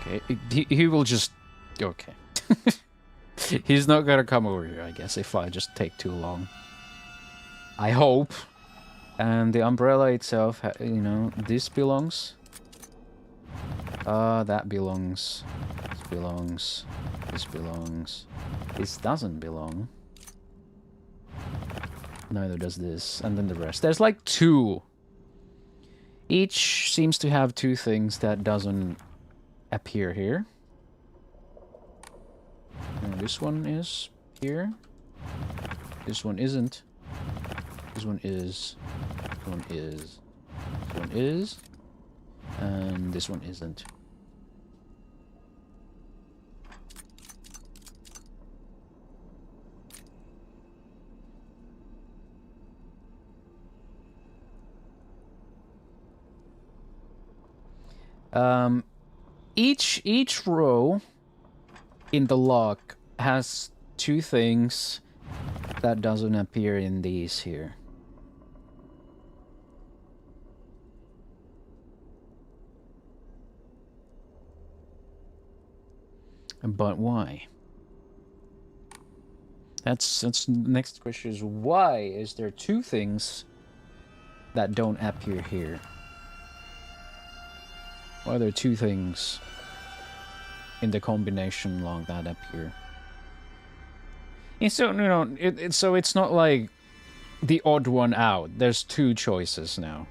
Okay, he will just... okay. He's not gonna come over here, I guess, if I just take too long. I hope. And the umbrella itself, this belongs. That belongs. This belongs. This belongs. This doesn't belong. Neither does this. And then the rest. There's like 2. Each seems to have 2 things that doesn't appear here. And this one is here. This one isn't. This one is. This one is. This one is. And this one isn't. Each row in the lock has two things that doesn't appear in these here. But why? That's the next question is why is there two things that don't appear here? Why are there two things in the combination log that appear? And so, you know, so it's not like the odd one out. There's two choices now.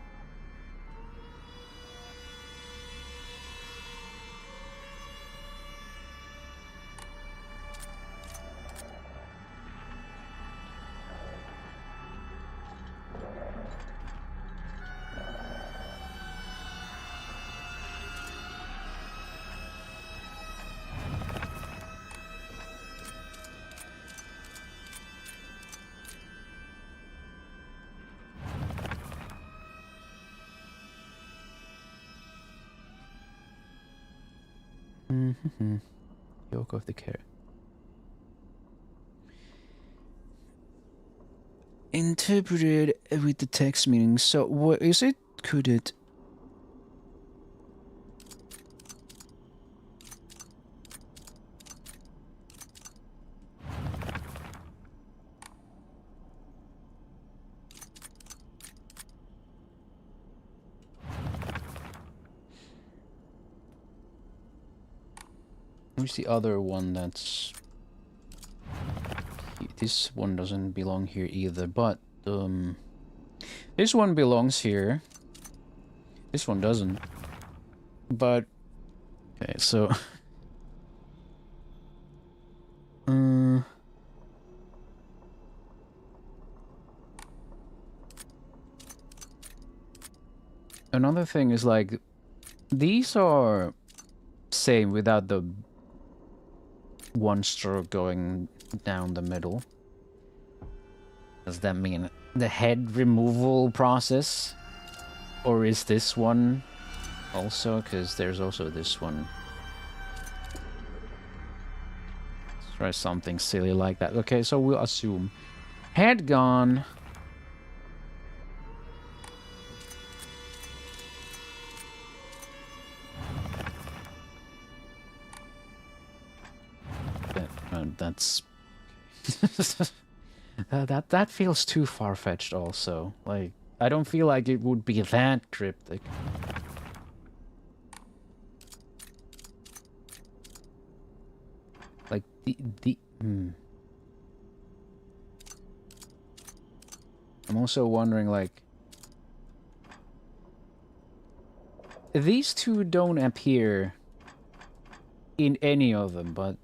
Yoke of the carrot. Interpreted with the text meaning. So what is it? Could it? Where's the other one that's... This one doesn't belong here either, but this one belongs here. This one doesn't. But okay, so another thing is like these are same without the one stroke going down the middle. Does that mean the head removal process? Or is this one also? Because there's also this one. Let's try something silly like that. Okay, so we'll assume head gone. That's that feels too far-fetched also. Like, I don't feel like it would be that cryptic. Like I'm also wondering, like, these two don't appear in any of them, but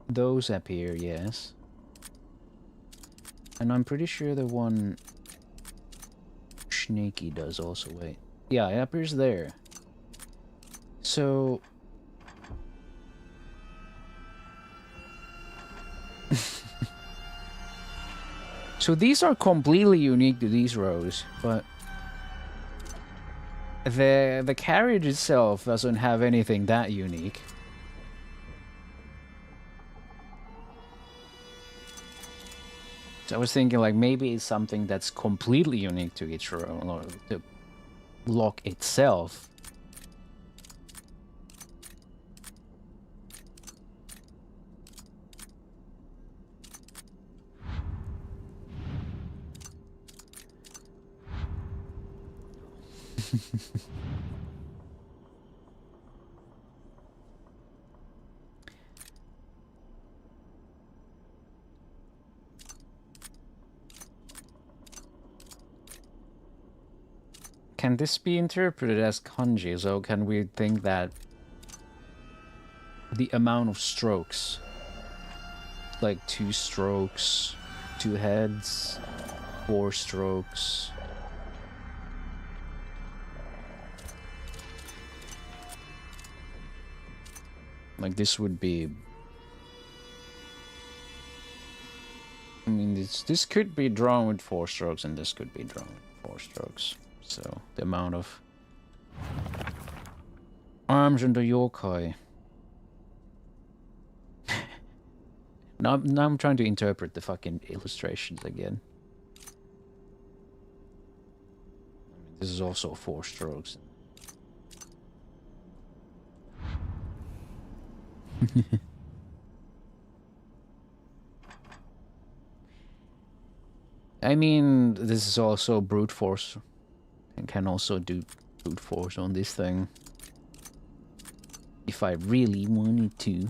those appear, yes. And I'm pretty sure the one Snaky does also. Wait. Yeah, it appears there. So... so these are completely unique to these rows, but the carriage itself doesn't have anything that unique. So I was thinking, like, maybe it's something that's completely unique to each row, or the lock itself. Can this be interpreted as kanji? So can we think that the amount of strokes like 2 strokes, 2 heads, 4 strokes. Like this would be, I mean, this could be drawn with 4 strokes and this could be drawn with 4 strokes. So the amount of arms in the yokai. Now I'm trying to interpret the fucking illustrations again. This is also 4 strokes. I mean, this is also brute force. And can also do brute force on this thing. If I really wanted to.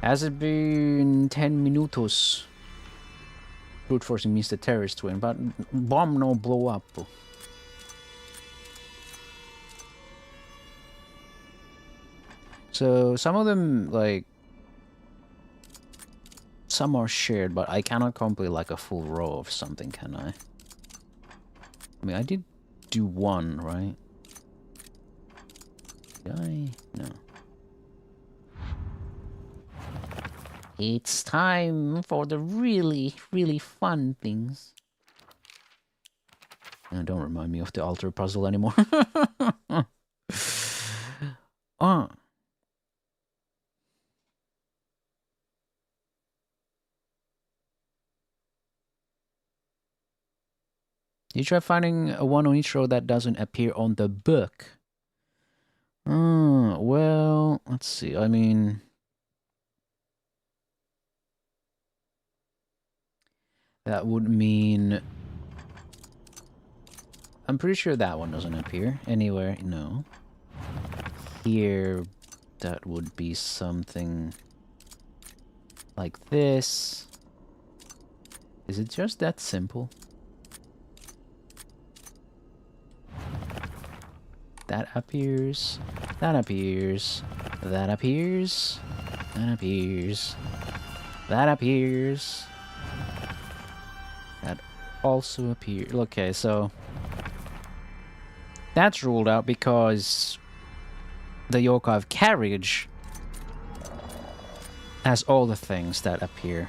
Has it been 10 minutos? Brute forcing means the terrorist win, but bomb no blow up. So some of them, like, some are shared, but I cannot complete like a full row of something, can I? I mean, I did do one, right? Did I? No. It's time for the really, really fun things. Don't remind me of the altar puzzle anymore. You try finding a one on each row that doesn't appear on the book. Well, let's see. I mean, that would mean, I'm pretty sure that one doesn't appear anywhere. No. Here, that would be something like this. Is it just that simple? That appears, that appears, that appears, that appears, that appears, that also appears. Okay, so that's ruled out because the yokai of carriage has all the things that appear.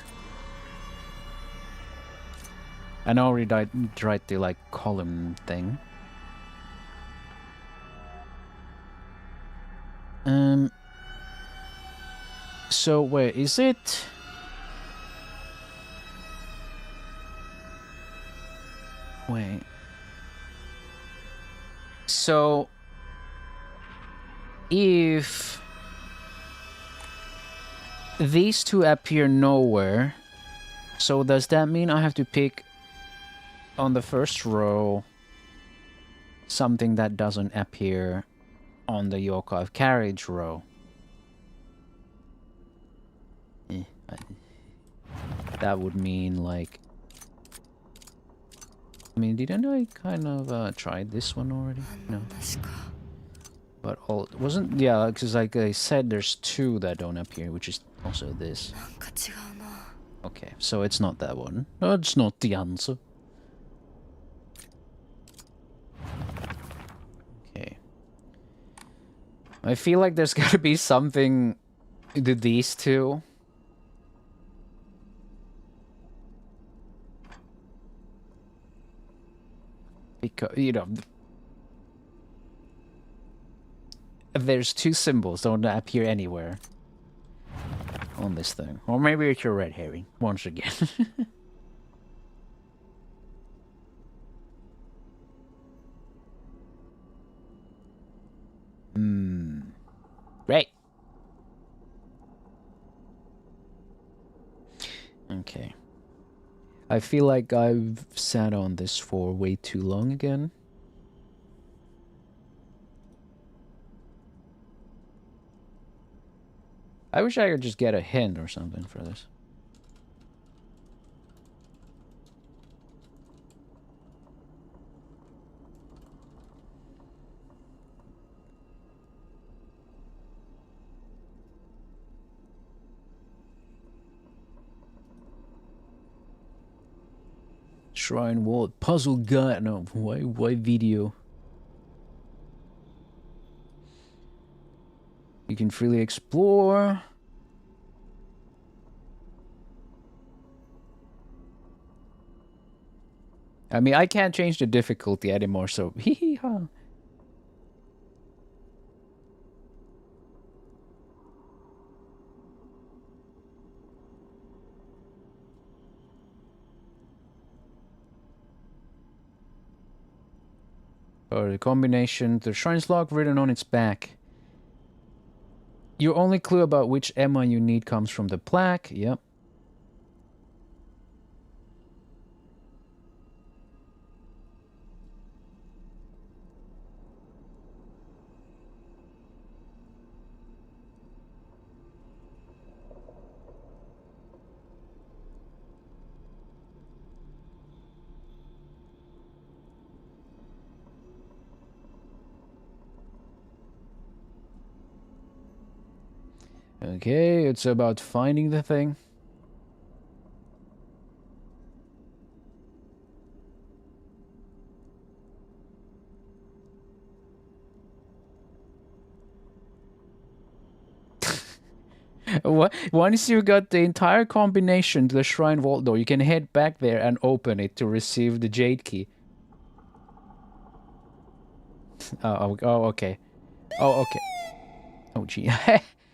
I already tried the like column thing. So wait, is it? Wait. So if these two appear nowhere, so does that mean I have to pick on the first row something that doesn't appear on the yokai of carriage row? That would mean like, I mean, didn't I kind of try this one already? No. But all wasn't, yeah, because like I said, there's 2 that don't appear, which is also this. Okay, so it's not that one. No, it's not the answer. Okay. I feel like there's gotta be something to these 2. Because, you know, there's 2 symbols don't appear anywhere on this thing. Or maybe it's your red herring, once again. Great. Okay. I feel like I've sat on this for way too long again. I wish I could just get a hint or something for this. Shrine Vault puzzle guide. No, why video? You can freely explore. I mean, I can't change the difficulty anymore, so hee hee ha. Or the combination, the shrine's log written on its back. Your only clue about which Emma you need comes from the plaque. Yep. Okay, it's about finding the thing. Once you got the entire combination to the Shrine Vault door, you can head back there and open it to receive the Jade Key. Oh, okay. Oh, okay. Oh, gee.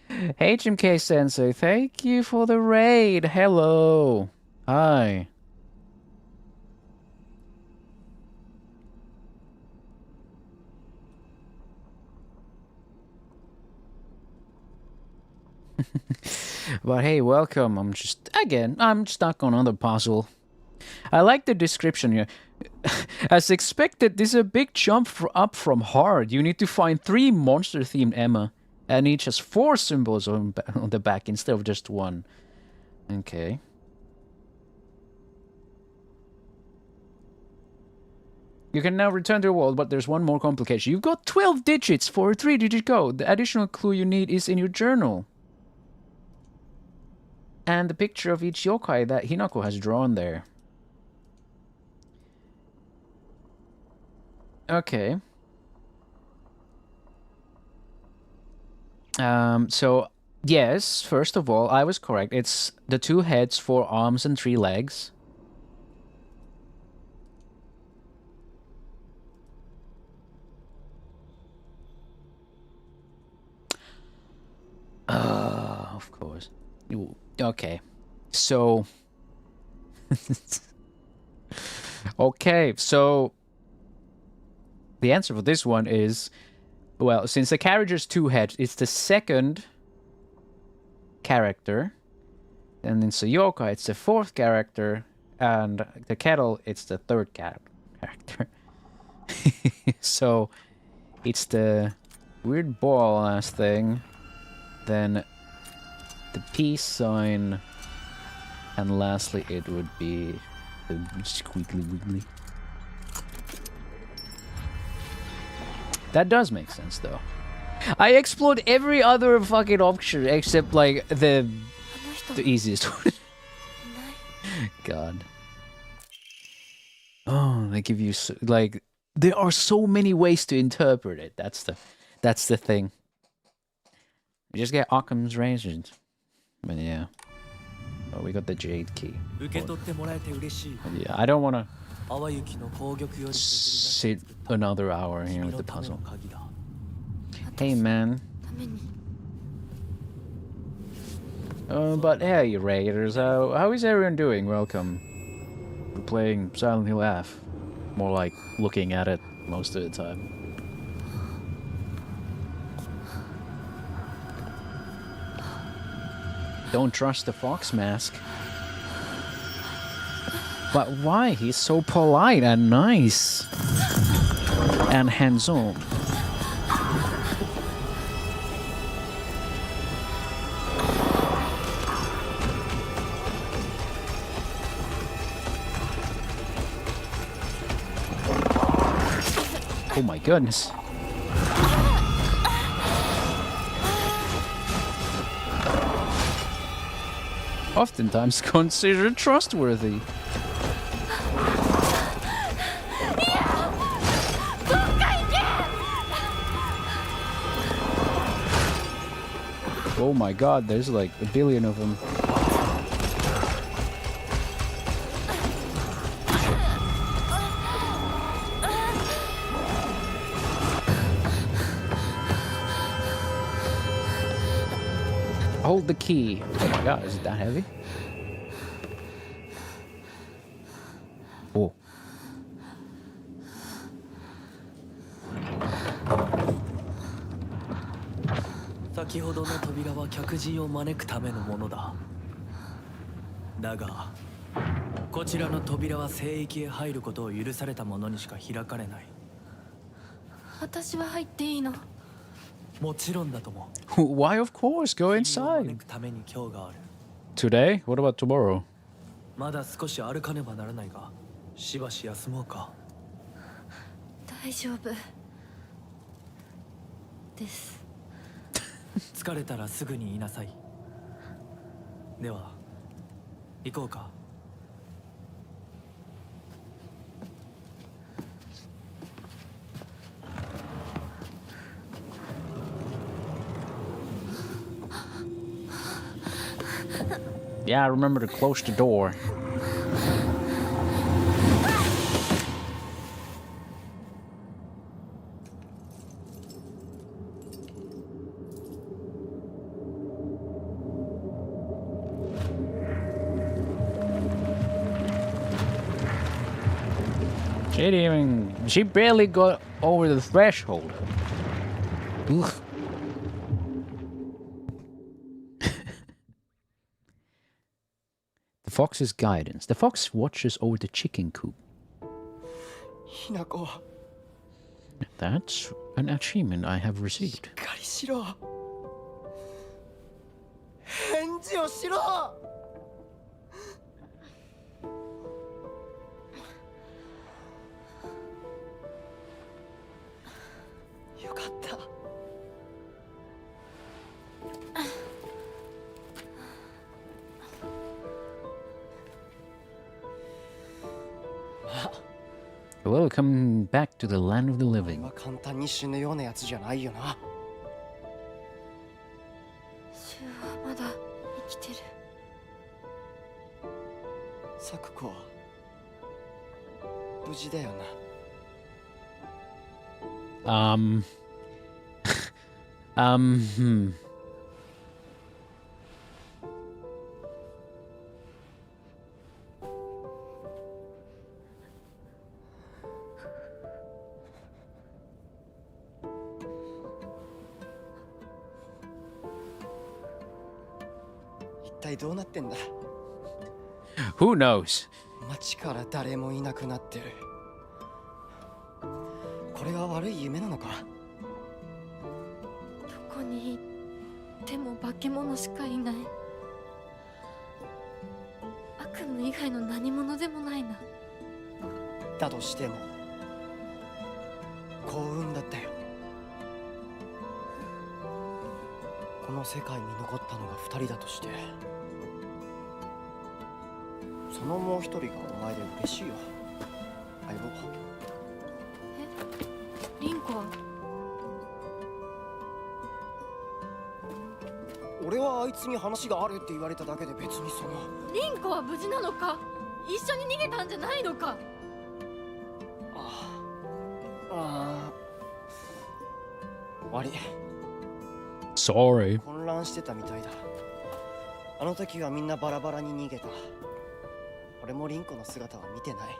HMK Sensei, thank you for the raid. Hello. Hi. But hey, welcome. I'm stuck on another puzzle. I like the description here. As expected, this is a big jump up from hard. You need to find 3 monster-themed Emma, and each has 4 symbols on the back instead of just 1. Okay. You can now return to the world, but there's one more complication. You've got 12 digits for a 3-digit code. The additional clue you need is in your journal. And the picture of each yokai that Hinako has drawn there. Okay. So, yes, first of all, I was correct. It's the 2 heads, 4 arms, and 3 legs. Of course. Okay. So... okay, so... the answer for this one is... well, since the carriage has 2 heads, it's the second character. And in Yokai, it's the 4th character. And the kettle, it's the 3rd character. So, it's the weird ball last thing. Then the peace sign. And lastly, it would be the squiggly wiggly. That does make sense, though. I explored every other fucking option except, like, the easiest one. God. Oh, they give you, like, there are so many ways to interpret it. That's the thing. You just get Occam's razor. But yeah. Oh, we got the Jade Key. Yeah, I don't want to sit another hour here with the puzzle. Hey, man. But hey, Raiders, how is everyone doing? Welcome. We're playing Silent Hill F. More like looking at it most of the time. Don't trust the fox mask. But why? He's so polite and nice. And hands-on. Oh my goodness. Oftentimes considered trustworthy. Oh my god, there's like a billion of them. Hold the key. Oh my god, is it that heavy? Oh. 先ほどの扉は客人を招くためのものだ。だが、こちらの扉は聖域へ入ることを許された者にしか開かれない。私は入っていいの？もちろんだとも。Why, of course, go 君を招 inside. くために今日がある。 Today? What about tomorrow? まだ少し歩かねばならないが、しばし休もうか。大丈夫です。疲れたらすぐに言いなさい。では、行こうか。Yeah, remember to close the door. She barely got over the threshold. Ugh. The fox's guidance. The fox watches over the chicken coop. ひなこ、 That's an achievement I have し received. っかりしろ。返事をしろ。よかった。Welcome back to the land of the お前 living. は簡単に死ぬようなやつじゃないよな。シュウはまだ生きてる。サクコは無事だよな。Hmm. 一体どうなってんだ。 Who knows? 街から誰もいなくなってる。これは悪い夢なのか。どこに行っても化け物しかいない。悪夢以外の何者でもないな。だとしても幸運だったよ。この世界に残ったのが2人だとして、そのもう一人がお前で嬉しいよ、相棒。リンコは？俺はあいつに話があるって言われただけで別にその。リンコは無事なのか？一緒に逃げたんじゃないのか？悪い。 Sorry. 混乱してたみたいだ。あの時はみんなバラバラに逃げた。俺もリンコの姿は見てない。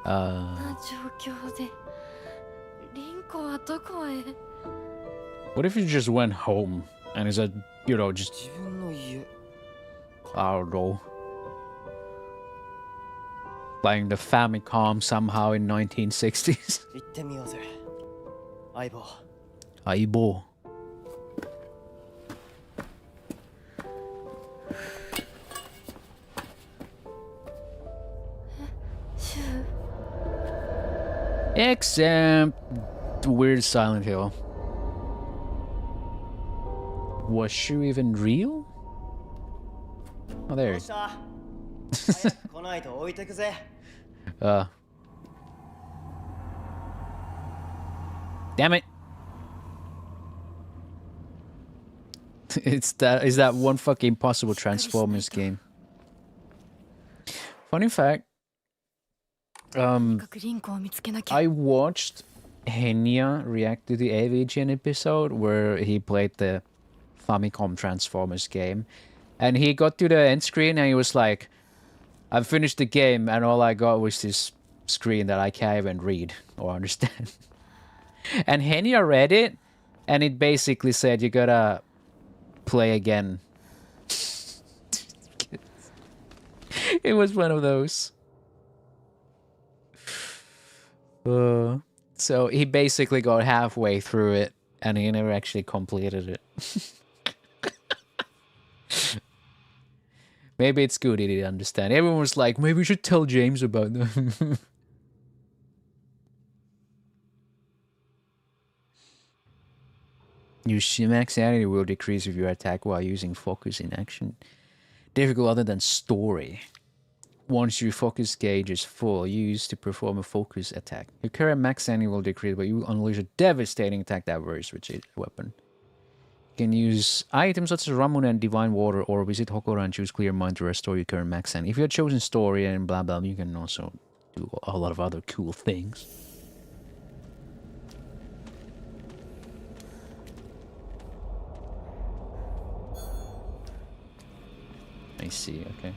こんな状況でリンコはどこへ？ What if you just went home and is that, you know, just 自分の家。 I don't know, playing the Famicom somehow in 1960s? 行ってみようぜ、相棒。 Aibo. シュウ。Except weird Silent Hill. Was she even real? Oh, there. どうした早く来ないと置いてくぜ Damn it. Is that one fucking impossible Transformers game. Funny fact, とにかくリンコを見つけなきゃ。 I watched Henya react to the AVGN episode where he played the Famicom Transformers game, and he got to the end screen and he was like, "I've finished the game and all I got was this screen that I can't even read or understand." And Henya read it, and it basically said you gotta play again. It was one of those. So he basically got halfway through it, and he never actually completed it. Maybe it's good he didn't understand. Everyone was like, maybe we should tell James about them. Your max sanity will decrease if you attack while using focus in action. Difficult other than story. Once your focus gauge is full, use to perform a focus attack. Your current max sanity will decrease, but you will unleash a devastating attack that varies with each weapon. You can use items such as Ramun and Divine Water, or visit Hokora and choose Clear Mind to restore your current max sanity. If you had chosen story and blah blah, you can also do a lot of other cool things. I see, okay.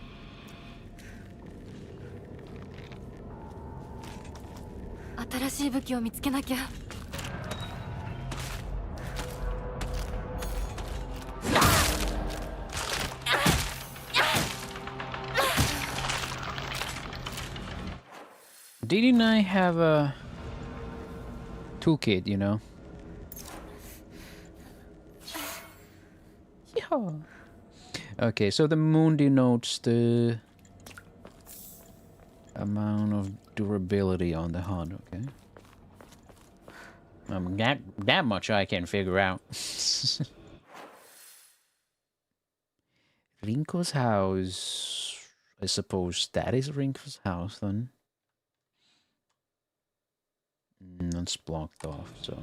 Didn't I have a toolkit, you know? Yeah. Okay, so the moon denotes the amount of durability on the HUD, okay? That much I can figure out. Rinko's house. I suppose that is Rinko's house then. That's blocked off, so.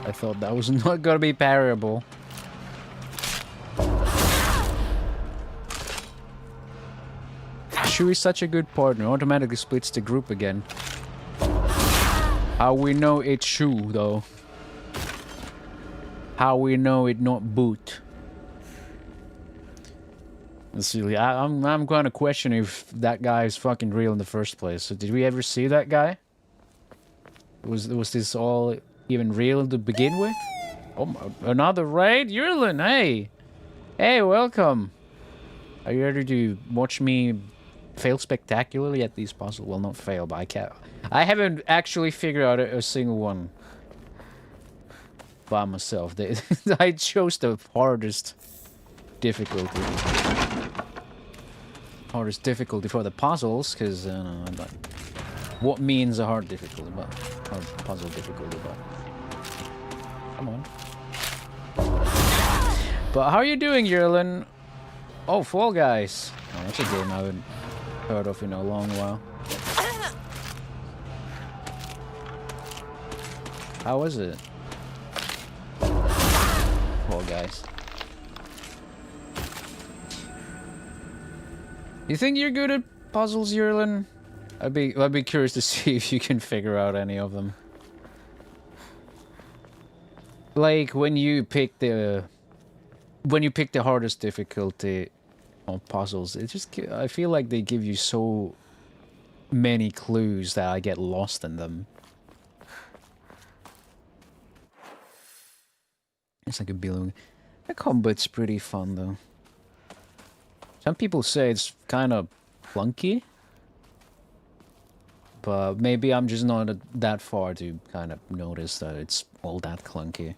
I thought that was not gonna be parryable. Shu is such a good partner, automatically splits the group again. How we know it's Shu though? How we know it not Boot? Silly. I'm going to question if that guy is fucking real in the first place. So did we ever see that guy? Was this all even real to begin with? Oh, another raid? Yurlin, hey! Hey, welcome! Are you ready to watch me fail spectacularly at these puzzles? Well, not fail, but I can't. I haven't actually figured out a single one by myself. I chose the hardest difficulty. Hardest difficulty for the puzzles, because what means a hard difficulty, but hard puzzle difficulty, but come on. But how are you doing, Yerlin? Oh, Fall Guys. Oh, that's a game I haven't heard of in a long while. How was it? Fall Guys. You think you're good at puzzles, Yerlin? I'd be curious to see if you can figure out any of them. Like when you pick the hardest difficulty on puzzles, it just I feel like they give you so many clues that I get lost in them. It's like a billion. The combat's pretty fun though. Some people say it's kind of clunky. But maybe I'm just not that far to kind of notice that it's all that clunky.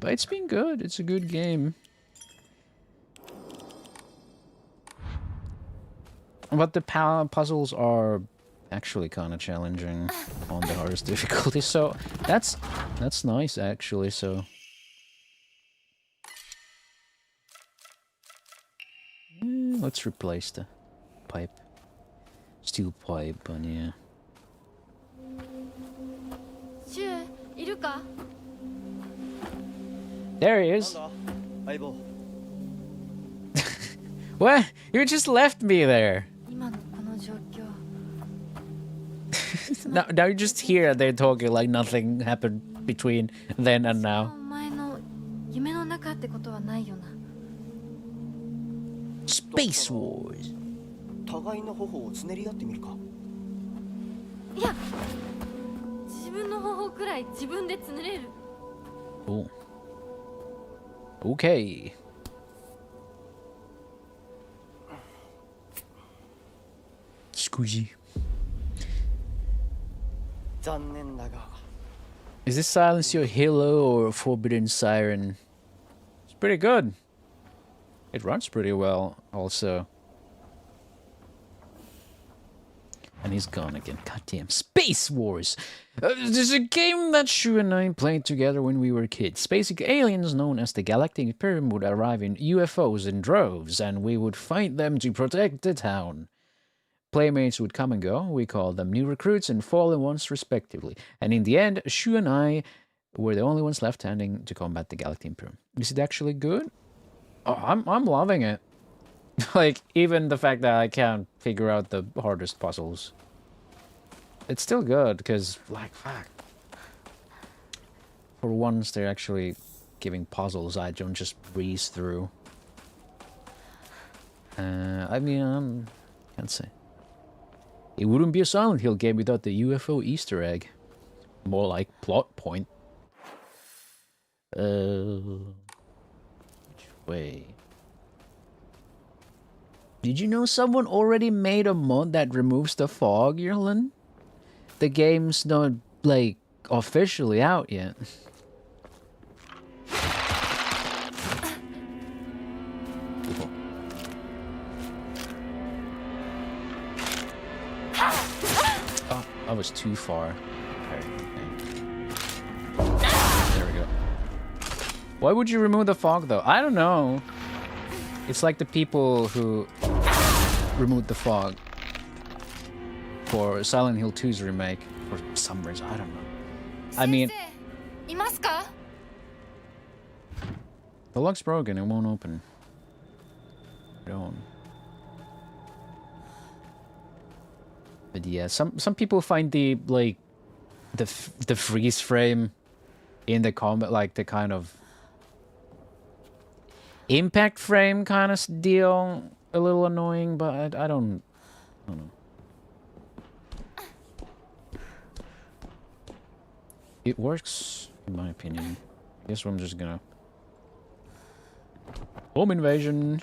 But it's been good. It's a good game. But the puzzles are actually kind of challenging on the hardest difficulty. So that's nice actually. So let's replace the pipe. Steel pipe, but yeah. シュウいるか？ There he is. なんだ相棒 What? You just left me there. 今のこの状況。 Now you just hear they're talking like nothing happened between then and お now. 前の夢の中ってことはないよな。 Space Wars. 互いの頬をつねり合ってみるかいや、自分の方法くらい自分でつねれる。 Oh. Okay. Squeezy. 残念だが Is this Silence Your Halo or Forbidden Siren? It's pretty good. It runs pretty well, also. And he's gone again. Goddamn. Space Wars! There's a game that Shu and I played together when we were kids. Space aliens known as the Galactic Imperium would arrive in UFOs in droves, and we would fight them to protect the town. Playmates would come and go. We called them new recruits and fallen ones respectively. And in the end, Shu and I were the only ones left standing to combat the Galactic Imperium. Is it actually good? Oh, I'm loving it. Like, even the fact that I can't figure out the hardest puzzles. It's still good, because, like, fuck. For once, they're actually giving puzzles I don't just breeze through. I mean, can't say. It wouldn't be a Silent Hill game without the UFO Easter egg. More like plot point. Which way? Did you know someone already made a mod that removes the fog, Yerlin? The game's not, like, officially out yet. Oh, I was too far. Okay. There we go. Why would you remove the fog, though? I don't know. It's like the people who removed the fog for Silent Hill 2's remake for some reason. I don't know. I mean, いますか？ the lock's broken. It won't open. Don't. But yeah, some people find the like the freeze frame in the combat, like the kind of impact frame kind of deal, a little annoying, but I don't know. It works, in my opinion. Guess I'm just gonna... Home invasion!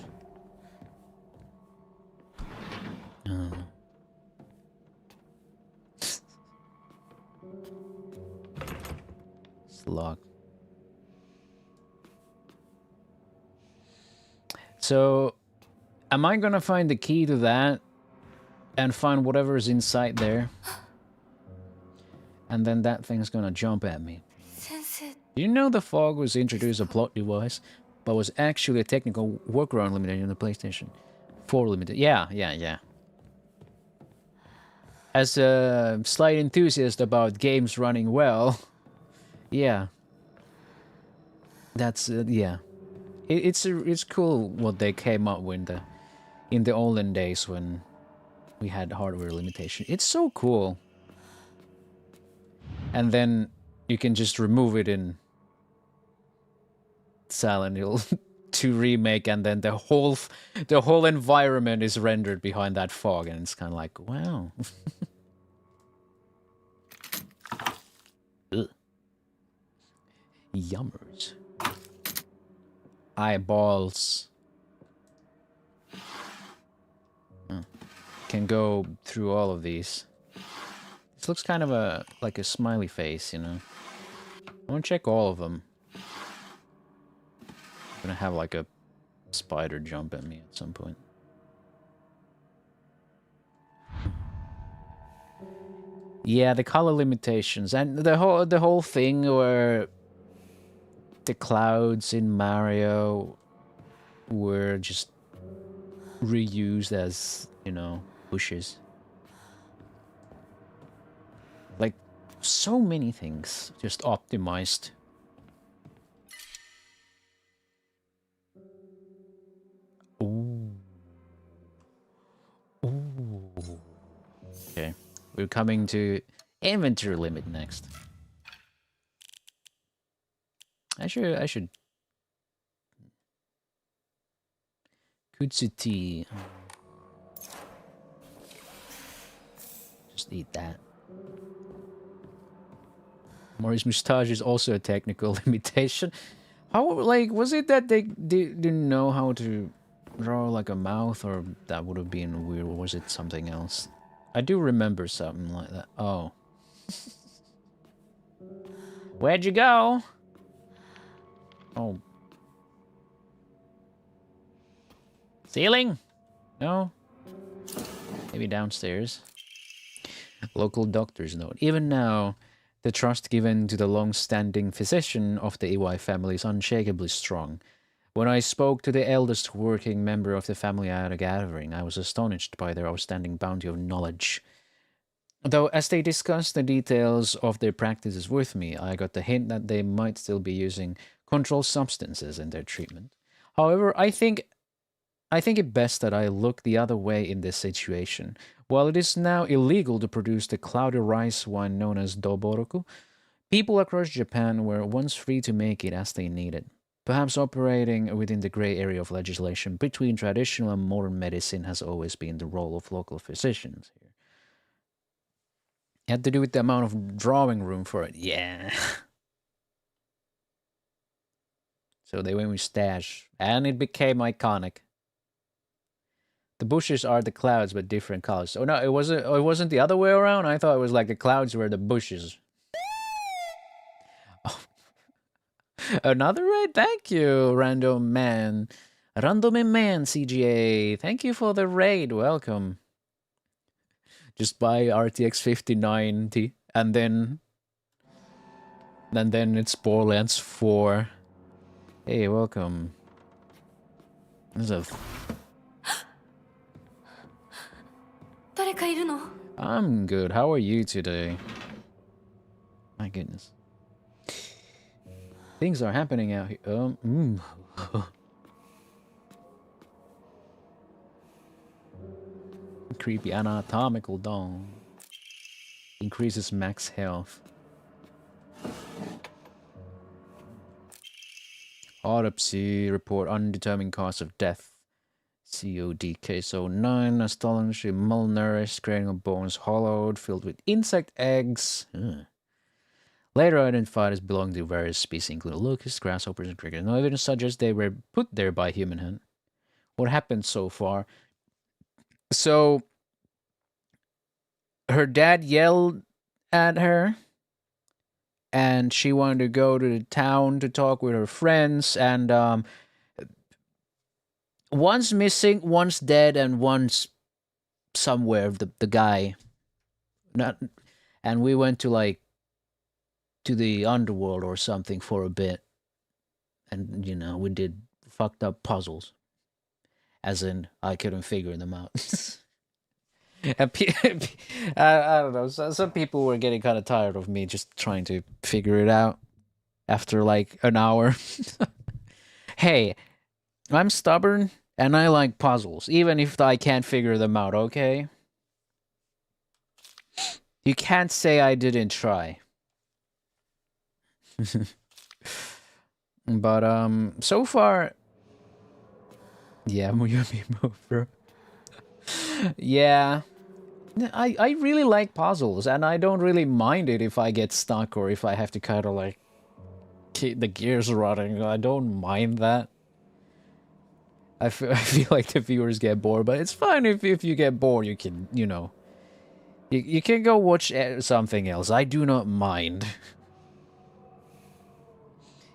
It's locked. So, am I gonna find the key to that and find whatever's inside there? And then that thing's gonna jump at me. 先生。 Do you know the fog was introduced as a plot device, but was actually a technical workaround limited in the PlayStation 4 limited? Yeah. As a slight enthusiast about games running well, yeah. That's yeah. It's cool what they came up with in the olden days when we had hardware limitation. It's so cool. And then you can just remove it in Silent Hill 2 remake, and then the whole environment is rendered behind that fog, and it's kind of like, wow. Ugh. Yummers. Eyeballs. can go through all of these. This looks kind of like a smiley face, you know. I want to check all of them. I'm gonna have like a spider jump at me at some point. Yeah, the color limitations and the whole thing where the clouds in Mario were just reused as, you know, bushes. Like so many things just optimized. Ooh. Ooh. Okay. We're coming to inventory limit next. I should Kutsuti. Just eat that. Mori's mustache is also a technical limitation. How, like, was it that they didn't know how to draw like a mouth, or that would have been weird, or was it something else? I do remember something like that. Oh. Where'd you go? Oh. Ceiling? No? Maybe downstairs. Local doctor's note. Even now, the trust given to the long-standing physician of the Iwai family is unshakably strong. When I spoke to the eldest working member of the family at a gathering, I was astonished by their outstanding bounty of knowledge. Though, as they discussed the details of their practices with me, I got the hint that they might still be using controlled substances in their treatment. However, I think it best that I look the other way in this situation. While it is now illegal to produce the cloudy rice wine known as doboroku, people across Japan were once free to make it as they needed. Perhaps operating within the gray area of legislation between traditional and modern medicine has always been the role of local physicians here. It had to do with the amount of drawing room for it. Yeah. So they went with stash, and it became iconic. The bushes are the clouds, but different colors. Oh no, it wasn't the other way around. I thought it was like the clouds were the bushes. Oh. Another raid? Thank you, Random Man. Random Man, CGA. Thank you for the raid. Welcome. Just buy RTX 5090, and then it's Borderlands 4. Hey, welcome. There's a... I'm good. How are you today? My goodness. Things are happening out here. Creepy anatomical dome. Increases max health. Autopsy report undetermined cause of death. COD case 09, astonishingly malnourished, cranial bones hollowed, filled with insect eggs. Later identified as belonging to various species, including locusts, grasshoppers, and crickets. No evidence suggests they were put there by human hand. What happened so far? So, her dad yelled at her, and she wanted to go to the town to talk with her friends, and one's missing, one's dead, and one's somewhere. The guy, and we went to to the underworld or something for a bit, and we did fucked up puzzles. As in, I couldn't figure them out. And I don't know. Some people were getting kind of tired of me just trying to figure it out after like an hour. Hey, I'm stubborn and I like puzzles, even if I can't figure them out, okay? You can't say I didn't try. But, so far... Yeah, Muyumi Mover. Yeah. I really like puzzles, and I don't really mind it if I get stuck or if I have to kind of like keep the gears running. I don't mind that. I feel like the viewers get bored, but it's fine if you get bored. You can, you know, you can go watch something else. I do not mind.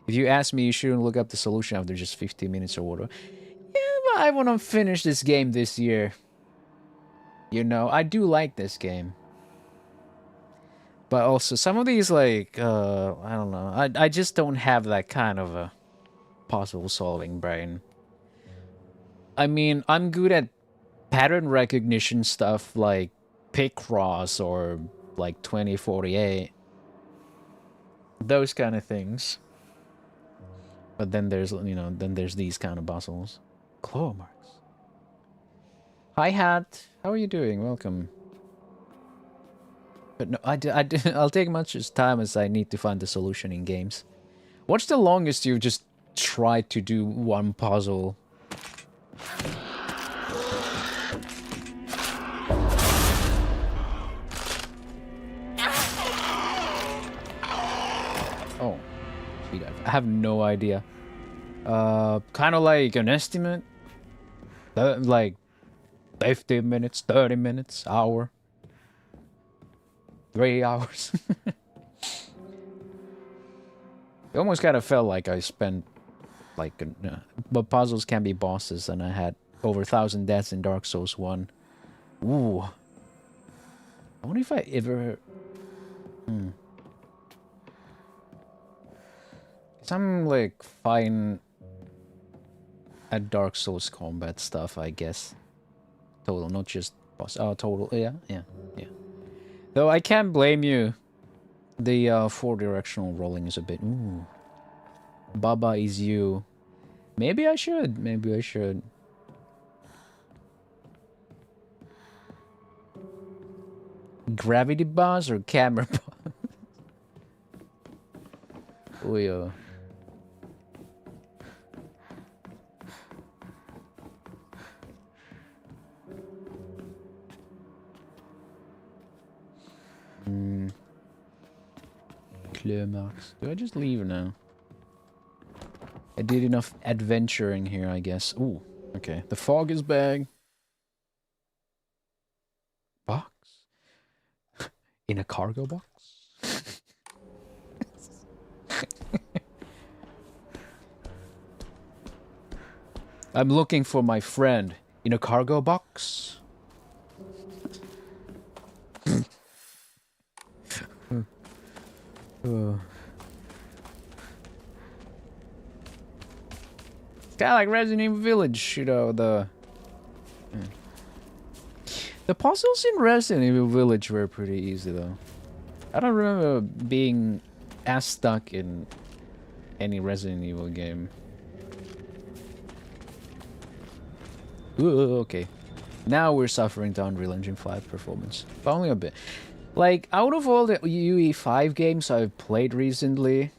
If you ask me, you shouldn't look up the solution after just 15 minutes or whatever. Yeah, but I want to finish this game this year. You know, I do like this game. But also, some of these, like, I don't know. I just don't have that kind of a puzzle-solving brain. I mean, I'm good at pattern recognition stuff like Picross or like 2048. Those kind of things. But then there's, you know, then there's these kind of puzzles. Claw marks. Hi, Hat. How are you doing? Welcome. But no, I'll take much as time as I need to find the solution in games. What's the longest you've just tried to do one puzzle? Oh, sweet. I have no idea. Kind of like an estimate. Like 15 minutes, 30 minutes, hour. 3 hours. It almost kind of felt like I spent like, but puzzles can be bosses, and I had over 1,000 deaths in Dark Souls 1. Ooh. I wonder if I ever... I'm like fine at Dark Souls combat stuff, I guess. Total, not just boss. Oh, total. Yeah. Though I can't blame you. The 4 directional rolling is a bit. Ooh. Baba is you. Maybe I should. Maybe I should. Gravity boss or camera boss? Oh yeah. Clear marks. Do I just leave now? I did enough adventuring here, I guess. Ooh, okay. The fog is back. Box? In a cargo box? I'm looking for my friend in a cargo box. It's kind of like Resident Evil Village, you know, the puzzles in Resident Evil Village were pretty easy, though. I don't remember being as stuck in any Resident Evil game. Ooh, okay. Now we're suffering the Unreal Engine 5 performance. But only a bit. Like, out of all the UE5 games I've played recently,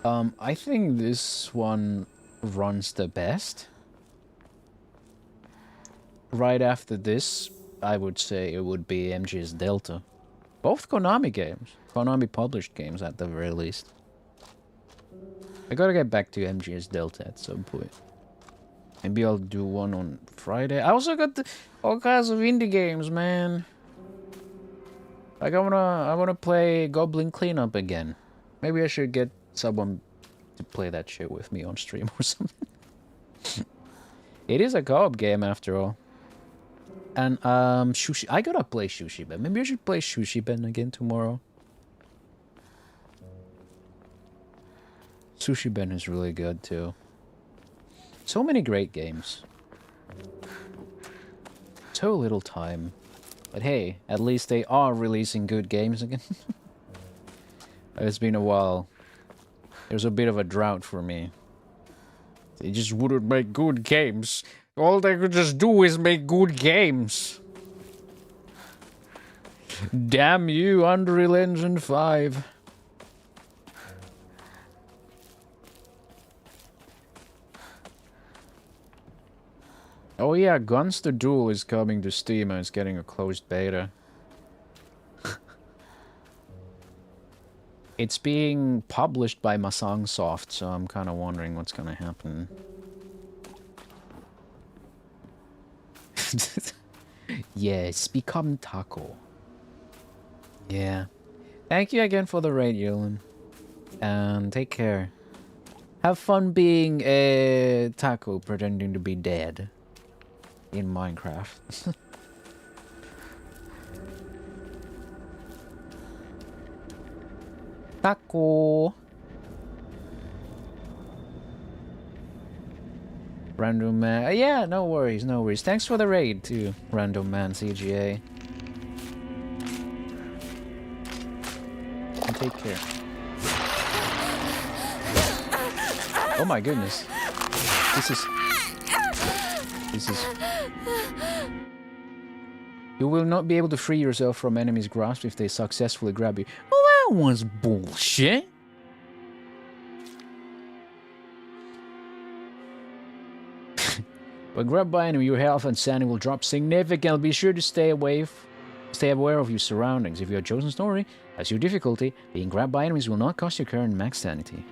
I think this one runs the best. Right after this, I would say it would be MGS Delta. Both Konami games. Konami published games at the very least. I gotta get back to MGS Delta at some point. Maybe I'll do one on Friday. I also got all kinds of indie games, man. Like I wanna play Goblin Cleanup again. Maybe I should get someone to play that shit with me on stream or something. It is a co-op game after all. And Sushi. I gotta play Sushiben. Maybe I should play Sushiben again tomorrow. Sushiben is really good too. So many great games. So little time. But hey, at least they are releasing good games again. It's been a while. There's a bit of a drought for me. They just wouldn't make good games. All they could just do is make good games. Damn you, Unreal Engine 5. Oh yeah, Guns the Duel is coming to Steam and it's getting a closed beta. It's being published by Masang Soft, so I'm kind of wondering what's gonna happen. Yes, become taco. Yeah. Thank you again for the raid, Yulin. And take care. Have fun being a taco pretending to be dead in Minecraft. Taco. Random man. Yeah, no worries, no worries. Thanks for the raid too, Random Man CGA. And take care. Oh my goodness. This is... You will not be able to free yourself from enemies' grasp if they successfully grab you. Well, that was bullshit. When grabbed by enemy, your health and sanity will drop significantly. Be sure to stay aware of your surroundings. If your chosen story has your difficulty, being grabbed by enemies will not cost your current max sanity.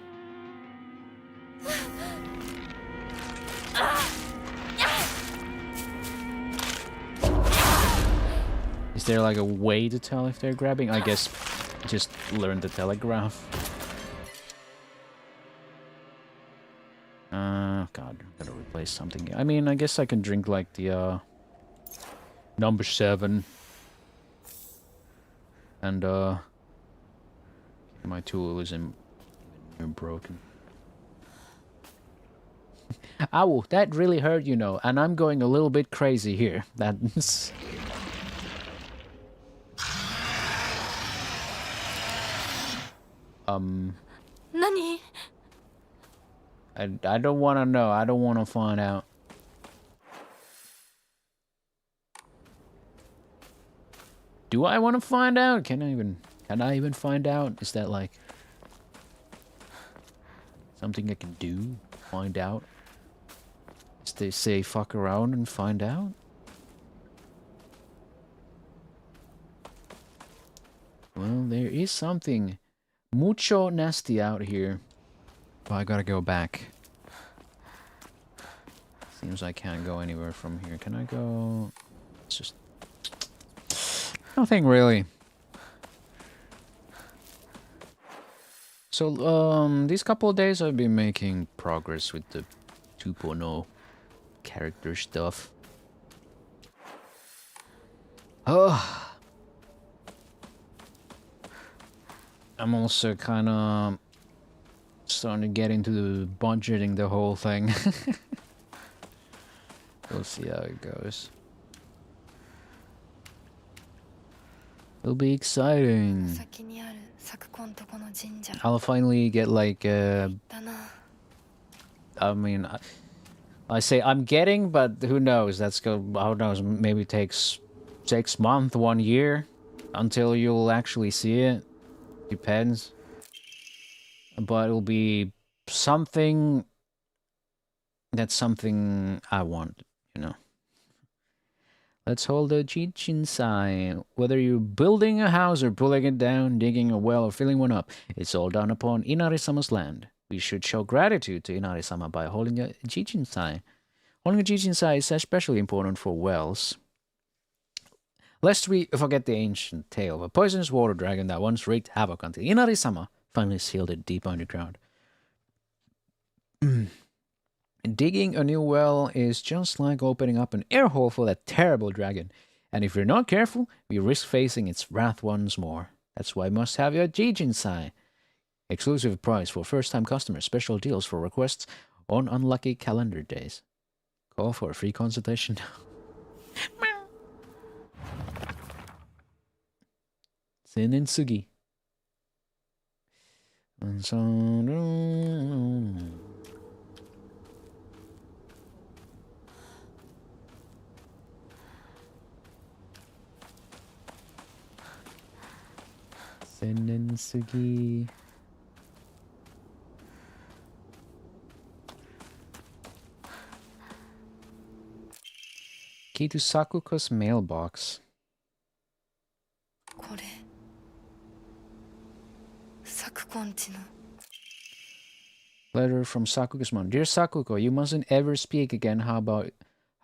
Is there like a way to tell if they're grabbing? I guess just learn the telegraph. God, gotta replace something. I mean, I guess I can drink like the number 7. And my tool isn't broken. Ow, that really hurt, you know, and I'm going a little bit crazy here. That's... Nani? I don't want to know. I don't want to find out. Do I want to find out? Can I even find out? Is that like something I can do? Find out? As they say, fuck around and find out? Well, there is something mucho nasty out here. Well, I gotta go back. Seems I can't go anywhere from here. Can I go? It's just... nothing really. So, these couple of days I've been making progress with the 2.0 character stuff. Oh. I'm also kind of starting to get into budgeting the whole thing. We'll see how it goes. It'll be exciting. I'll finally get like I mean, I say I'm getting, but who knows? Who knows? Maybe it takes 6 months, 1 year until you'll actually see it. Depends. But it'll be something that's something I want, you know. Let's hold a Jichinsai. Whether you're building a house or pulling it down, digging a well or filling one up, it's all done upon Inari-sama's land. We should show gratitude to Inari-sama by holding a Jichinsai. Holding a Jichinsai is especially important for wells. Lest we forget the ancient tale of a poisonous water dragon that once wreaked havoc until Inari-sama finally sealed it deep underground. Digging a new well is just like opening up an air hole for that terrible dragon. And if we're not careful, we risk facing its wrath once more. That's why you must have your Jichinsai. Exclusive price for first-time customers. Special deals for requests on unlucky calendar days. Call for a free consultation. Senin Sugi. And so... Senin Sugi. Key to Sakuko's mailbox. Letter from Sakuko's mom. Dear Sakuko, you mustn't ever speak again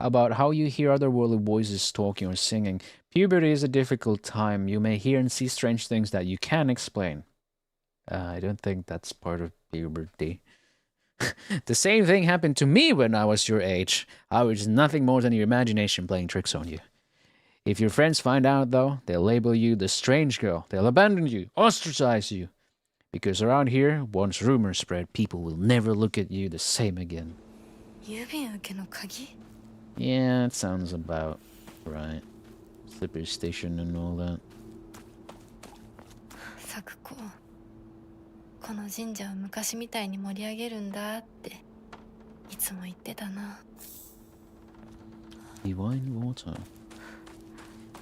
about how you hear otherworldly voices talking or singing. Puberty is a difficult time. You may hear and see strange things that you can't explain. I don't think that's part of puberty. The same thing happened to me when I was your age. I was nothing more than your imagination playing tricks on you. If your friends find out, though, they'll label you the strange girl. They'll abandon you, ostracize you. Because around here, once rumors spread, people will never look at you the same again. 郵便受けの鍵 Yeah, it sounds about right. Slippery station and all that. 咲子この神社を昔みたいに盛り上げるんだっていつも言ってたな Divine water.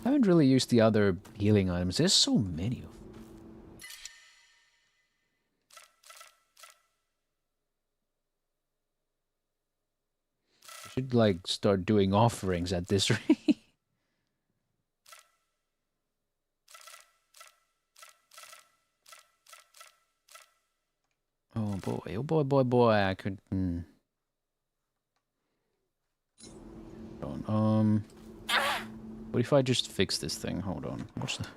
I haven't really used the other healing items. There's so many of them. I should like start doing offerings at this rate. Oh boy, oh boy, boy, boy, I could... Hold on, what if I just fix this thing? Hold on, what's the...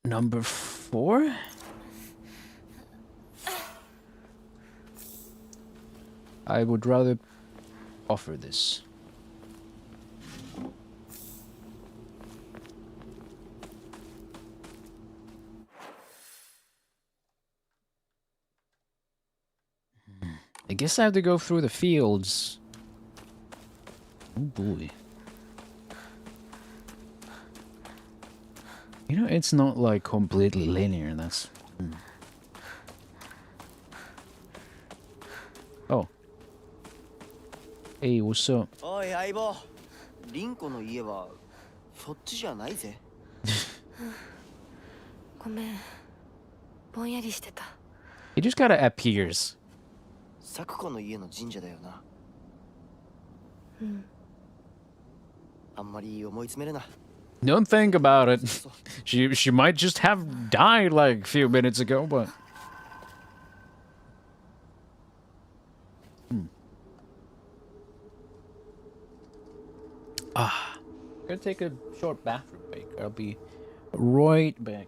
Number 4? I would rather offer this. I guess I have to go through the fields. Oh boy. You know, it's not like completely linear, that's... Oh. Hey, what's up? おい相棒、リンコの家はそっちじゃないぜ。ごめんぼんやりしてた He just kinda appears. サクコの家の神社だよな。うんあんまり思い詰めるな。 Don't think about it. She might just have died like a few minutes ago, but... Gonna take a short bathroom break. I'll be right back.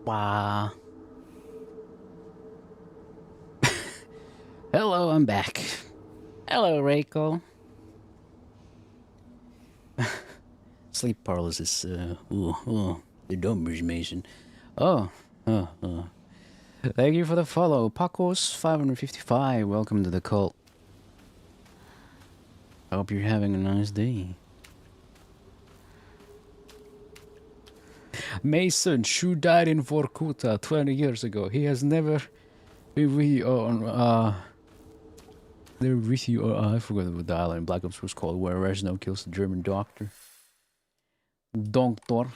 Wow. Hello, I'm back. Hello, Reiko. Sleep paralysis, the numbers, Mason. Oh, Thank you for the follow. Pacos555, welcome to the cult. I hope you're having a nice day. Mason Shu died in Vorkuta 20 years ago. He has never been with you on they're with you I forgot what the island in Black Ops was called, where Reznov kills the German doctor. Doctor.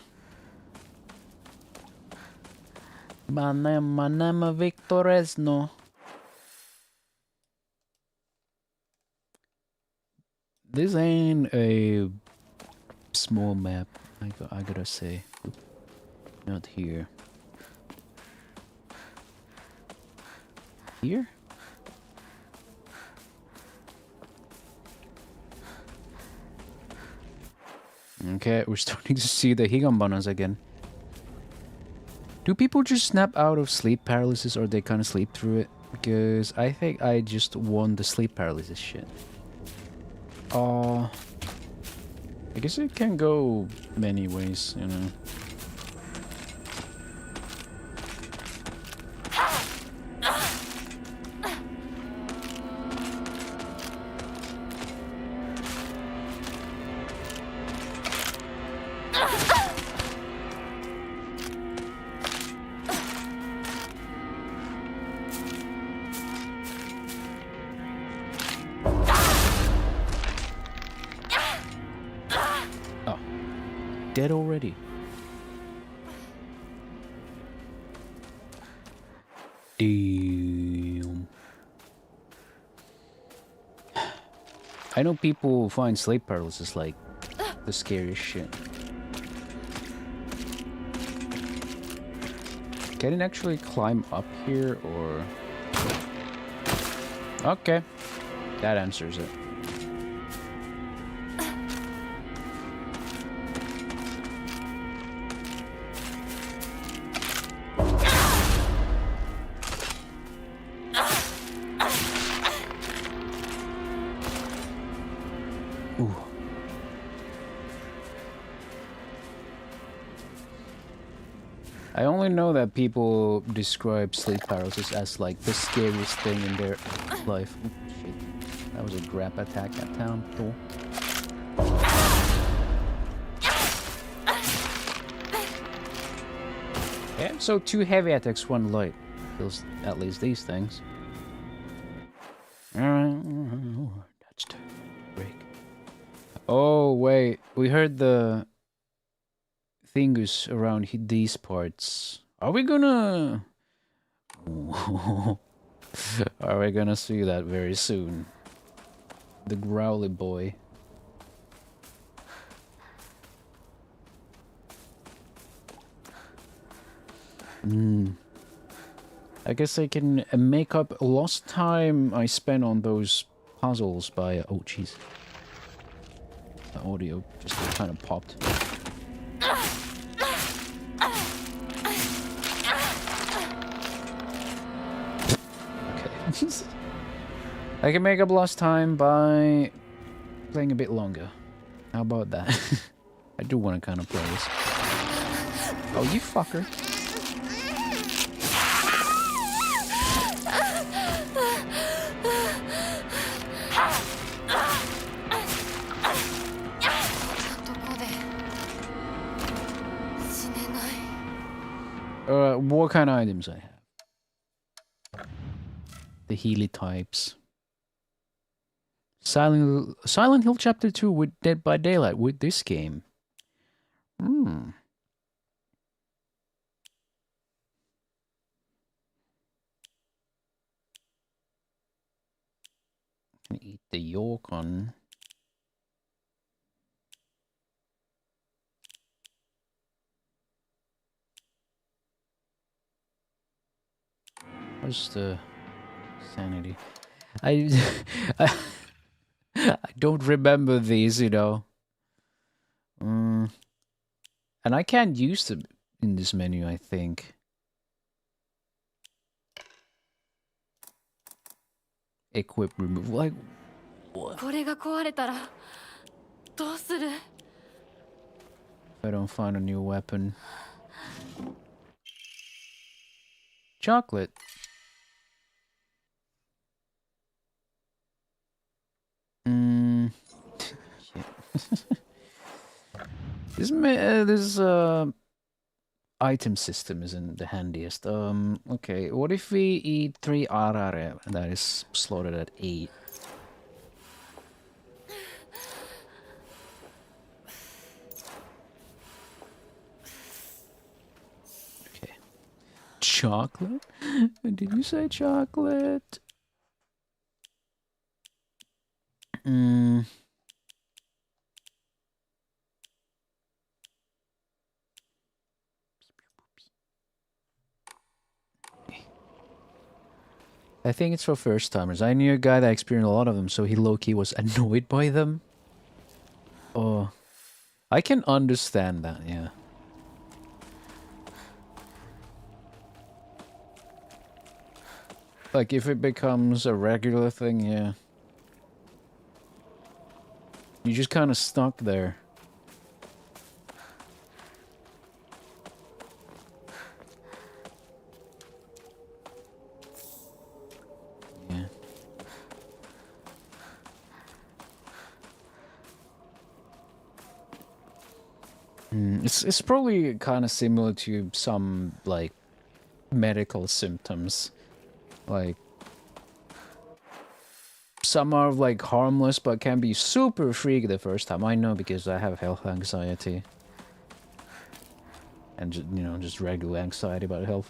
My name is Victor Reznov. This ain't a small map, I gotta say. Not here. Here? Okay, we're starting to see the Higambanas again. Do people just snap out of sleep paralysis or they kind of sleep through it? Because I think I just won the sleep paralysis shit. I guess it can go many ways, you know. Dead already. Damn. I know people find sleep paralysis like the scariest shit. Can it actually climb up here or... Okay. That answers it. I only know that people describe sleep paralysis as like the scariest thing in their life. Oh, shit. That was a grab attack at town door. Yeah, so 2 heavy attacks, 1 light. Kills at least these things. That's the break. Oh wait, we heard the thingus around these parts. Are we gonna... Are we gonna see that very soon? The growly boy. I guess I can make up lost time I spent on those puzzles by... Oh, jeez. The audio just kind of popped. I can make up lost time by playing a bit longer. How about that? I do want to kind of play this. Oh, you fucker. What kind of items I have? The Healy types. Silent Hill Chapter 2 with Dead by Daylight with this game. Can eat the yolk on. What's the sanity? I don't remember these, you know. And I can't use them in this menu, I think. Equip, remove, like what? If I don't find a new weapon. chocolate. Mm. Yeah. This item system isn't the handiest. Okay, what if we eat 3 arare that is slaughtered at 8? Okay. Chocolate? Did you say chocolate? Mm. I think it's for first timers. I knew a guy that experienced a lot of them, so he low-key was annoyed by them. Oh, I can understand that, yeah. Like, if it becomes a regular thing, yeah. You just kind of stuck there. Yeah. It's probably kind of similar to some, like, medical symptoms. Like, some are, like, harmless, but can be super freaky the first time. I know because I have health anxiety. And, you know, just regular anxiety about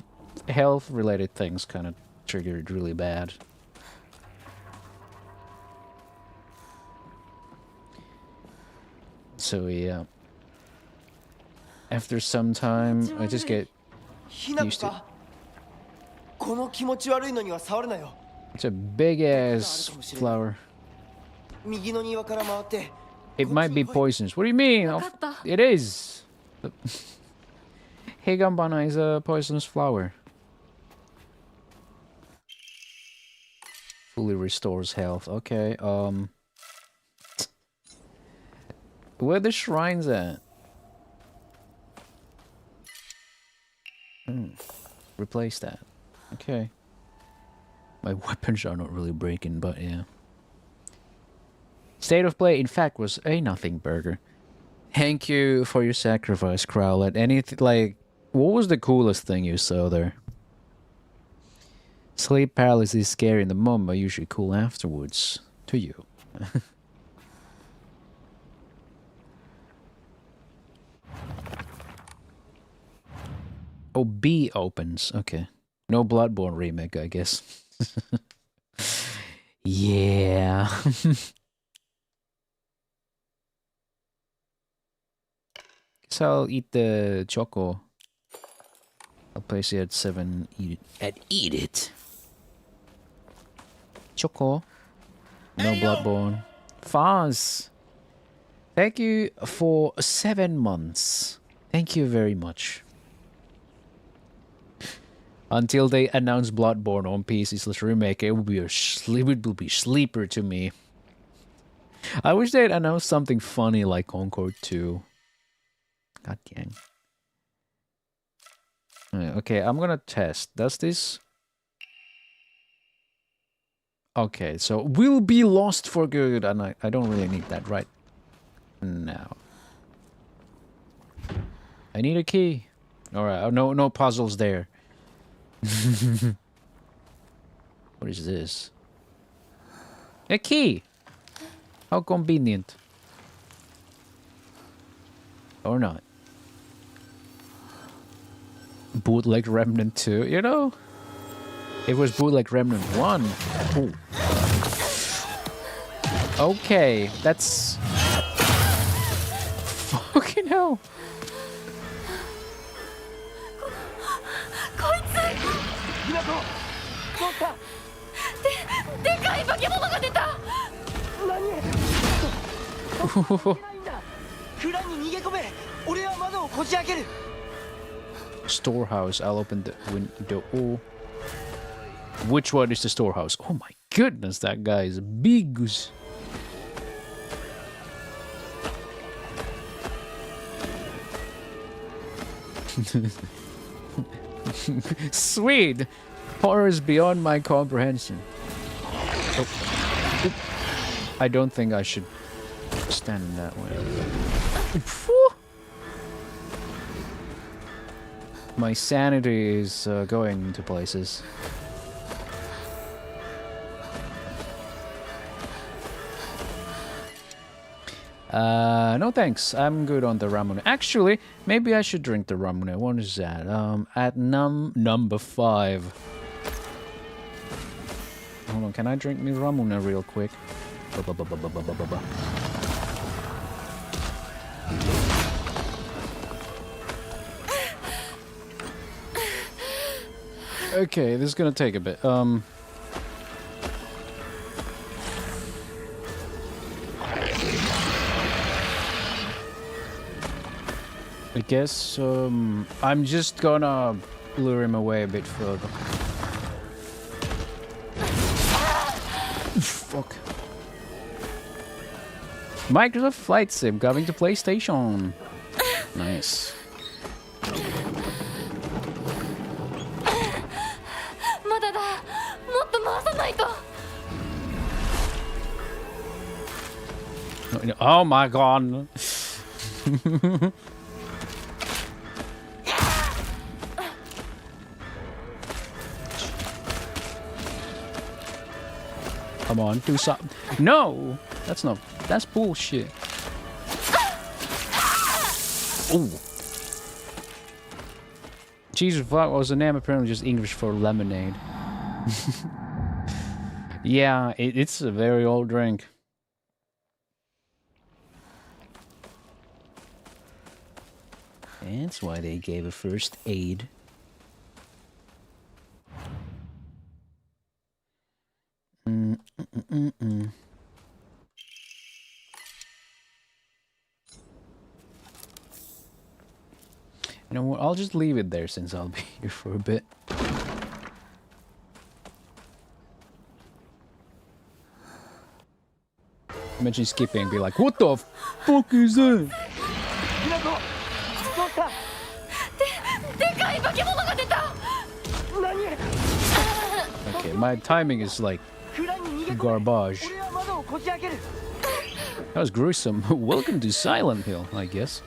health-related things kind of triggered really bad. So, yeah. After some time, I just get used to it. It's a big-ass flower. It might be poisonous. What do you mean? It is! Higambana is a poisonous flower. Fully restores health. Okay, where the shrines at? Replace that. Okay. My weapons are not really breaking, but yeah. State of play, in fact, was a nothing burger. Thank you for your sacrifice, Crowlet. Anything, like, what was the coolest thing you saw there? Sleep paralysis is scary in the moment, but usually cool afterwards. To you. Oh, B opens. Okay. No Bloodborne remake, I guess. Yeah. So I'll eat the choco. I'll place it at 7. Eat it. Choco. No Bloodborne. Faz. Thank you for 7 months. Thank you very much. Until they announce Bloodborne on PC/remake, it will be sleeper to me. I wish they'd announced something funny like Concord 2. God dang. Okay, I'm gonna test. Does this... Okay, so we'll be lost for good, and I don't really need that right now. I need a key. Alright, no puzzles there. What is this? A key! How convenient. Or not. Bootleg Remnant 2, you know? It was Bootleg Remnant 1. Ooh. Okay, that's... Fucking hell. Storehouse. I'll open the window. Oh. Which one is the storehouse? Oh my goodness, that guy is big. Sweet! Horror is beyond my comprehension. Oh. Oop. I don't think I should stand in that way. Phew. My sanity is going to places. No thanks. I'm good on the ramune. Actually, maybe I should drink the ramune. What is that? At number 5. Hold on, can I drink me ramune real quick? Okay, this is gonna take a bit. I guess I'm just gonna lure him away a bit further. Fuck. Microsoft Flight Sim coming to PlayStation. Nice. Oh my god. Come on, do something. No! That's not... That's bullshit. Ooh. Jesus, what was the name? Apparently just English for lemonade. Yeah, it's a very old drink. That's why they gave a first aid. You know what? I'll just leave it there since I'll be here for a bit. Imagine skipping and be like, what the fuck is that? Okay, my timing is like garbage. That was gruesome. Welcome to Silent Hill, I guess.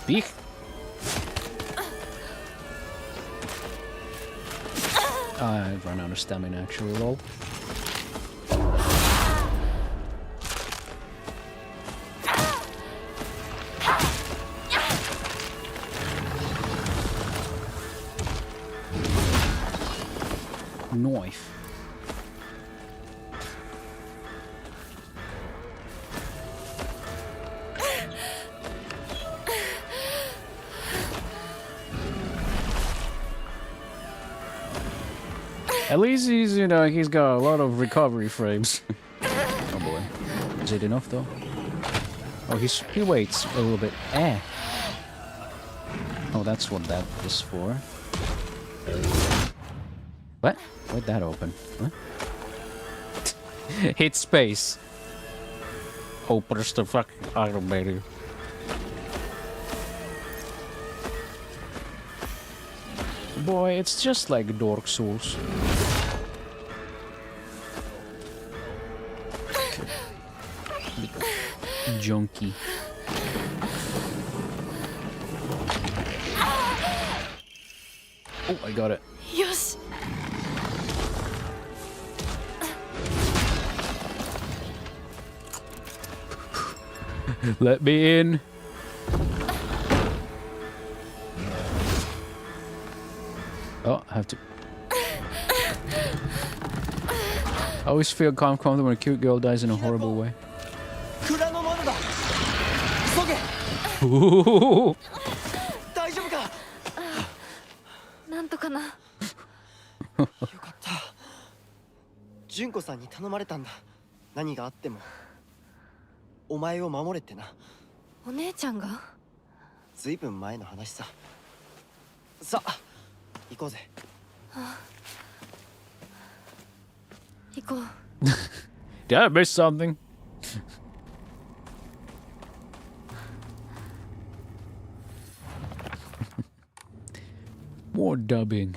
Speak. I've run out of stamina actually, lol. Knife. At least he's, you know, he's got a lot of recovery frames. Oh boy. Is it enough though? Oh, he waits a little bit. Eh. Oh, that's what that is for. What? Why'd that open? Huh? Hit space. Oh, press the fucking automator. Boy, it's just like Dark Souls. Junkie. Oh, I got it. Yes. Let me in. Oh, I have to. I always feel comfortable when a cute girl dies in a horrible way. Ooh. なんとかな。よかった。純子さんに頼まれたんだ。何があってもお前を守れってな。お姉ちゃんが？ずいぶん前の話さ。さあ、行こうぜ。行こう。Did I miss something? More dubbing.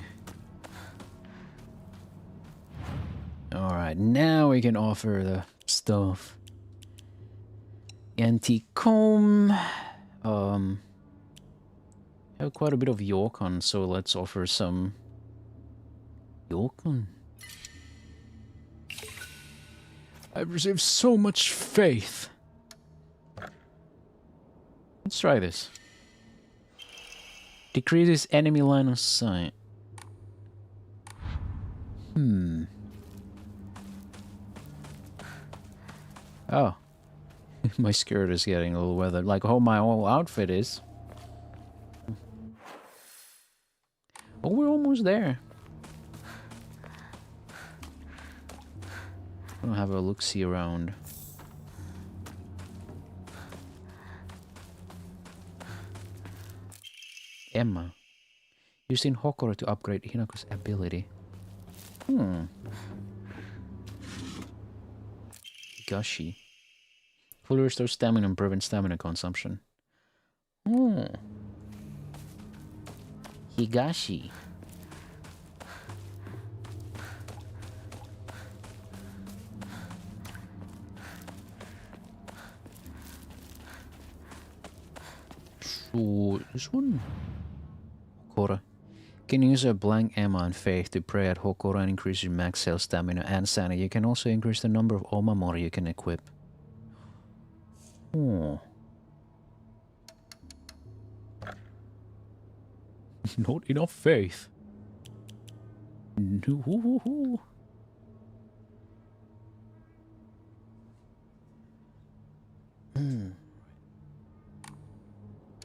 Alright, now we can offer the stuff. Antique comb. Have quite a bit of yokon, so let's offer some yokon. I've received so much faith. Let's try this. Decreases enemy line of sight. Oh. My skirt is getting a little weathered, like how my whole outfit is. Oh, we're almost there. I'll have a look-see around. Emma. Using Hokoro to upgrade Hinako's ability. Higashi. Fully restore stamina and prevent stamina consumption. Higashi. So, this one? Hokora. Can use a blank Emma and Faith to pray at Hokora and increase your max health, stamina, and sanity. You can also increase the number of Omamori you can equip. Oh. Not enough faith. No.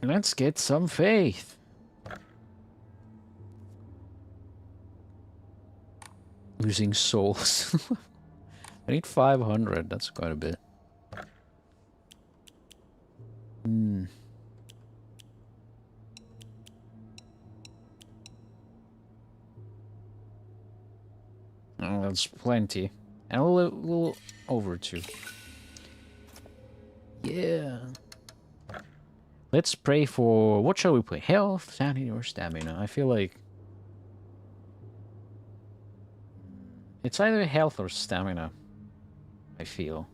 Let's get some faith. Losing souls. I need 500. That's quite a bit. Oh, that's plenty. And a little over too. Yeah. Let's pray for... What shall we play? Health, sanity, or stamina? I feel like... It's either health or stamina. I feel.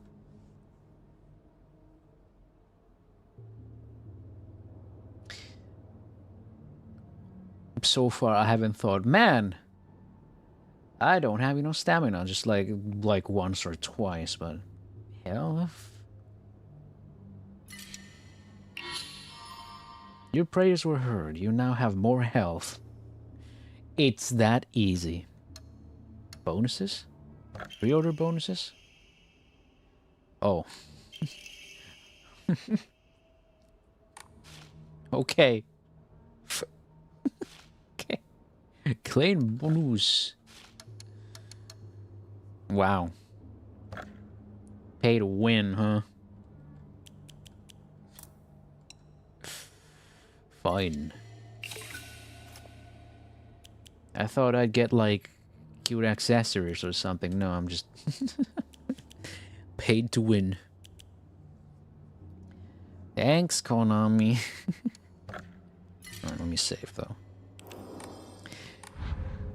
So far, I haven't thought, man, I don't have enough stamina. Just like once or twice, but health. Your prayers were heard. You now have more health. It's that easy. Bonuses? Pre-order bonuses? Oh. Okay. Okay. Claim bonus. Wow. Pay to win, huh? Fine. I thought I'd get like cute accessories or something. No, I'm just paid to win. Thanks, Konami. Alright, let me save though.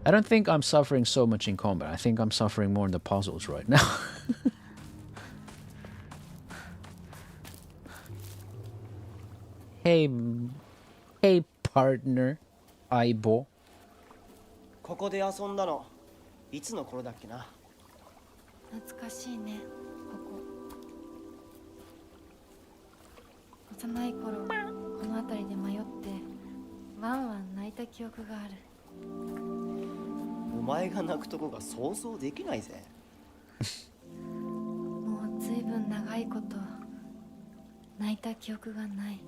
I don't think I'm suffering so much in combat. I think I'm suffering more in the puzzles right now. Hey partner, Aibo. ここで遊んだのいつの頃だっけな。懐かしいね、ここ。幼い頃この辺りで迷ってワンワン泣いた記憶がある。お前が泣くとこが想像できないぜ。もうずいぶん長いこと泣いた記憶がない。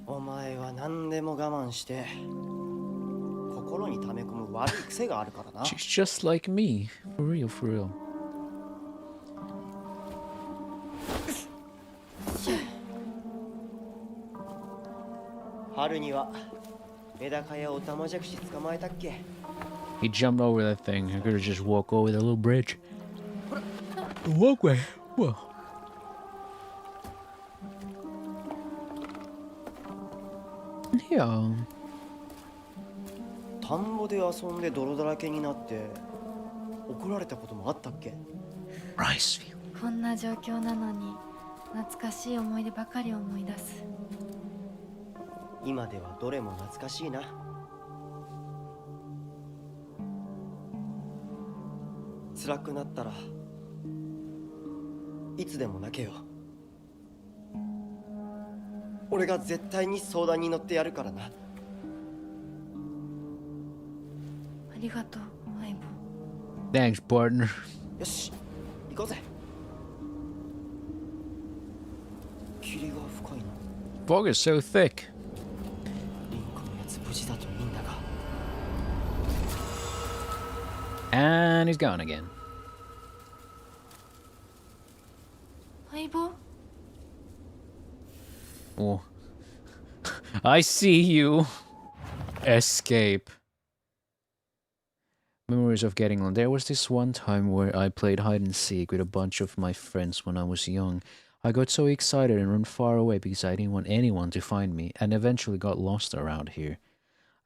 お前は何でも我慢して心に溜め込む悪い癖があるからな。She's just like me. For real, for real. 春にはメダカやオタマジャクシ捕まえたっけ。He jumped over that thing. I could have just walked over the little bridge. The walkway. Whoa. Yeah. 田んぼで遊んで泥だらけになって怒られたこともあったっけ？ Rice field. こんな状況なのに懐かしい思い出ばかり思い出す。今ではどれも懐かしいな。辛くなったらいつでも泣けよ。俺が絶対に相談に乗ってやるからな。ありがとう、相棒。Thanks, partner. よし、行こうぜ。霧が深いな。Fog is so thick. リンクのやつ無事だといいんだが。And he's gone again. 相棒？ Oh. I see you. Escape. Memories of getting on. There was this one time where I played hide and seek with a bunch of my friends when I was young. I got so excited and ran far away because I didn't want anyone to find me, and eventually got lost around here.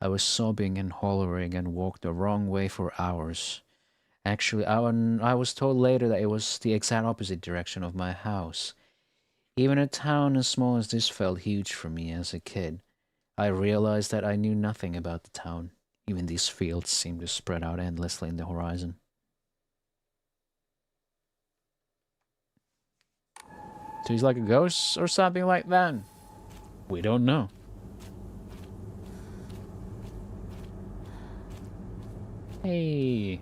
I was sobbing and hollering and walked the wrong way for hours. Actually, I was told later that it was the exact opposite direction of my house. Even a town as small as this felt huge for me as a kid. I realized that I knew nothing about the town. Even these fields seemed to spread out endlessly in the horizon. So he's like a ghost or something like that? We don't know. Hey.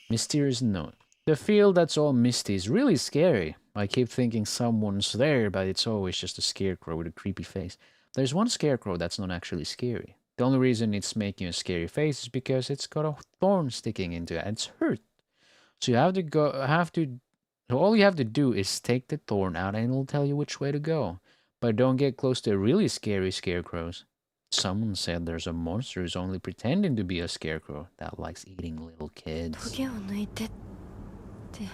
Mysterious note. The field that's all misty is really scary. I keep thinking someone's there, but it's always just a scarecrow with a creepy face. There's one scarecrow that's not actually scary. The only reason it's making a scary face is because it's got a thorn sticking into it and it's hurt. So all you have to do is take the thorn out and it'll tell you which way to go. But don't get close to really scary scarecrows. Someone said there's a monster who's only pretending to be a scarecrow that likes eating little kids. トゲを抜いてって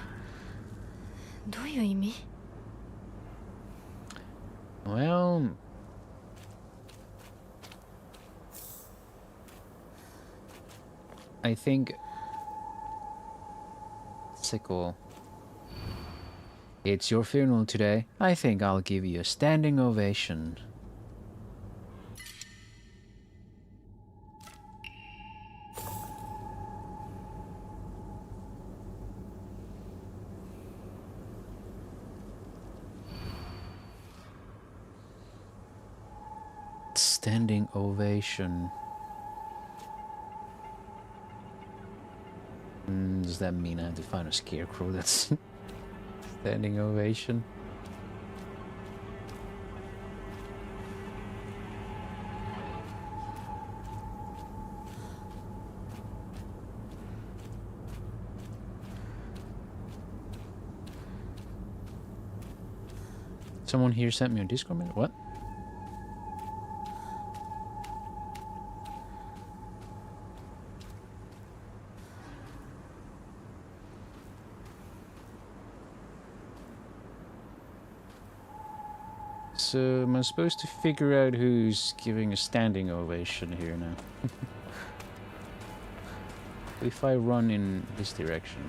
どういう意味？ Well, I think Sickle, it's your funeral today. I think I'll give you a standing ovation. Standing ovation. Does that mean I have to find a scarecrow that's standing ovation? Someone here sent me a Discord message. What? So am I supposed to figure out who's giving a standing ovation here now? If I run in this direction.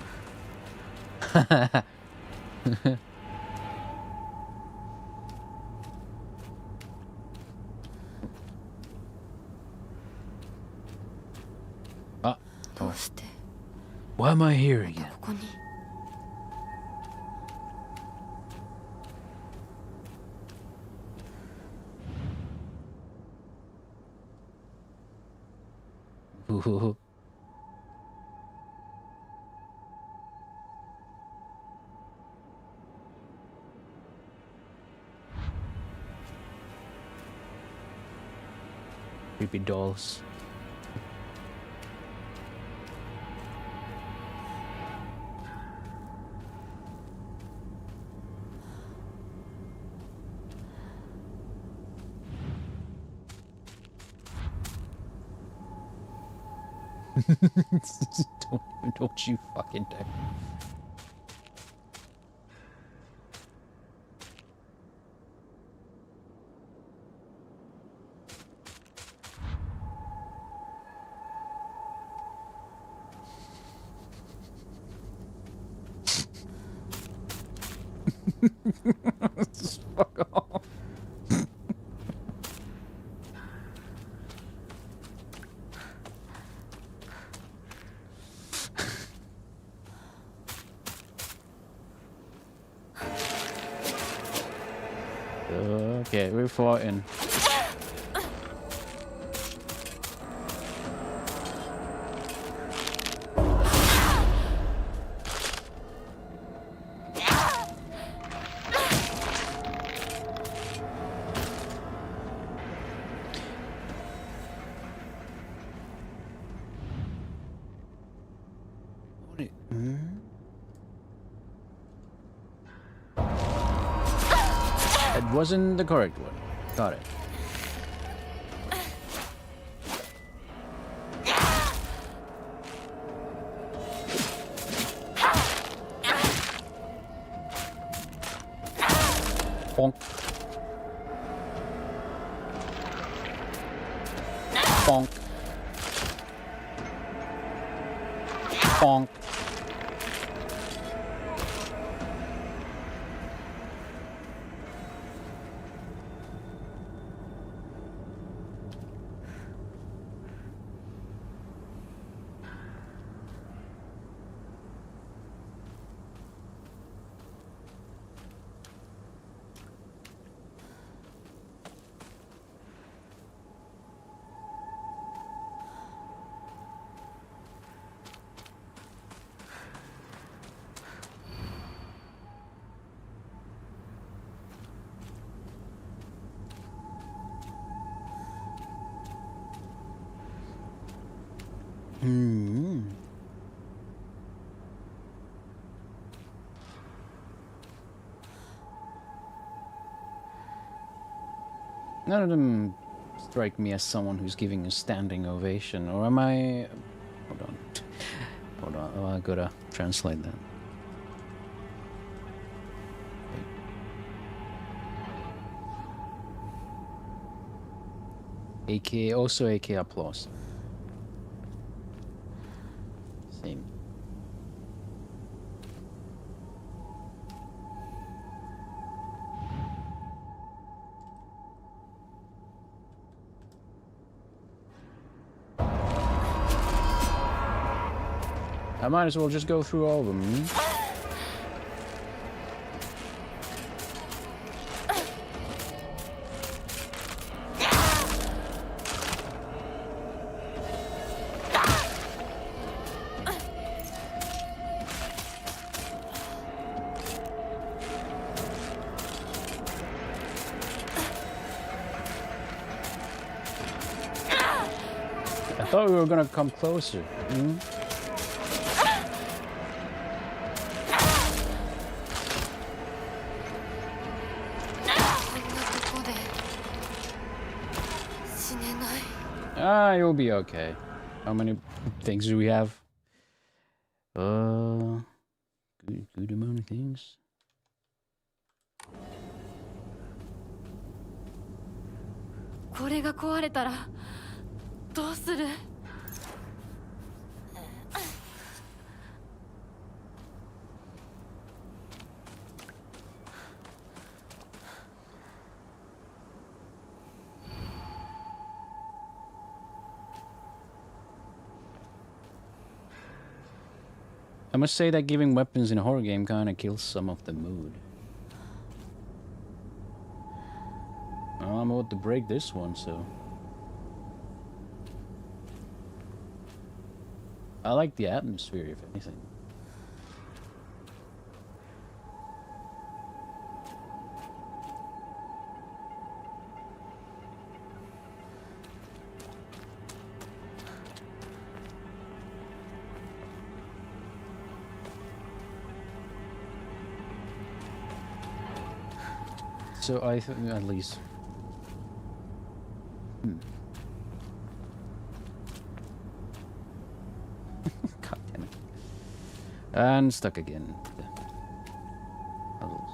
Ah, どうして why am I here again? ここに？ Ooh. Creepy dolls. Don't you fucking dare. Just fuck off. Okay, we're fighting. It wasn't the correct one. Got it. Bonk. Bonk. Bonk. None of them strike me as someone who's giving a standing ovation, or am I... Hold on. Hold on, oh, I gotta translate that. AK, also AK applause. Same. I might as well just go through all of them. I thought we were gonna come closer. Ah, you'll be okay. How many things do we have? Good amount of things. I must say that giving weapons in a horror game kind of kills some of the mood. Well, I'm about to break this one, so... I like the atmosphere, if anything. So I think at least. And stuck again. Puzzles.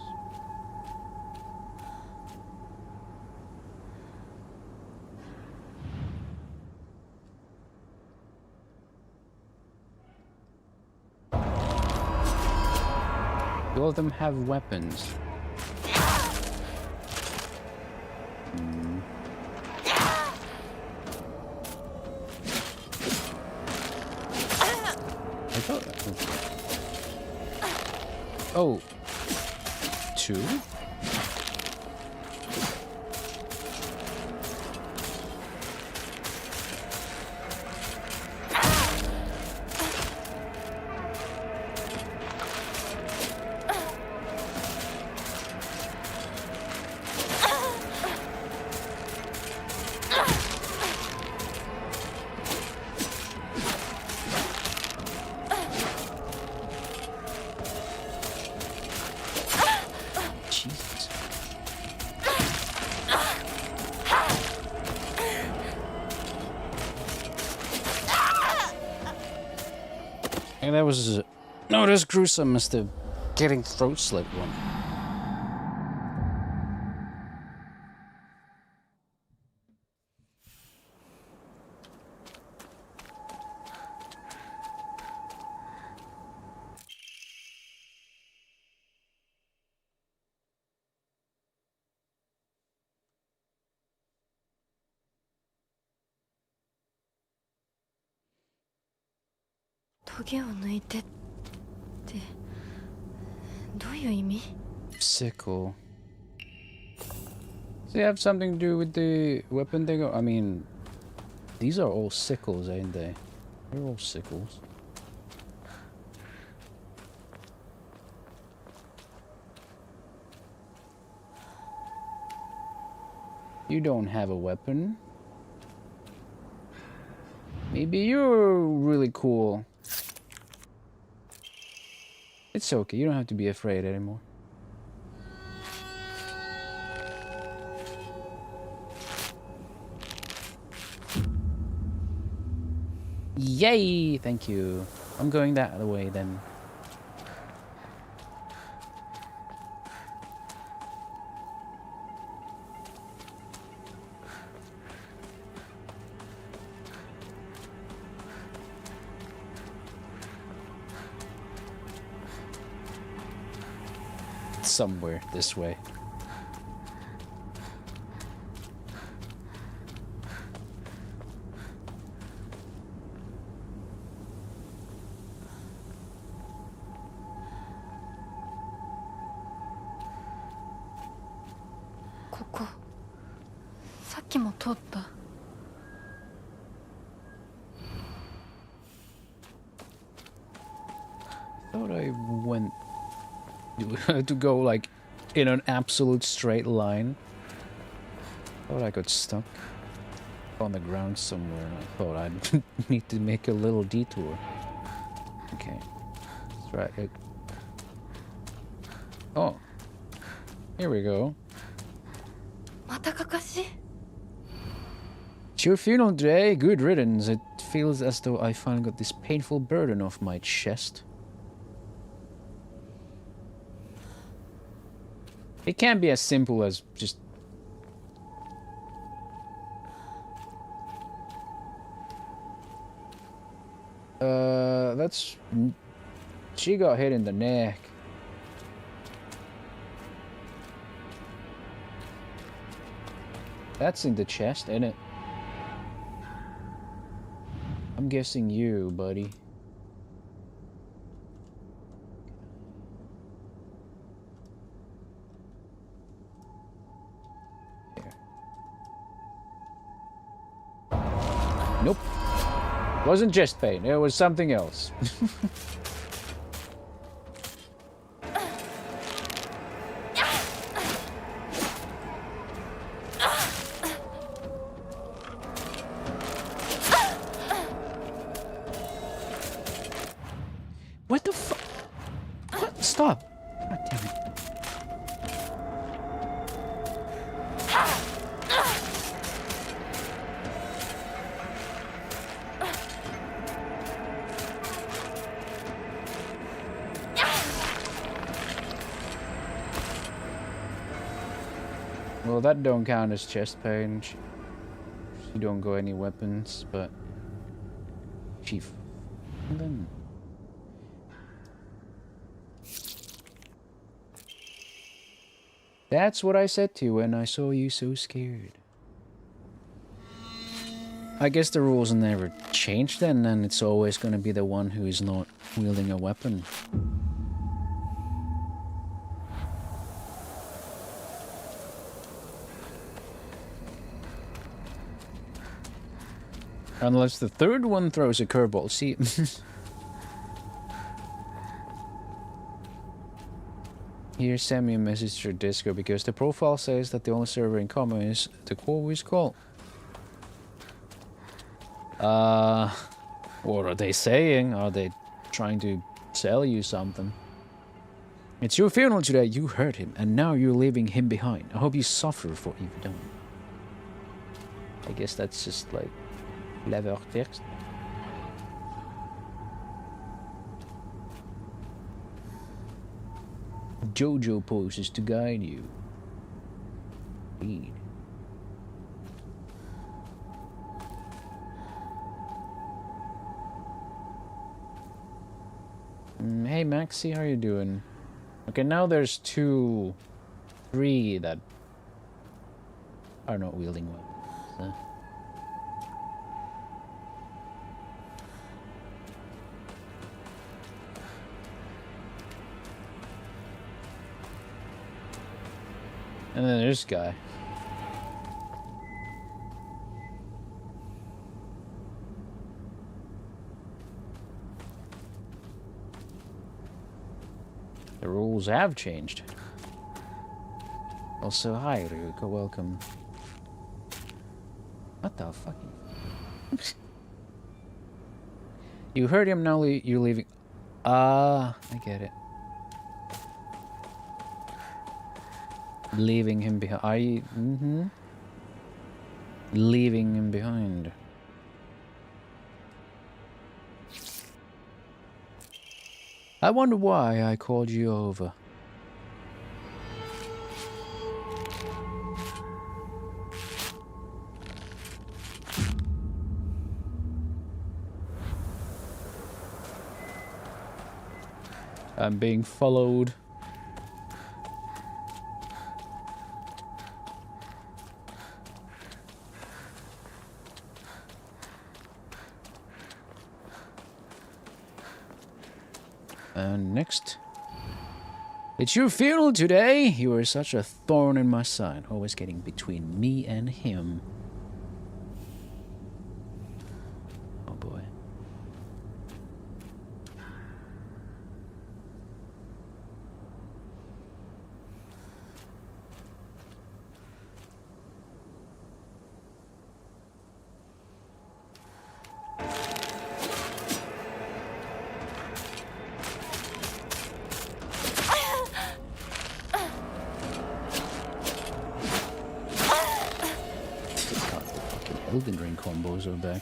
All of them have weapons. I thought. Oh. 2? Jesus. And that was not as gruesome as the getting throat slit one. Sickle. Does it have something to do with the weapon they got? I mean, these are all sickles, ain't they? They're all sickles. You don't have a weapon. Maybe you're really cool. It's okay, you don't have to be afraid anymore. Yay! Thank you. I'm going that way then. Somewhere this way. Thought I went to go like in an absolute straight line. Thought I got stuck on the ground somewhere and I thought I'd need to make a little detour. Okay. That's right. Oh. Here we go. It's your funeral day. Good riddance. It feels as though I finally got this painful burden off my chest. It can't be as simple as just... that's... She got hit in the neck. That's in the chest, ain't it? I'm guessing you, buddy. Nope. Wasn't chest pain, it was something else. What the fuck? What? Stop. God damn it. Well, that don't count as chest pain. You don't go any weapons, but chief. And then that's what I said to you when I saw you so scared. I guess the rules never change then, and it's always gonna be the one who is not wielding a weapon. Unless the third one throws a curveball. See. Here, send me a message through Discord because the profile says that the only server in common is the Corvui's call. What are they saying? Are they trying to sell you something? It's your funeral today. You hurt him, and now you're leaving him behind. I hope you suffer for what you've done. I guess that's just like clever text. Jojo poses to guide you. Read. Hey Maxi, how you doing? Okay, now there's 2, 3 that are not wielding weapons. And then there's this guy. The rules have changed. Also, hi Ryuko, welcome. What the fuck? You heard him, now you're leaving. Ah, I get it. Leaving him behind. Are you? Mm-hmm. Leaving him behind. I wonder why I called you over. I'm being followed. And next. It's your funeral today. You are such a thorn in my side, always getting between me and him. Oh boy. Elden Ring combos are back.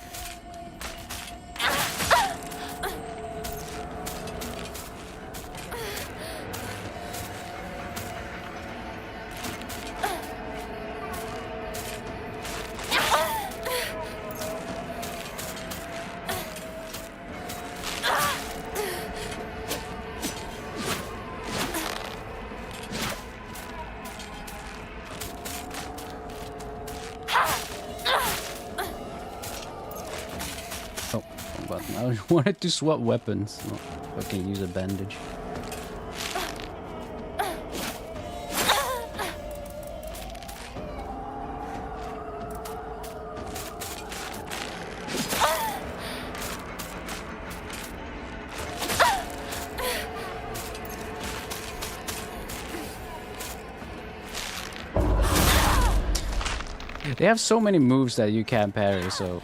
I wanted to swap weapons. Oh, I can use a bandage. They have so many moves that you can't parry, so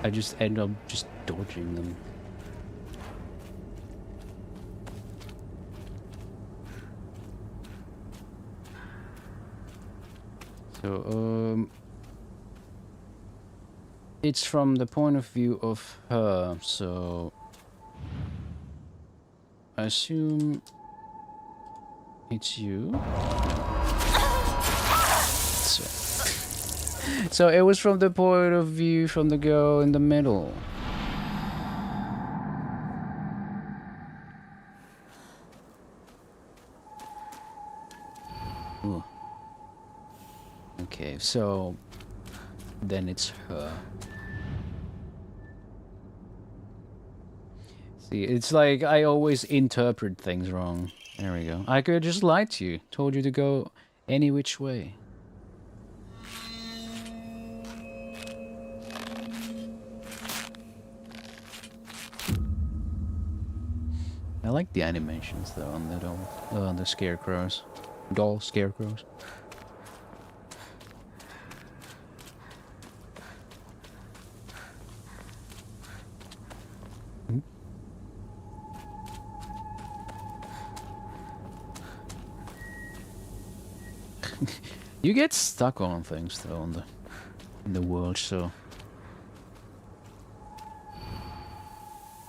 I just end up just dodging them. So, it's from the point of view of her, so I assume it's you. So it was from the point of view from the girl in the middle. Ooh. Okay, so then it's her. See, it's like I always interpret things wrong. There we go. I could have just lied to you. Told you to go any which way. I like the animations though on the doll, on the scarecrows. Doll scarecrows. You get stuck on things though in the world, so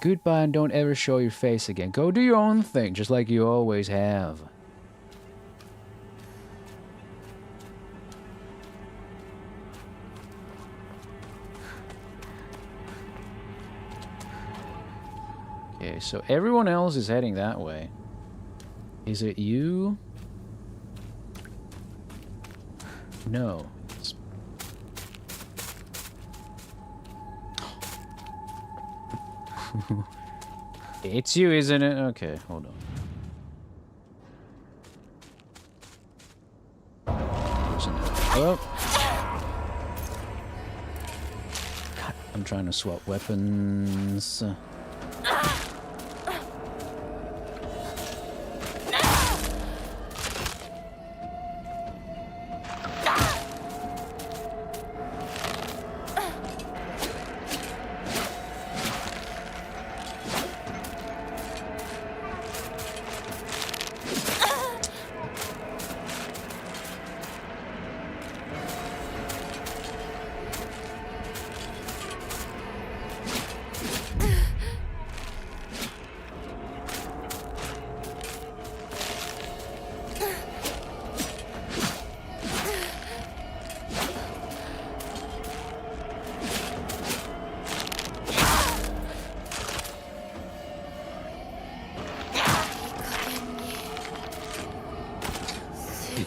goodbye and don't ever show your face again. Go do your own thing, just like you always have. Okay, so everyone else is heading that way. Is it you? No. It's you, isn't it? Okay, hold on. Isn't it? Oh. God, I'm trying to swap weapons.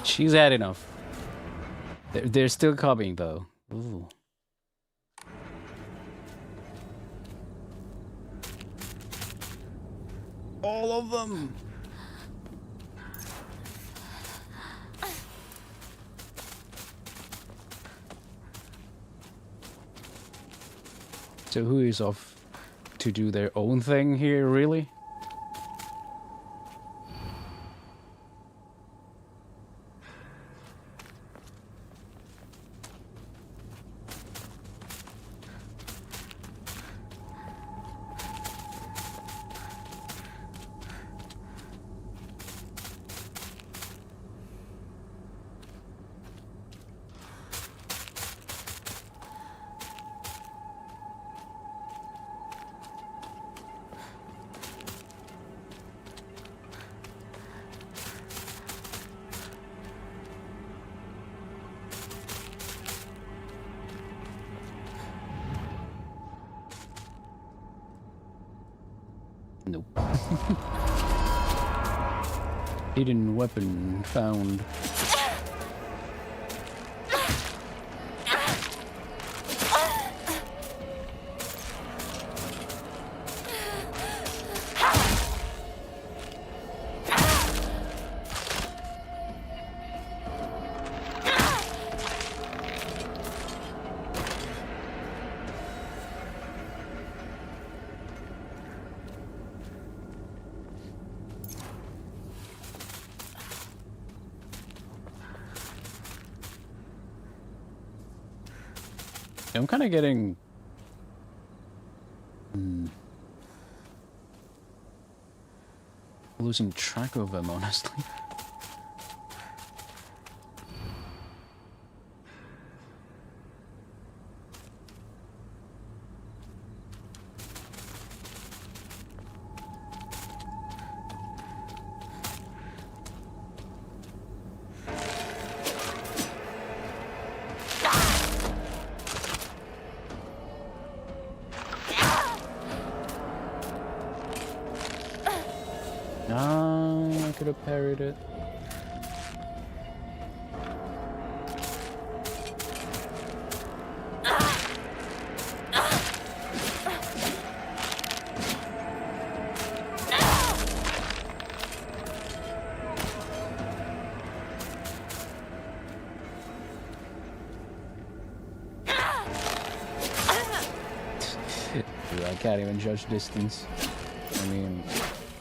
She's had enough. They're still coming though. Ooh. All of them. So who is off to do their own thing here, really? Nope. Hidden weapon found. I'm kind of getting losing track of them, honestly. Ah, I could have parried it. Dude, I can't even judge distance. I mean,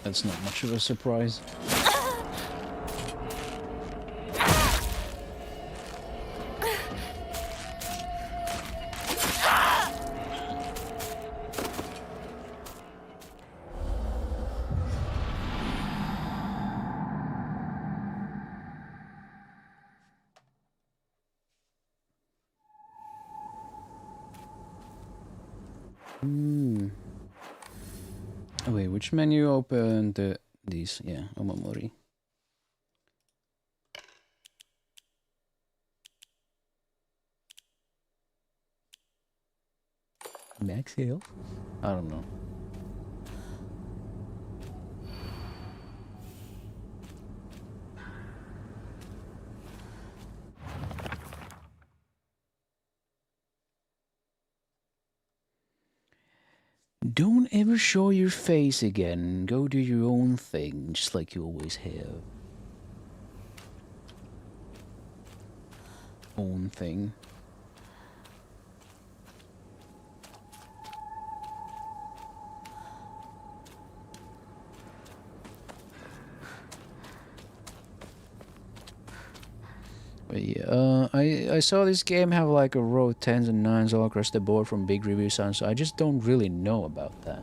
that's not much of a surprise. Oh, wait, which menu opened these? Yeah, Omamori. Max health? I don't know. Don't ever show your face again. Go do your own thing, just like you always have. Own thing. But yeah, I saw this game have like a row of 10s and 9s all across the board from big review signs, so I just don't really know about that.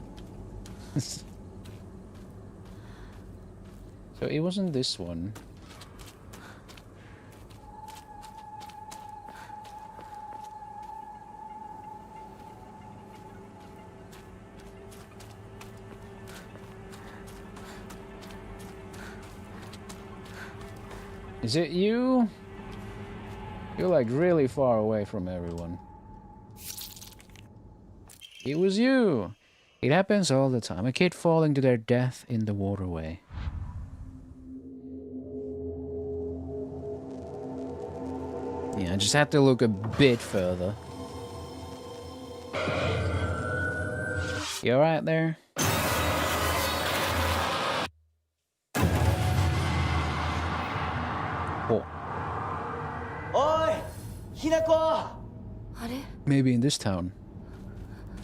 So it wasn't this one. Is it you? You're like really far away from everyone. It was you! It happens all the time. A kid falling to their death in the waterway. Yeah, I just had to look a bit further. You alright there? Oh. Oi! Hinako! あれ Maybe in this town.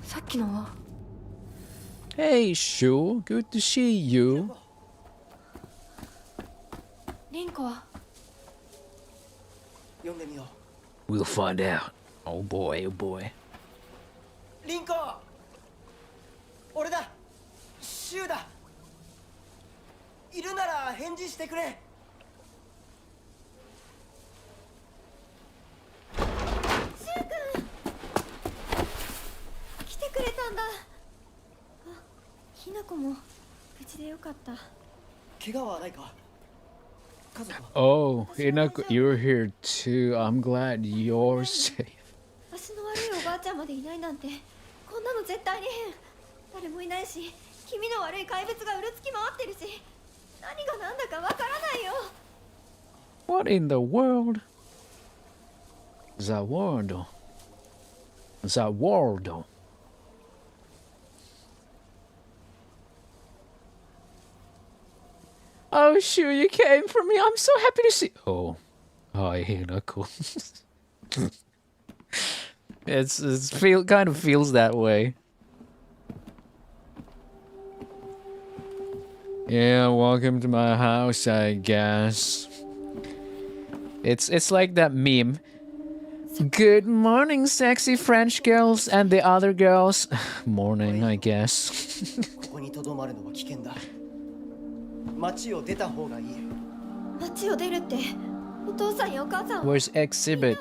さっきのは Hey, Shu. Good to see you. リンコは読んでみよ We'll find out. Oh boy, oh boy. う。リンコ！俺だ！シュウだ！いるなら返事してくれ！来てくれたんだ。あ、ひなこも無事でよかった。怪我はないか？家族は？ Oh, Hinako, you're here too. I'm glad you're safe. 足の悪いおばあちゃんまでいないなんて、こんなの絶対に変。誰もいないし、気味の悪い怪物がうるつき回ってるし、何が何だかわからないよ。What in the world? Zawardo. Zawardo. Oh, sure, you came for me. I'm so happy to see. Oh, hi, Hinako. it's kind of feels that way. Yeah, welcome to my house, I guess. It's like that meme. Good morning, sexy French girls and the other girls. Morning, I guess. ここにとどまるのは危険だ。町を出た方がいい。街を出るって、お父さんやお母さん。 Where's Exhibit?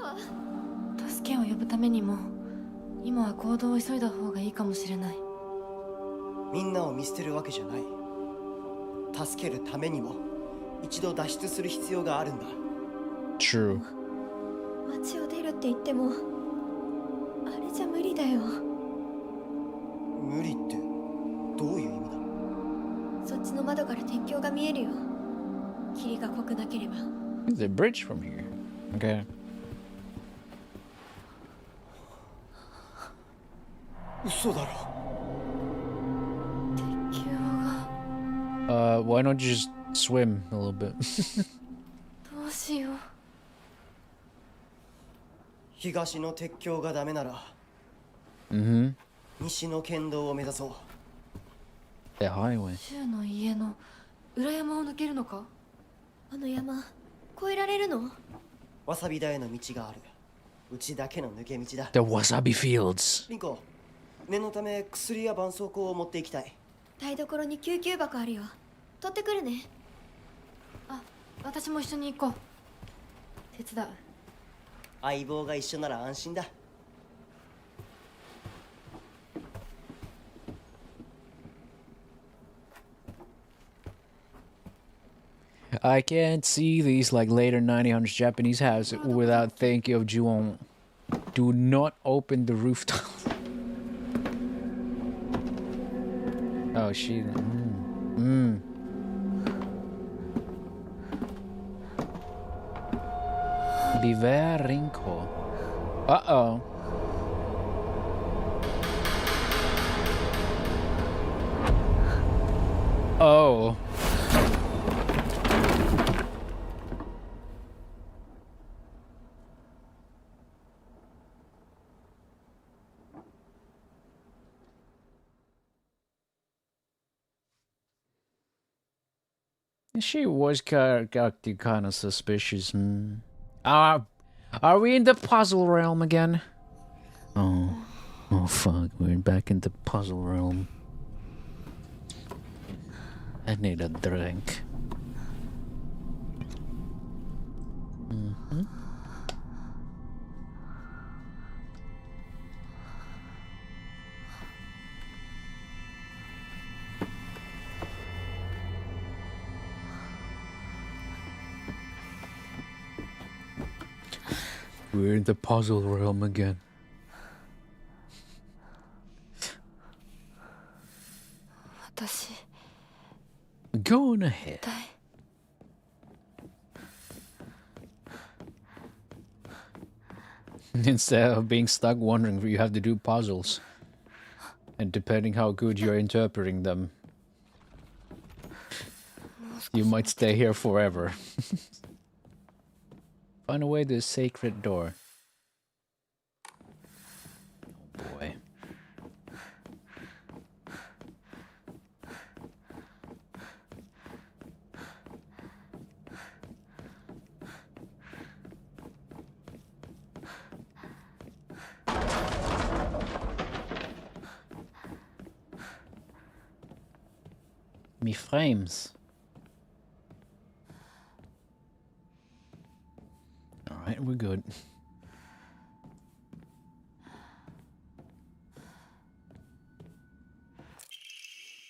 助けを呼ぶためにも今は行動を急いだ方がいいかもしれない。みんなを見捨てるわけじゃない。助けるためにも一度脱出する必要があるんだ。True. 街を出るって言っても、あれじゃ無理だよ。無理ってどういう意味だ？そっちのの窓から鉄橋が見えるよ。霧が濃くなければ。 The bridge from here. Okay. 嘘だろ。鉄橋が Why don't you just swim a little bit? どうしよう。東の鉄橋がダメなら Mm-hmm. 西の県道を目指そう。 The highway. 柊の家の裏山を抜けるのか。あの山越えられるの？わさび田への道がある。うちだけの抜け道だ。 The wasabi fields. リンコ、念のため薬や絆創膏を持っていきたい。台所に救急箱あるよ。取ってくるね。あ、私も一緒に行こう。手伝う。相棒が一緒なら安心だ。 I can't see these like later 1900s Japanese houses without thinking of Ju-on. Do not open the rooftop. Oh, she. Liverinko. Uh-oh. Oh. She was kind of suspicious. Are we in the puzzle realm again? Oh fuck, we're back in the puzzle realm. I need a drink. We're in the puzzle realm again. 私 Go on ahead. 痛い。 Instead of being stuck wondering, you have to do puzzles. And depending how good you're interpreting them, you might stay here forever. Find a way to the sacred door. Oh boy. Me frames. Alright, we're good.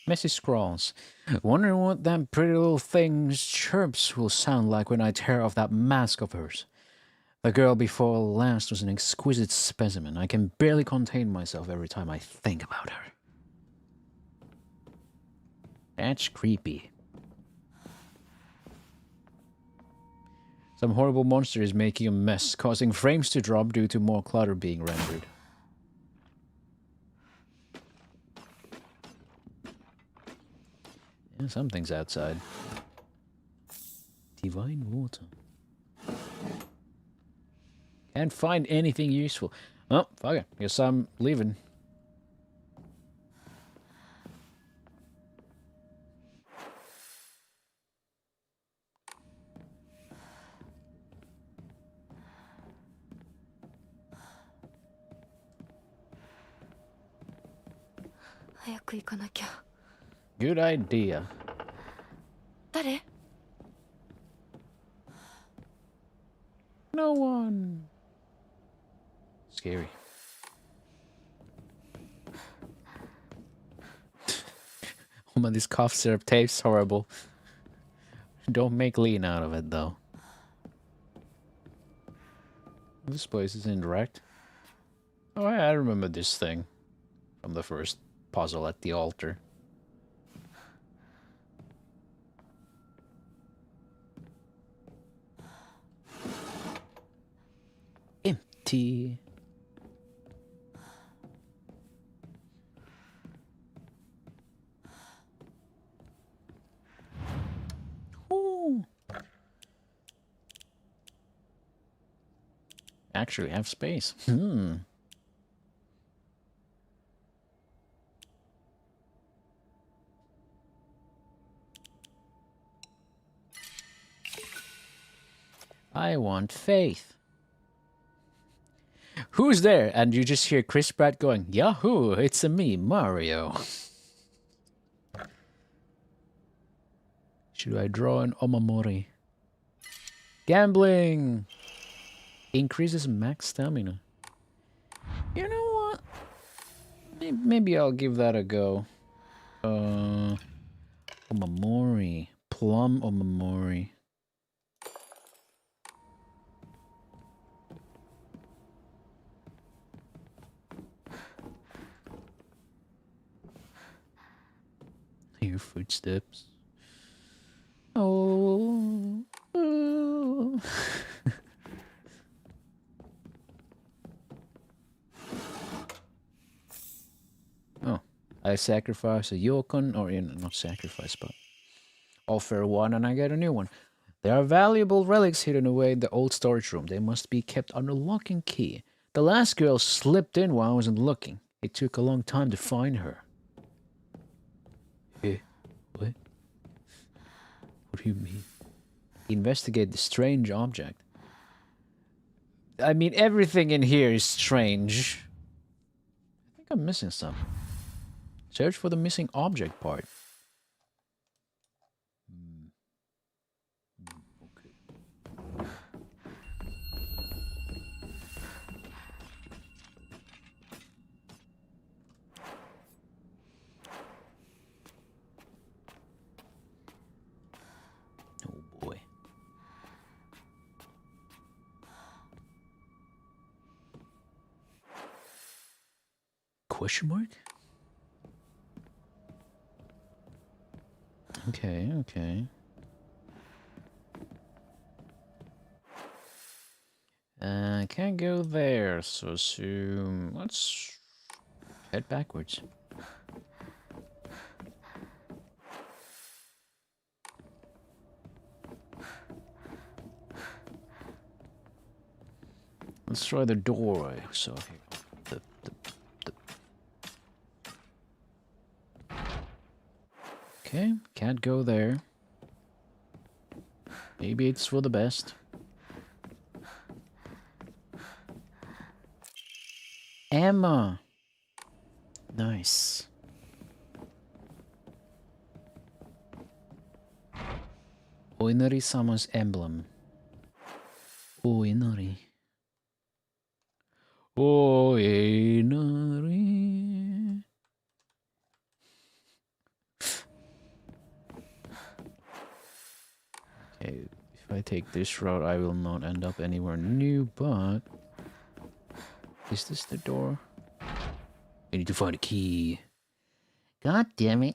Messy scrawls. Wondering what that pretty little thing's chirps will sound like when I tear off that mask of hers. The girl before last was an exquisite specimen. I can barely contain myself every time I think about her. That's creepy. Some horrible monster is making a mess, causing frames to drop due to more clutter being rendered. Yeah, something's outside. Divine water. Can't find anything useful. Oh, fuck it. Guess I'm leaving. Good idea. 誰？ No one. Scary. Oh man, this cough syrup tastes horrible. Don't make lean out of it though. This place is indirect. Oh, I remember this thing from the first puzzle at the altar. tea. Ooh. Actually have space. I want faith. Who's there? And you just hear Chris Pratt going, Yahoo, it's a me, Mario. Should I draw an Omamori? Gambling! Increases max stamina. You know what? Maybe I'll give that a go. Omamori. Plum Omamori. Hear footsteps. Oh. Oh. Oh, I sacrifice a yokon, or not sacrifice, but offer one and I get a new one. There are valuable relics hidden away in the old storage room. They must be kept under lock and key. The last girl slipped in while I wasn't looking. It took a long time to find her. Eh? What? What do you mean? Investigate the strange object. I mean, everything in here is strange. I think I'm missing something. Search for the missing object part. Okay. Oh boy. Question mark? Okay, okay. Can't go there, so assume... Let's head backwards. Let's try the door I saw here. Okay, can't go there. Maybe it's for the best. Emma! Nice. Oinari-sama's emblem. Oinari. Oinari. Okay, if I take this route, I will not end up anywhere new, but... Is this the door? I need to find a key. God damn it.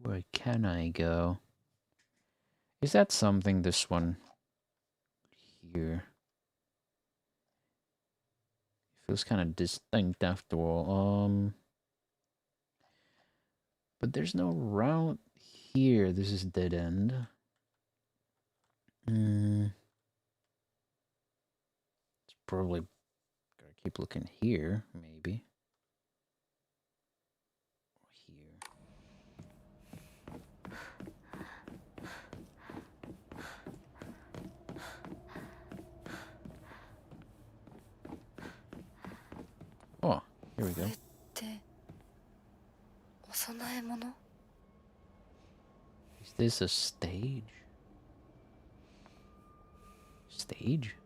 Where can I go? Is that something, this one? Here. Feels kind of distinct after all. But there's no route here. This is dead end. It's probably gotta keep looking here, maybe. Or here. Oh, here we go. お供え物? Is this a stage? Stage?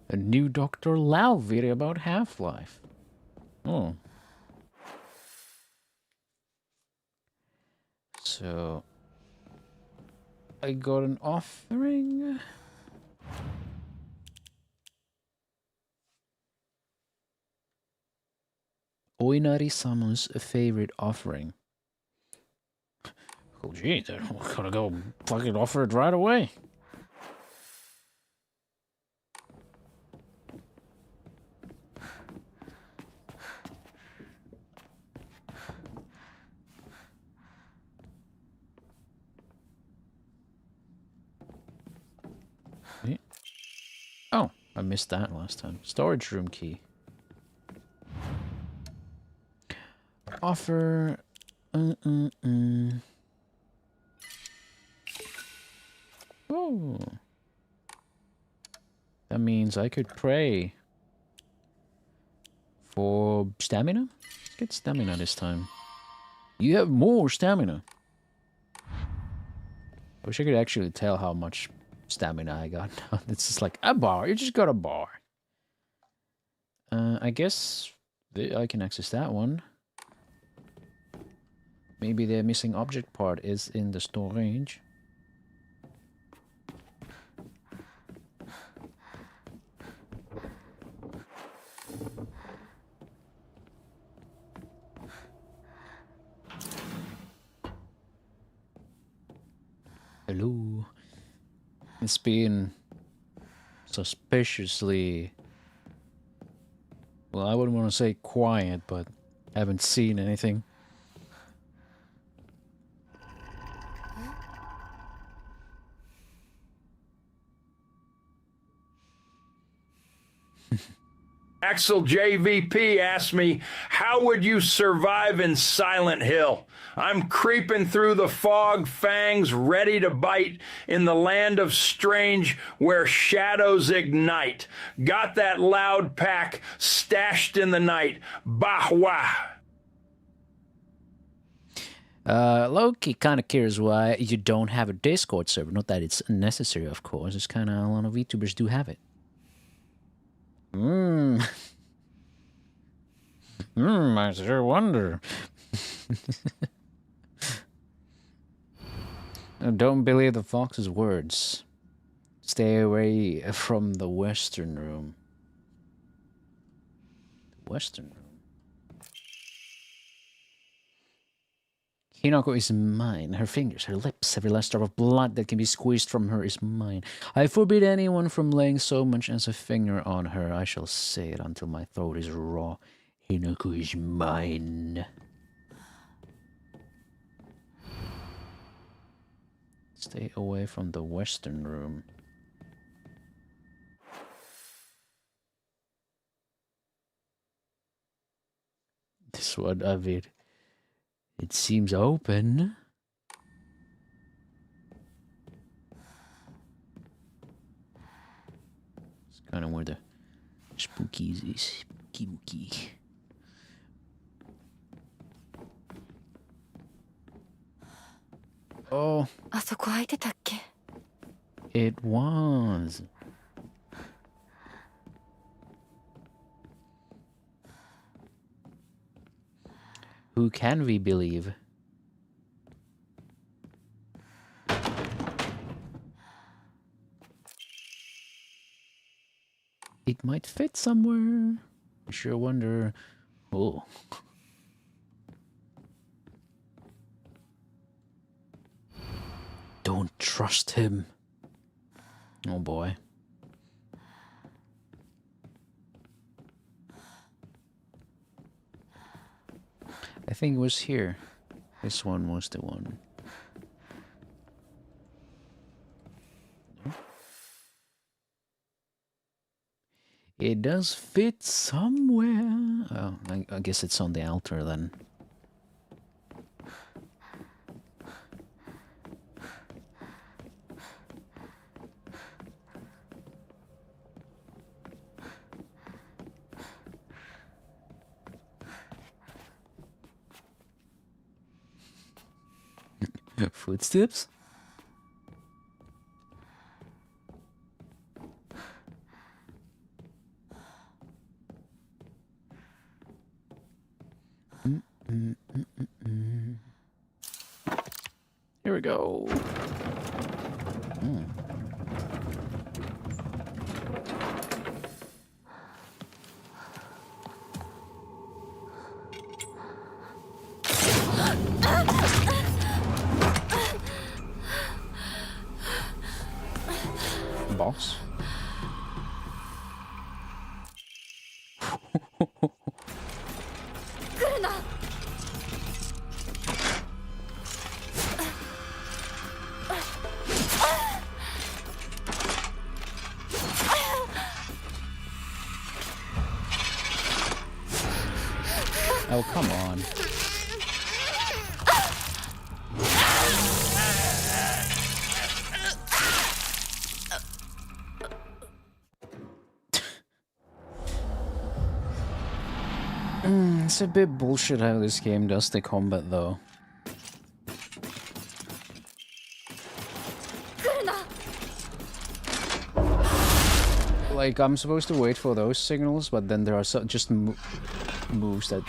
A new Dr. Lau video about Half-Life. Oh. So... I got an offering? Oinari summons a favorite offering. Oh, gee, then we're gonna go fucking offer it right away. Oh, I missed that last time. Storage room key. Offer. Oh. That means I could pray for stamina? Let's get stamina this time. You have more stamina. I wish I could actually tell how much stamina I got. It's just like a bar. You just got a bar. I guess I can access that one. Maybe the missing object part is in the storage. Hello. It's been suspiciously... Well, I wouldn't want to say quiet, but I haven't seen anything. Axel JVP asked me, how would you survive in Silent Hill? I'm creeping through the fog, fangs ready to bite in the land of strange where shadows ignite. Got that loud pack stashed in the night. Bahwa. Loki kind of cares why you don't have a Discord server. Not that it's necessary, of course. It's kind of a lot of VTubers do have it. I sure wonder. Don't believe the fox's words. Stay away from the Western room. The Western room. Hinako is mine. Her fingers, her lips, every last drop of blood that can be squeezed from her is mine. I forbid anyone from laying so much as a finger on her. I shall say it until my throat is raw. Hinako is mine. Stay away from the Western room. This one, I mean, it seems open. It's kind of where the spookies is. Spooky. Oh. あそこ空いてたっけ? It was. Who can we believe? It might fit somewhere. I sure wonder. Oh. Don't trust him. Oh boy. I think it was here. This one was the one. It does fit somewhere. Oh, I guess it's on the altar then. Footsteps? Here we go. Oh, come on. It's a bit bullshit how this game does the combat though. Like, I'm supposed to wait for those signals, but then there are just moves that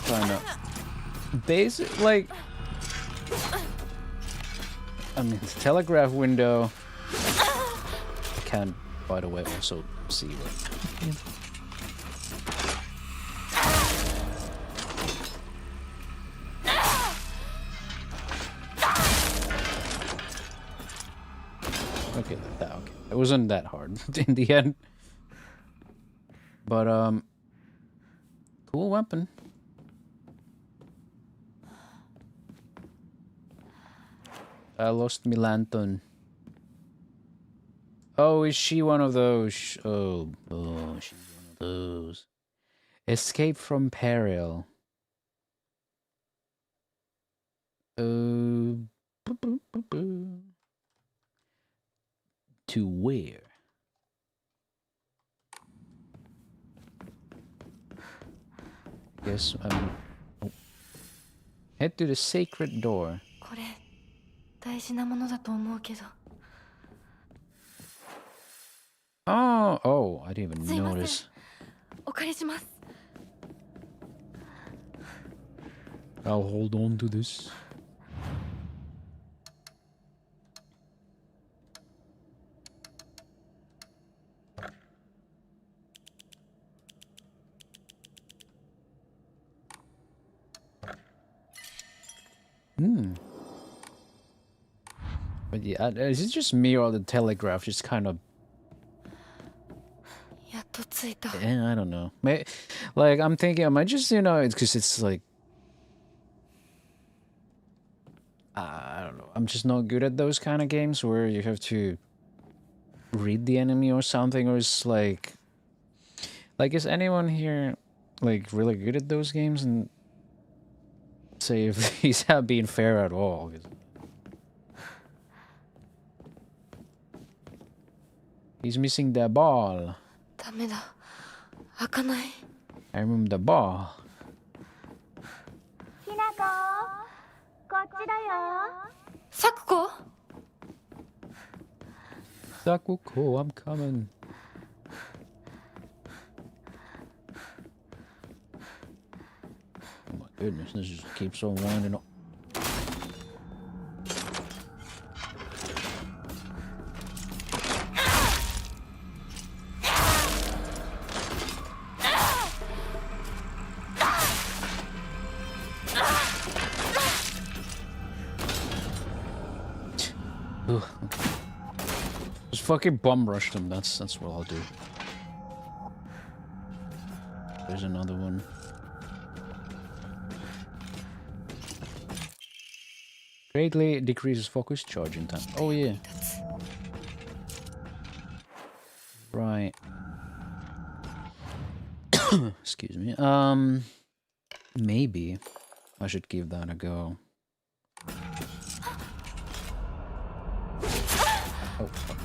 kinda basic, like, I mean, the telegraph window. I can, by the way, also see what. Okay, okay. It wasn't that hard in the end. But, cool weapon. I lost my lantern. Oh, is she one of those? Oh, she's one of those. Escape from peril. To where? Yes, oh. Head to the sacred door. これ大事なものだと思うけど。 Oh, I didn't even notice. お借りします。 I'll hold on to this. But yeah, is it just me or the telegraph just kind of... Yeah, I don't know. Like, I'm thinking, am I just, you know, it's because it's like... I don't know. I'm just not good at those kind of games where you have to read the enemy or something, or it's like... Like, is anyone here, like, really good at those games? And say if he's not being fair at all. He's missing the ball. I remember the ball. Sakuko, I'm coming. Oh my goodness, this just keeps on winding up. Just fucking bum rush them. That's what I'll do. There's another one. Greatly decreases focus charging time. Oh yeah. Right. Excuse me. Maybe I should give that a go. Oh, fuck.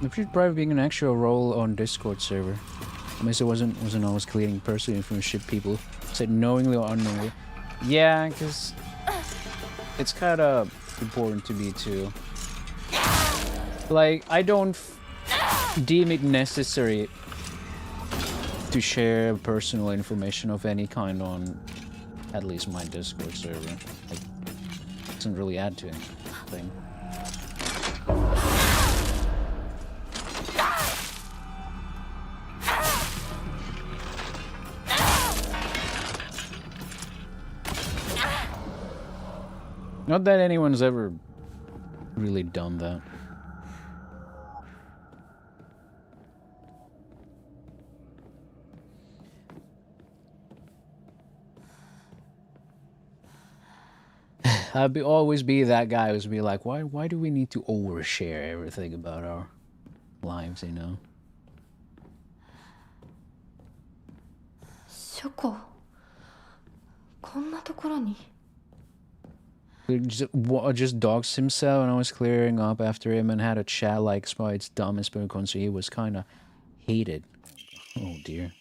I should probably being an actual role on Discord server. I mean, it wasn't always clearing personal information people said knowingly or unknowingly. Yeah, because it's kind of important to me too. Like, I don't deem it necessary to share personal information of any kind on at least my Discord server. Like, it doesn't really add to anything. Not that anyone's ever really done that. Always be that guy who's be like, why do we need to overshare everything about our lives, you know? ショコ、こんなところに。 Just doxed himself, and I was clearing up after him and had a chat like Spite's dumbest because he was kind of hated. Oh dear.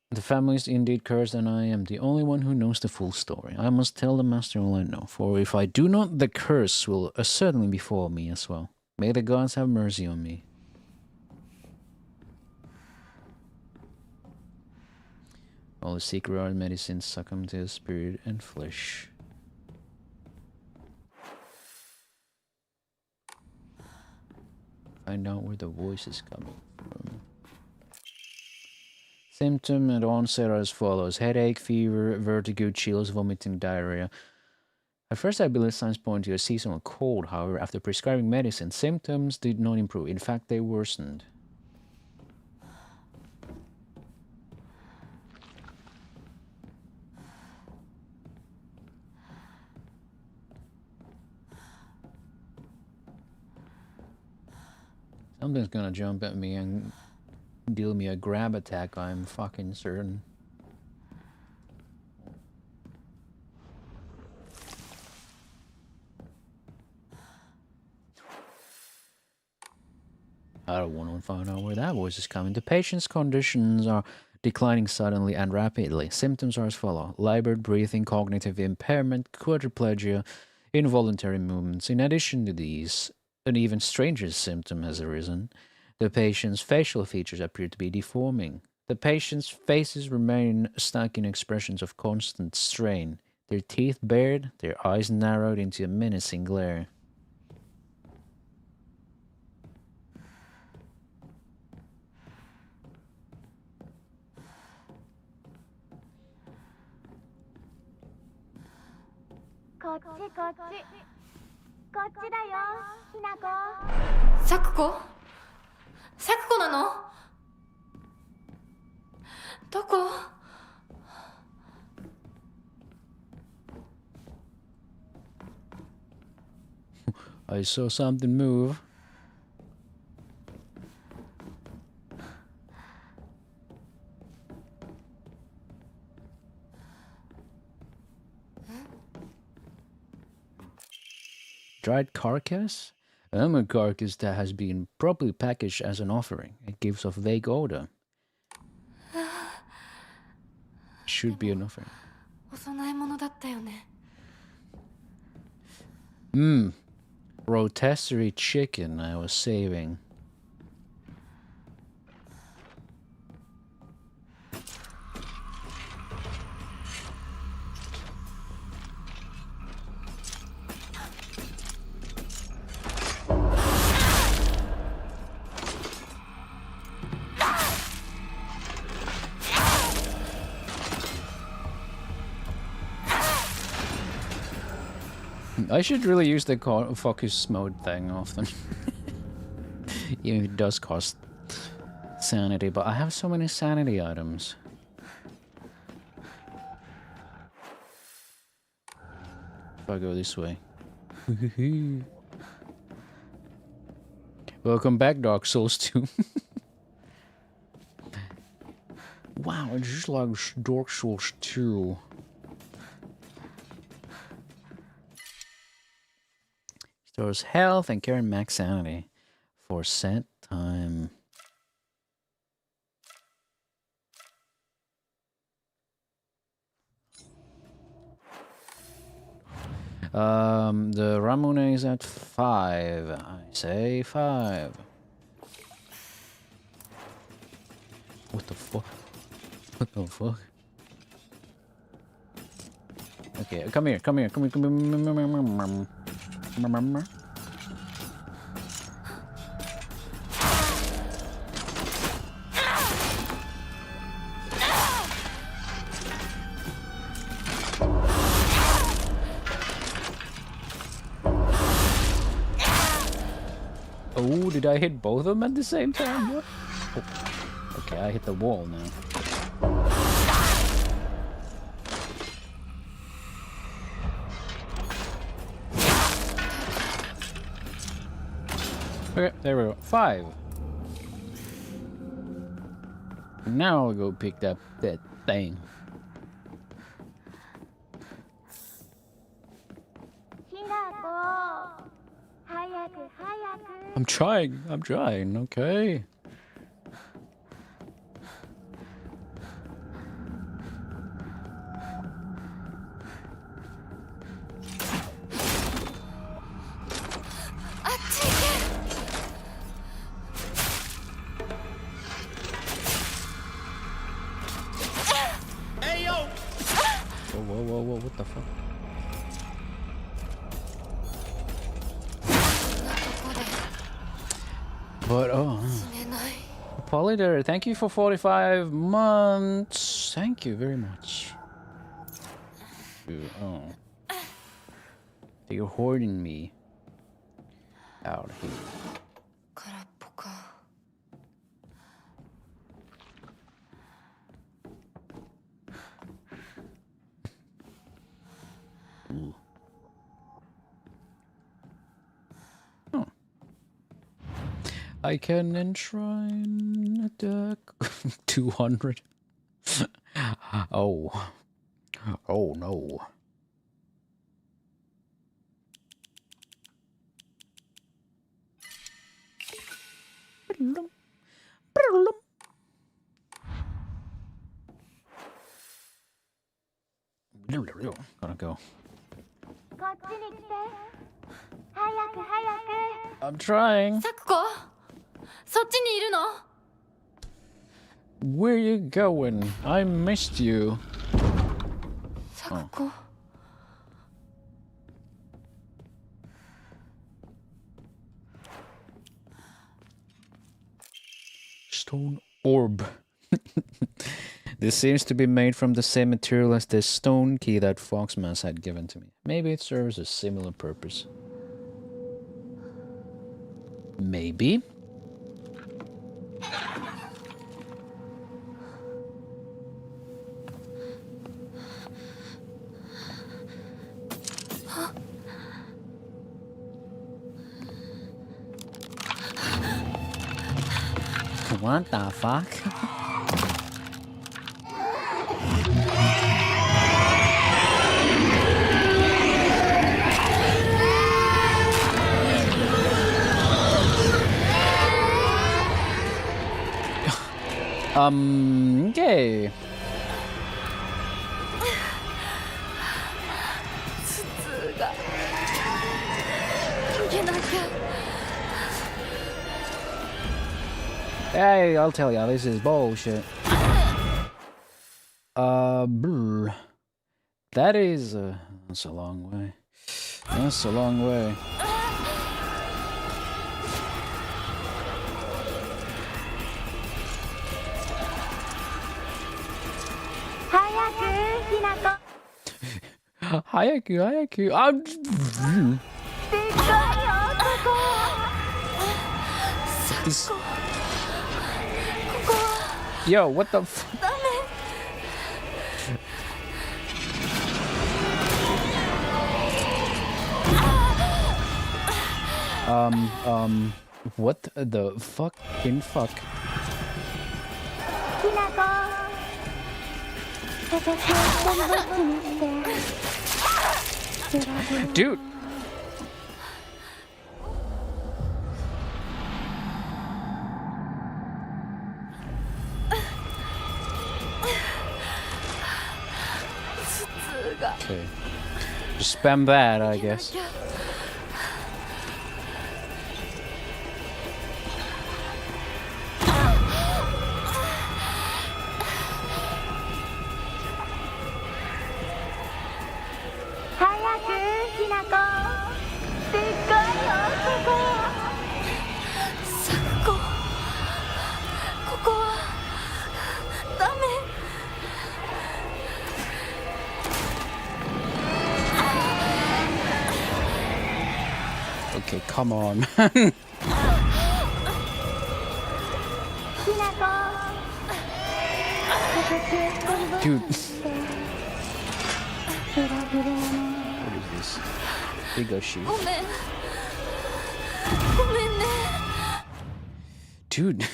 The family is indeed cursed, and I am the only one who knows the full story. I must tell the master all I know, for if I do not, the curse will certainly befall me as well. May the gods have mercy on me. All the secret art medicines succumb to spirit and flesh. Find out where the voice is coming from. Symptom and onset are as follows: headache, fever, vertigo, chills, vomiting, diarrhea. At first I believe signs point to a seasonal cold, however, after prescribing medicine, symptoms did not improve. In fact, they worsened. Something's gonna jump at me and deal me a grab attack, I'm fucking certain. I don't want to find out where that voice is coming. The patient's conditions are declining suddenly and rapidly. Symptoms are as follows: labored breathing, cognitive impairment, quadriplegia, involuntary movements. In addition to these, an even stranger symptom has arisen. The patient's facial features appear to be deforming. The patient's faces remain stuck in expressions of constant strain. Their teeth bared, their eyes narrowed into a menacing glare. Sakuko? Sakuko なの？どこ？ I saw something move. Dried carcass? A carcass that has been properly packaged as an offering. It gives off vague odor. Should be an offering. お供え物だったよね。Rotisserie chicken I was saving. I should really use the focus mode thing often. Even if it does cost sanity, but I have so many sanity items. If I go this way. Welcome back, Dark Souls 2. Wow, it's just like Dark Souls 2. Stores health and carry max sanity for set time. The Ramune is at 5. I say 5. What the fuck? What the fuck? Okay, come here. Remember? Oh, did I hit both of them at the same time? What? Oh. Okay, I hit the wall now. Okay, there we go. 5. Now I'll go pick up that thing. I'm trying, okay? Whoa, what the fuck? But, oh. Polydor, thank you for 45 months. Thank you very much. Oh. You're hoarding me out here. Ooh. Oh. I can enshrine attack 200. Oh. Oh no. Gotta go. I'm trying. サクコ、そっちにいるの？ Where you going? I missed you. サクコ。Stone orb. This seems to be made from the same material as the stone key that Foxmas had given to me. Maybe it serves a similar purpose. Maybe. What the fuck? Okay. Hey, I'll tell ya, this is bullshit. Brr. That is, that's a long way. That's a long way. Hayaku. Yo, what the f- what the fucking fuck? Dude! Okay. Just spam that, I guess. Okay, come on, man. Dude. What is this? Higoshi. ごめんね Dude.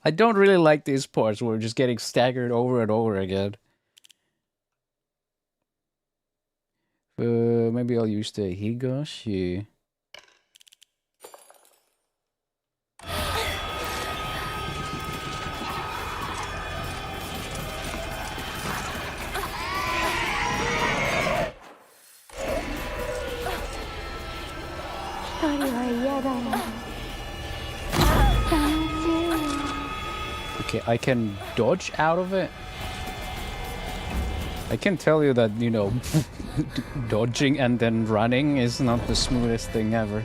I don't really like these parts where we're just getting staggered over and over again. Maybe I'll use the Higoshi. Okay, I can dodge out of it. I can tell you that, you know, dodging and then running is not the smoothest thing ever.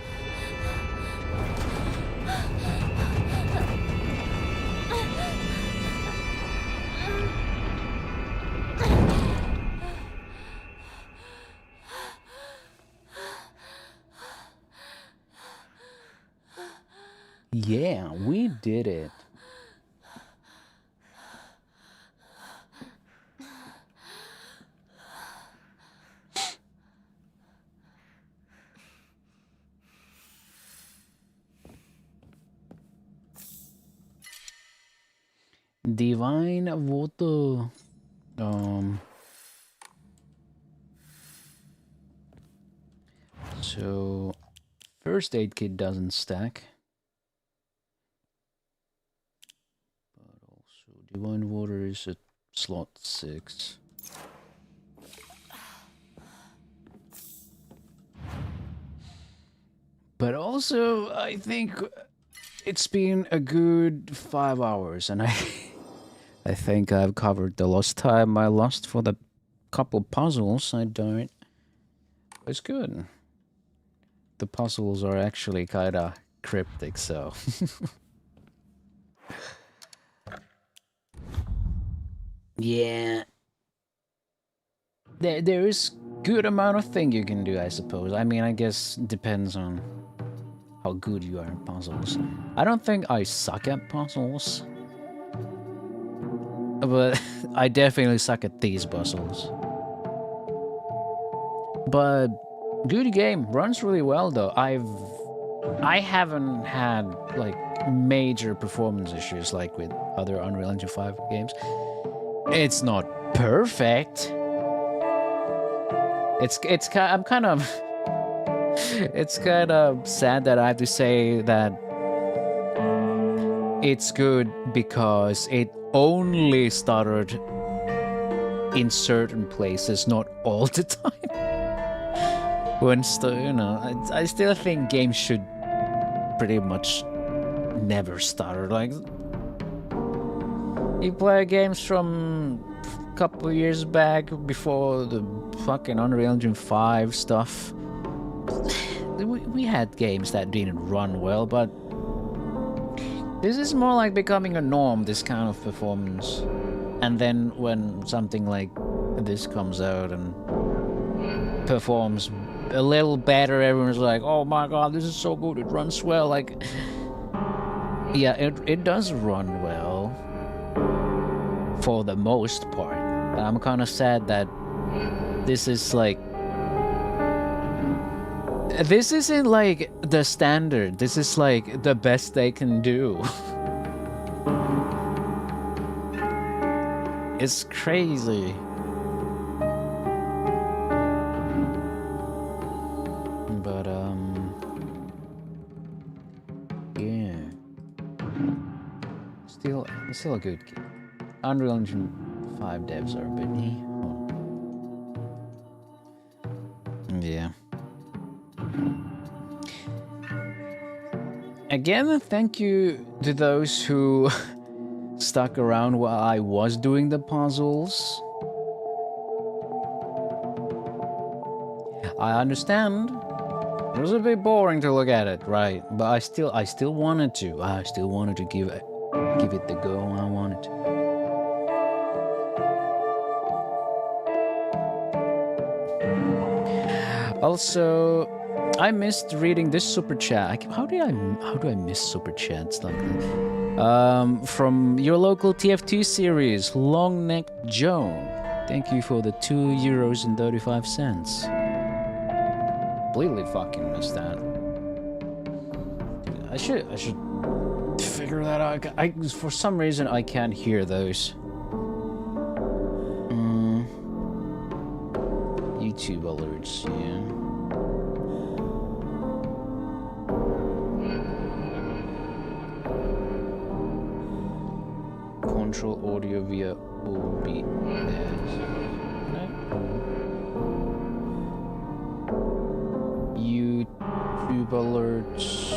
Yeah, we did it. Divine Voto. So first aid kit doesn't stack. But also Divine Water is at slot 6. But also I think it's been a good 5 hours and I think I've covered the lost time I lost for the couple puzzles. I don't. It's good. The puzzles are actually kind of cryptic, so. Yeah. There is good amount of thing you can do, I suppose. I mean, I guess depends on how good you are at puzzles. I don't think I suck at puzzles. But I definitely suck at these puzzles. But good game, runs really well though. I haven't had like major performance issues like with other Unreal Engine 5 games. It's not perfect. I'm kind of it's kind of sad that I have to say that it's good because it only stuttered in certain places, not all the time. When you know, I still think games should pretty much never stutter. Like, you play games from a couple of years back before the fucking Unreal Engine 5 stuff. We had games that didn't run well, but this is more like becoming a norm, this kind of performance. And then when something like this comes out and performs a little better, everyone's like, oh my god, this is so good, it runs well. Like, yeah, it does run well for the most part. But I'm kind of sad that this is like, this isn't like the standard. This is like the best they can do. It's crazy. But yeah. Still a good game. Unreal Engine 5 devs are a bit yeah. Again, thank you to those who stuck around while I was doing the puzzles. I understand. It was a bit boring to look at it, right? But I still wanted to. I still wanted to give it the go I wanted to. Also, I missed reading this super chat. How do I miss super chats like that? From your local TF2 series, Long Neck Joe. Thank you for the €2.35. Completely fucking missed that. Dude, I should figure that out. For some reason I can't hear those. YouTube alerts, yeah. Control audio via OBS. YouTube alerts.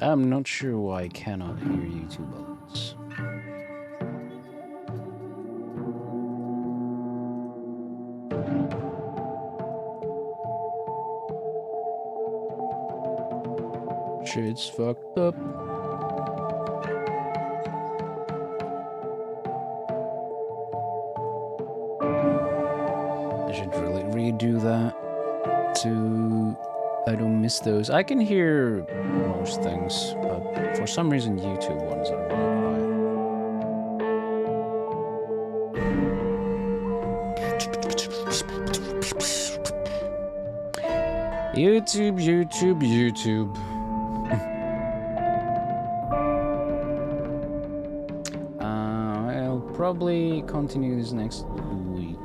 I'm not sure why I cannot hear YouTube alerts. Shit's fucked up. I should really redo that to I don't miss those. I can hear most things, but for some reason YouTube ones are really quiet. YouTube. I'll probably continue this next week.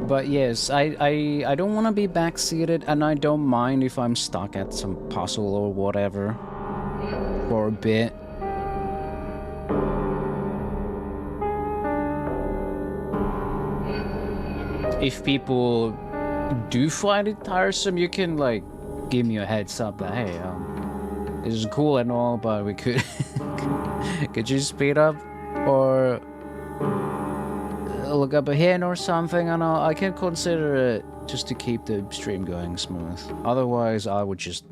But yes, I don't want to be backseated, and I don't mind if I'm stuck at some puzzle or whatever for a bit. If people do find it tiresome, you can like give me a heads up that hey, this is cool and all, but we could could you speed up or look up a hint or something, and I can consider it just to keep the stream going smooth. Otherwise, I would just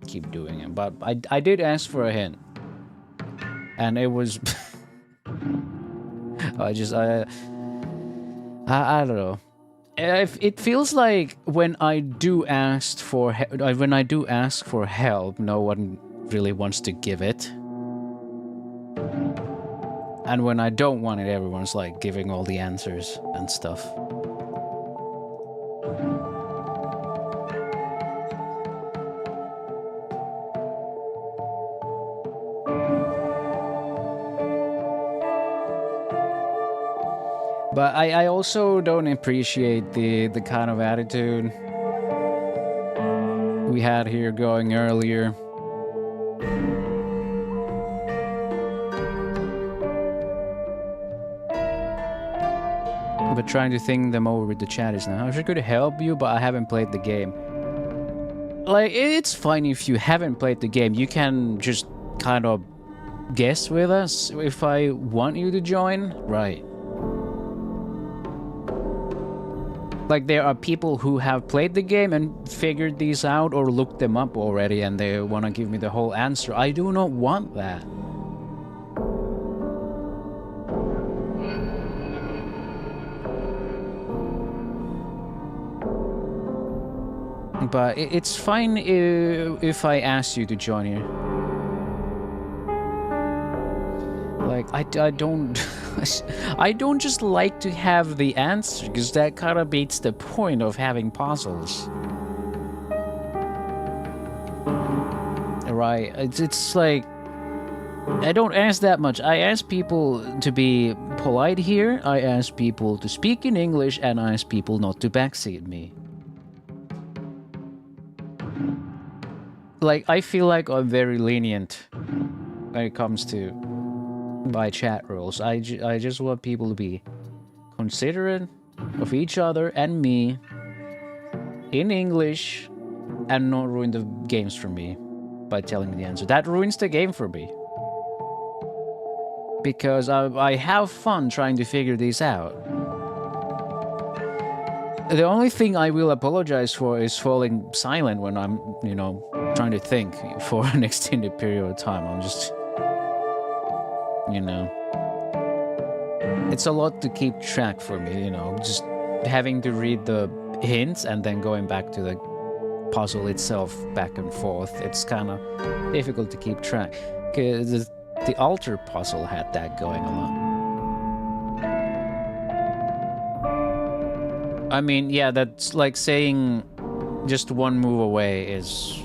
keep doing it. But I did ask for a hint, and it was I don't know. It feels like when I do ask for help, no one really wants to give it. And when I don't want it, everyone's like giving all the answers and stuff. But I also don't appreciate the kind of attitude we had here going earlier. But trying to think them over with the chat is now. I should could help you, but I haven't played the game. Like, it's fine if you haven't played the game. You can just kind of guess with us if I want you to join. Right. Like, there are people who have played the game and figured these out or looked them up already, and they want to give me the whole answer. I do not want that. But it's fine if I ask you to join here. Like, I don't I don't just like to have the answer, because that kind of beats the point of having puzzles. Right, it's like I don't ask that much. I ask people to be polite here, I ask people to speak in English, and I ask people not to backseat me. Like, I feel like I'm very lenient when it comes to my chat rules. I just want people to be considerate of each other and me in English and not ruin the games for me by telling me the answer. That ruins the game for me. Because I have fun trying to figure these out. The only thing I will apologize for is falling silent when I'm, you know, trying to think for an extended period of time. I'm just, you know, it's a lot to keep track for me, you know, just having to read the hints and then going back to the puzzle itself back and forth. It's kind of difficult to keep track. 'Cause the altar puzzle had that going a lot. I mean, yeah, that's like saying just one move away is...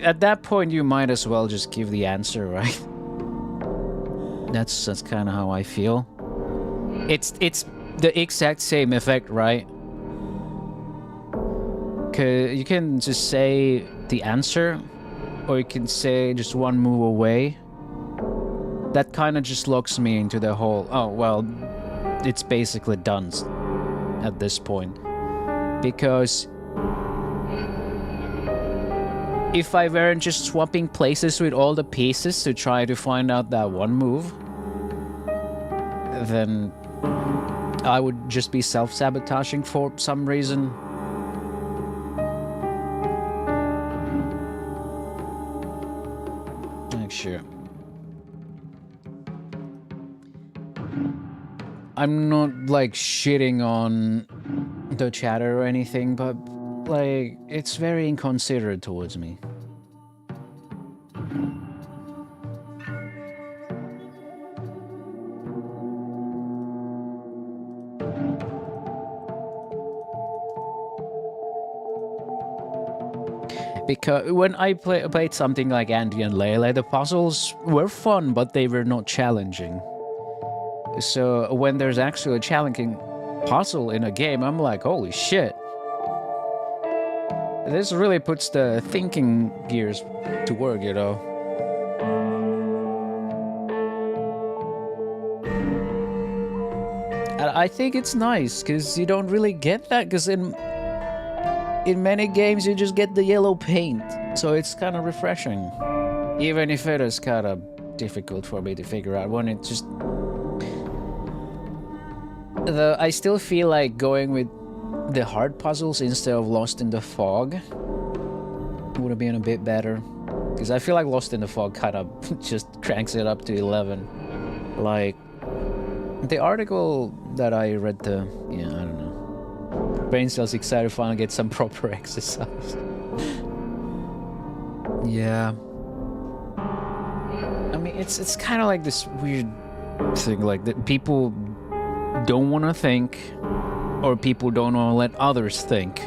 at that point, you might as well just give the answer, right? That's kind of how I feel. It's the exact same effect, right? You can just say the answer, or you can say just one move away. That kind of just locks me into the whole, oh, well, it's basically done at this point. Because if I weren't just swapping places with all the pieces to try to find out that one move, then I would just be self-sabotaging for some reason. Sure. I'm not like shitting on the chatter or anything, but like it's very inconsiderate towards me. Because when I played something like Andy and Lele, the puzzles were fun, but they were not challenging. So when there's actually a challenging puzzle in a game, I'm like, holy shit. This really puts the thinking gears to work, you know. And I think it's nice, because you don't really get that, because in many games you just get the yellow paint, so it's kind of refreshing. Even if it is kind of difficult for me to figure out when it just... I still feel like going with the hard puzzles instead of Lost in the Fog would have been a bit better. Because I feel like Lost in the Fog kind of just cranks it up to 11. Like, the article that I read I don't know. Brain cells excited to finally get some proper exercise. Yeah. I mean, it's kind of like this weird thing, like that people don't want to think, or people don't want to let others think.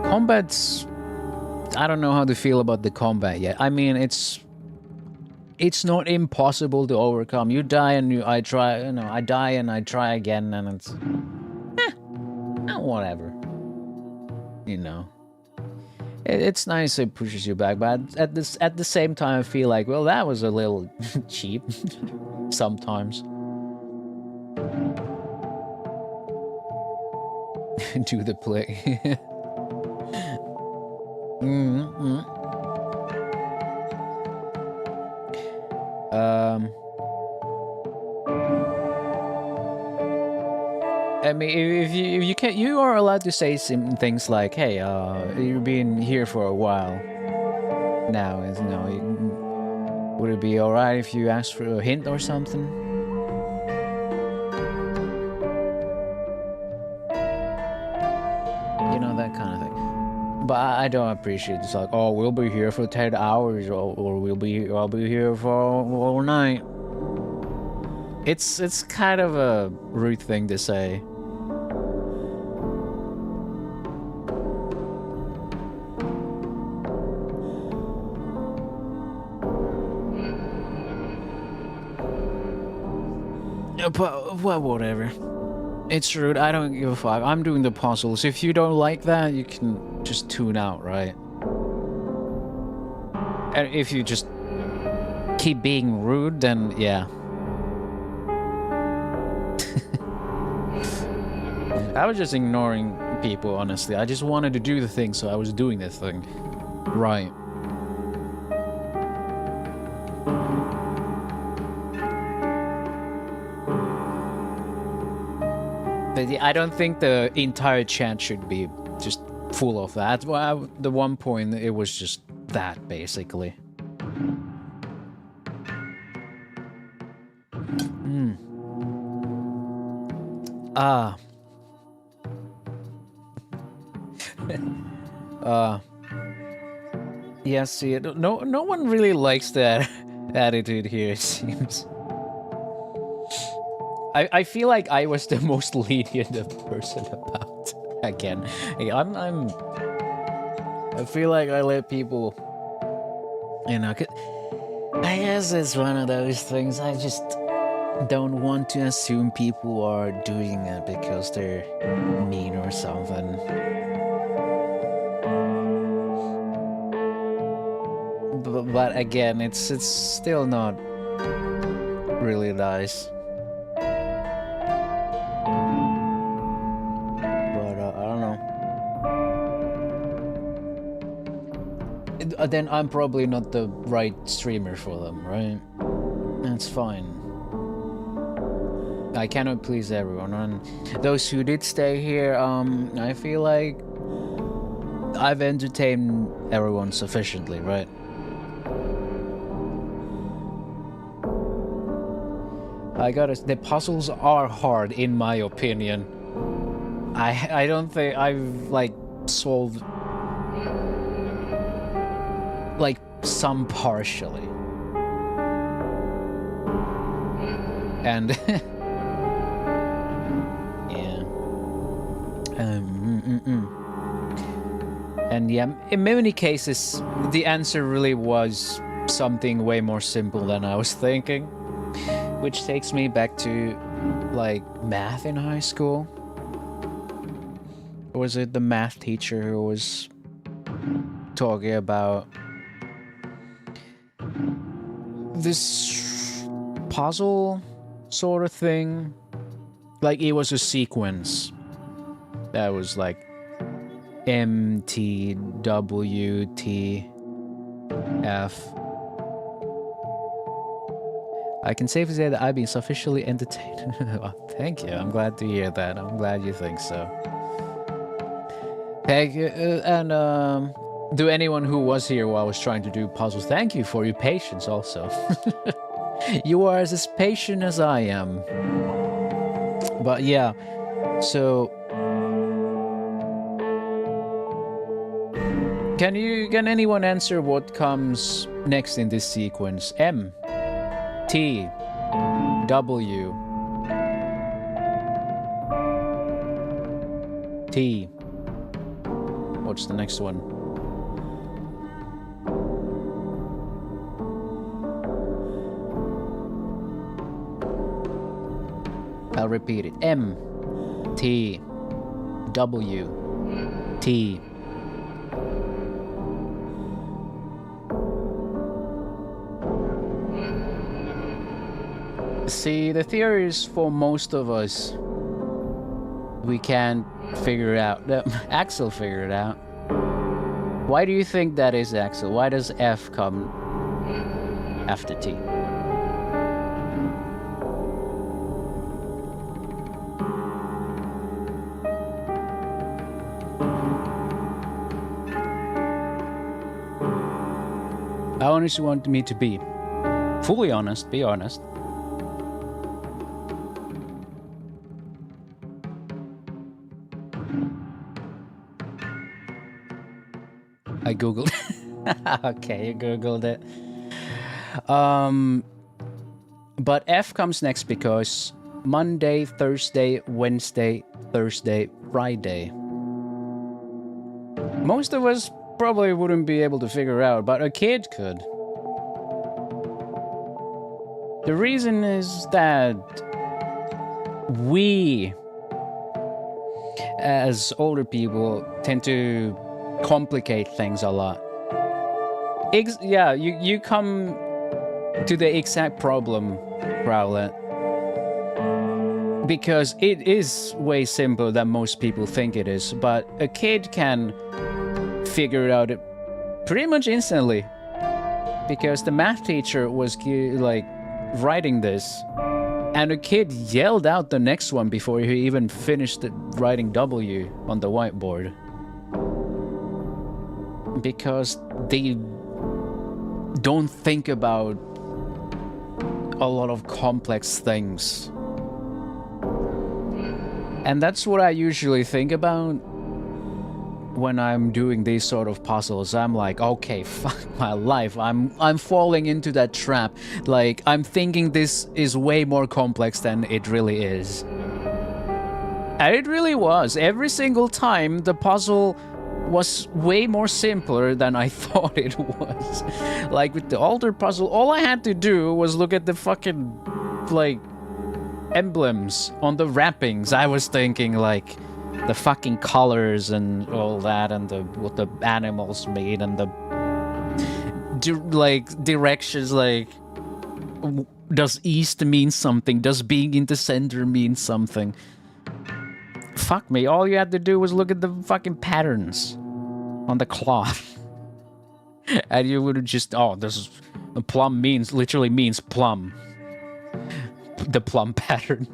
Combat's... I don't know how to feel about the combat yet. I mean, it's not impossible to overcome. You die and I die and I try again, and it's... whatever. You know. It's nice it pushes you back, but at the same time I feel like, well, that was a little cheap. Sometimes. Do the play. I mean, if you can, you are allowed to say some things like, "Hey, you've been here for a while now. Would it be alright if you asked for a hint or something?" You know, that kind of thing. But I don't appreciate this. Like, oh, we'll be here for 10 hours, or I'll be here for all night. It's kind of a rude thing to say. But well, whatever. It's rude. I don't give a fuck. I'm doing the puzzles. If you don't like that, you can just tune out, right? And if you just keep being rude, then yeah. I was just ignoring people, honestly. I just wanted to do the thing, so I was doing the thing. Right. But yeah, I don't think the entire chat should be just full of that. Well, the one point, it was just that, basically. Yeah, see, no one really likes that attitude here, it seems. I feel like I was the most lenient person about. Again, hey, I feel like I let people, you know, I guess it's one of those things. I just don't want to assume people are doing it because they're mean or something. But again, it's still not really nice. Then I'm probably not the right streamer for them, right? That's fine. I cannot please everyone, and those who did stay here, I feel like I've entertained everyone sufficiently, right? The puzzles are hard, in my opinion. I don't think I've, like, solved like some partially, and yeah, and yeah, in many cases the answer really was something way more simple than I was thinking, which takes me back to like math in high school. Or was it the math teacher who was talking about this puzzle sort of thing? Like, it was a sequence that was like M, T, W, T, F. I can safely say that I've been sufficiently entertained. Thank you. I'm glad to hear that. I'm glad you think so. Thank you. And to anyone who was here while I was trying to do puzzles, thank you for your patience also. You are as patient as I am. But yeah, so can anyone answer what comes next in this sequence? M, T, W, T. What's the next one? I'll repeat it. M, T, W, T. See, the theory is for most of us, we can't figure it out. Axel figured it out. Why do you think that is, Axel? Why does F come after T? I honestly want me to be fully honest, be honest. I googled. Okay, you googled it. But F comes next because Monday, Thursday, Wednesday, Thursday, Friday. Most of us probably wouldn't be able to figure out, but a kid could. The reason is that we, as older people, tend to complicate things a lot. Yeah, you come to the exact problem, Prowlet. Because it is way simpler than most people think it is, but a kid can figure it out pretty much instantly. Because the math teacher was like writing this, and a kid yelled out the next one before he even finished writing W on the whiteboard. Because they don't think about a lot of complex things. And that's what I usually think about when I'm doing these sort of puzzles. I'm like, okay, fuck my life. I'm falling into that trap. Like, I'm thinking this is way more complex than it really is. And it really was. Every single time the puzzle was way more simpler than I thought it was. Like with the altar puzzle, all I had to do was look at the fucking, like, emblems on the wrappings. I was thinking, like, the fucking colors and all that, and what the animals made, and the directions, like, does east mean something? Does being in the center mean something? Fuck me, all you had to do was look at the fucking patterns on the cloth. And you would just, oh, this is, the plum literally means plum. The plum pattern.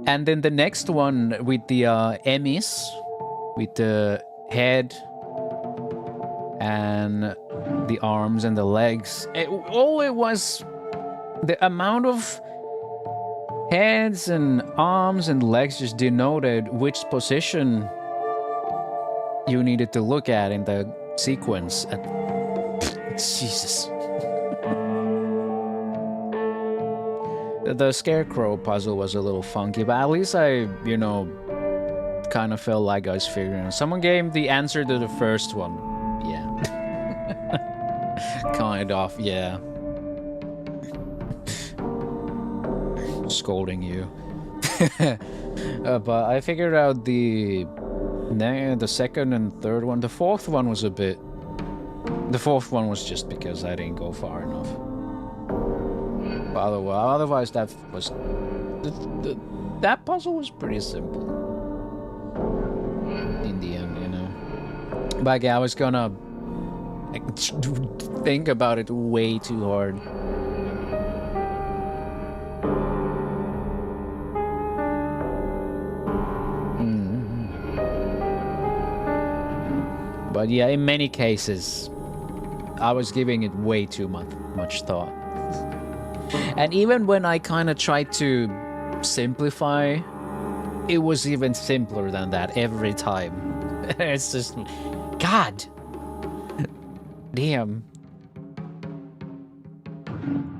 And then the next one with the Emmys, with the head and the arms and the legs. All it was, the amount of heads and arms and legs just denoted which position you needed to look at in the sequence. Jesus. The scarecrow puzzle was a little funky, but at least I, you know, kind of felt like I was figuring out. Someone gave the answer to the first one. Yeah. Kind of, yeah. Scolding you. But I figured out the second and third one. The fourth one was a bit... The fourth one was just because I didn't go far enough. But otherwise that was... that puzzle was pretty simple. In the end, you know. But yeah, I was gonna think about it way too hard. But yeah, in many cases, I was giving it way too much thought. And even when I kind of tried to simplify, it was even simpler than that every time. It's just, God damn.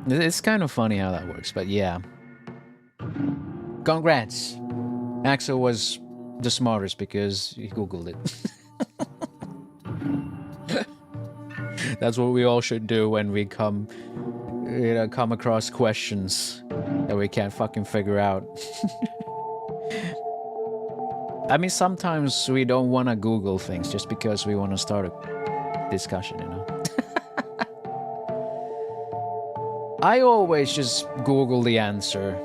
It's kind of funny how that works, but yeah. Congrats. Axel was the smartest because he Googled it. That's what we all should do when we come across questions that we can't fucking figure out. I mean, sometimes we don't want to Google things just because we want to start a discussion, you know? I always just Google the answer,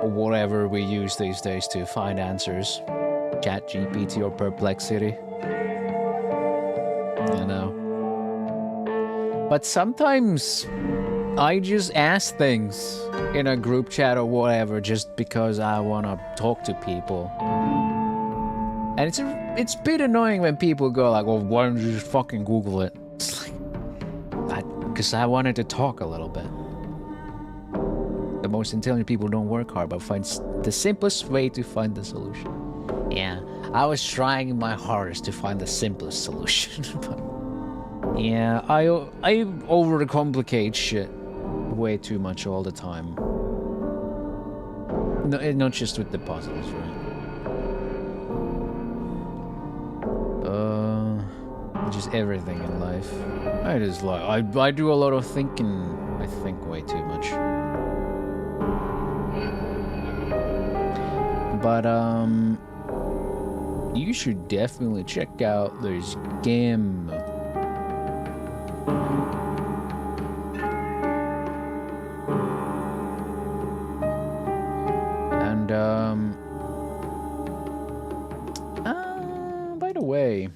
or whatever we use these days to find answers. ChatGPT or Perplexity. You know? But sometimes I just ask things in a group chat or whatever just because I want to talk to people. And it's a bit annoying when people go like, well, why don't you just fucking Google it? It's like, because I wanted to talk a little bit. The most intelligent people don't work hard, but find the simplest way to find the solution. Yeah, I was trying my hardest to find the simplest solution, but yeah, I overcomplicate shit way too much all the time. No, not just with the puzzles, right? Just everything in life. I just like I do a lot of thinking. I think way too much. But you should definitely check out this game. And by the way,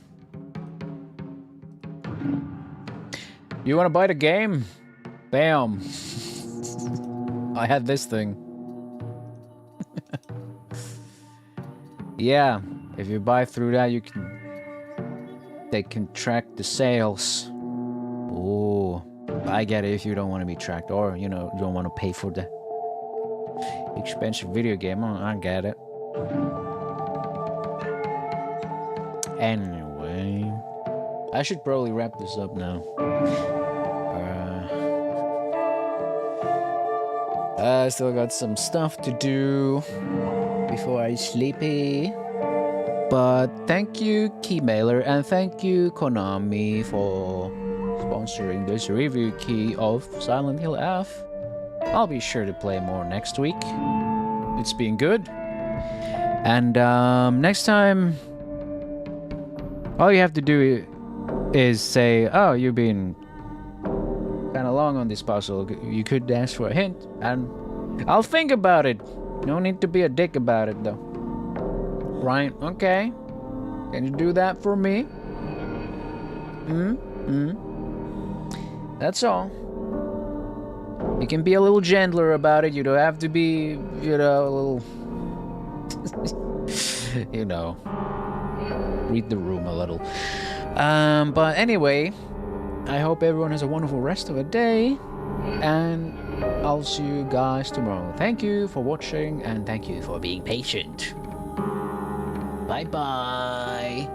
you want to buy the game? Bam. I had this thing. Yeah, if you buy through that, they can track the sales. Oh, I get it if you don't want to be tracked, or you know, you don't want to pay for the expensive video game. I get it. Anyway, I should probably wrap this up now. I still got some stuff to do before I sleepy. But thank you, Keymailer, and thank you, Konami, for sponsoring this review key of Silent Hill F. I'll be sure to play more next week. It's been good. And next time, all you have to do is say, oh, you've been kind of long on this puzzle. You could ask for a hint, and I'll think about it. No need to be a dick about it, though. Right? Okay. Can you do that for me? That's all. You can be a little gentler about it. You don't have to be, you know, a little... you know... read the room a little. But anyway, I hope everyone has a wonderful rest of the day, and I'll see you guys tomorrow. Thank you for watching, and thank you for being patient. Bye bye.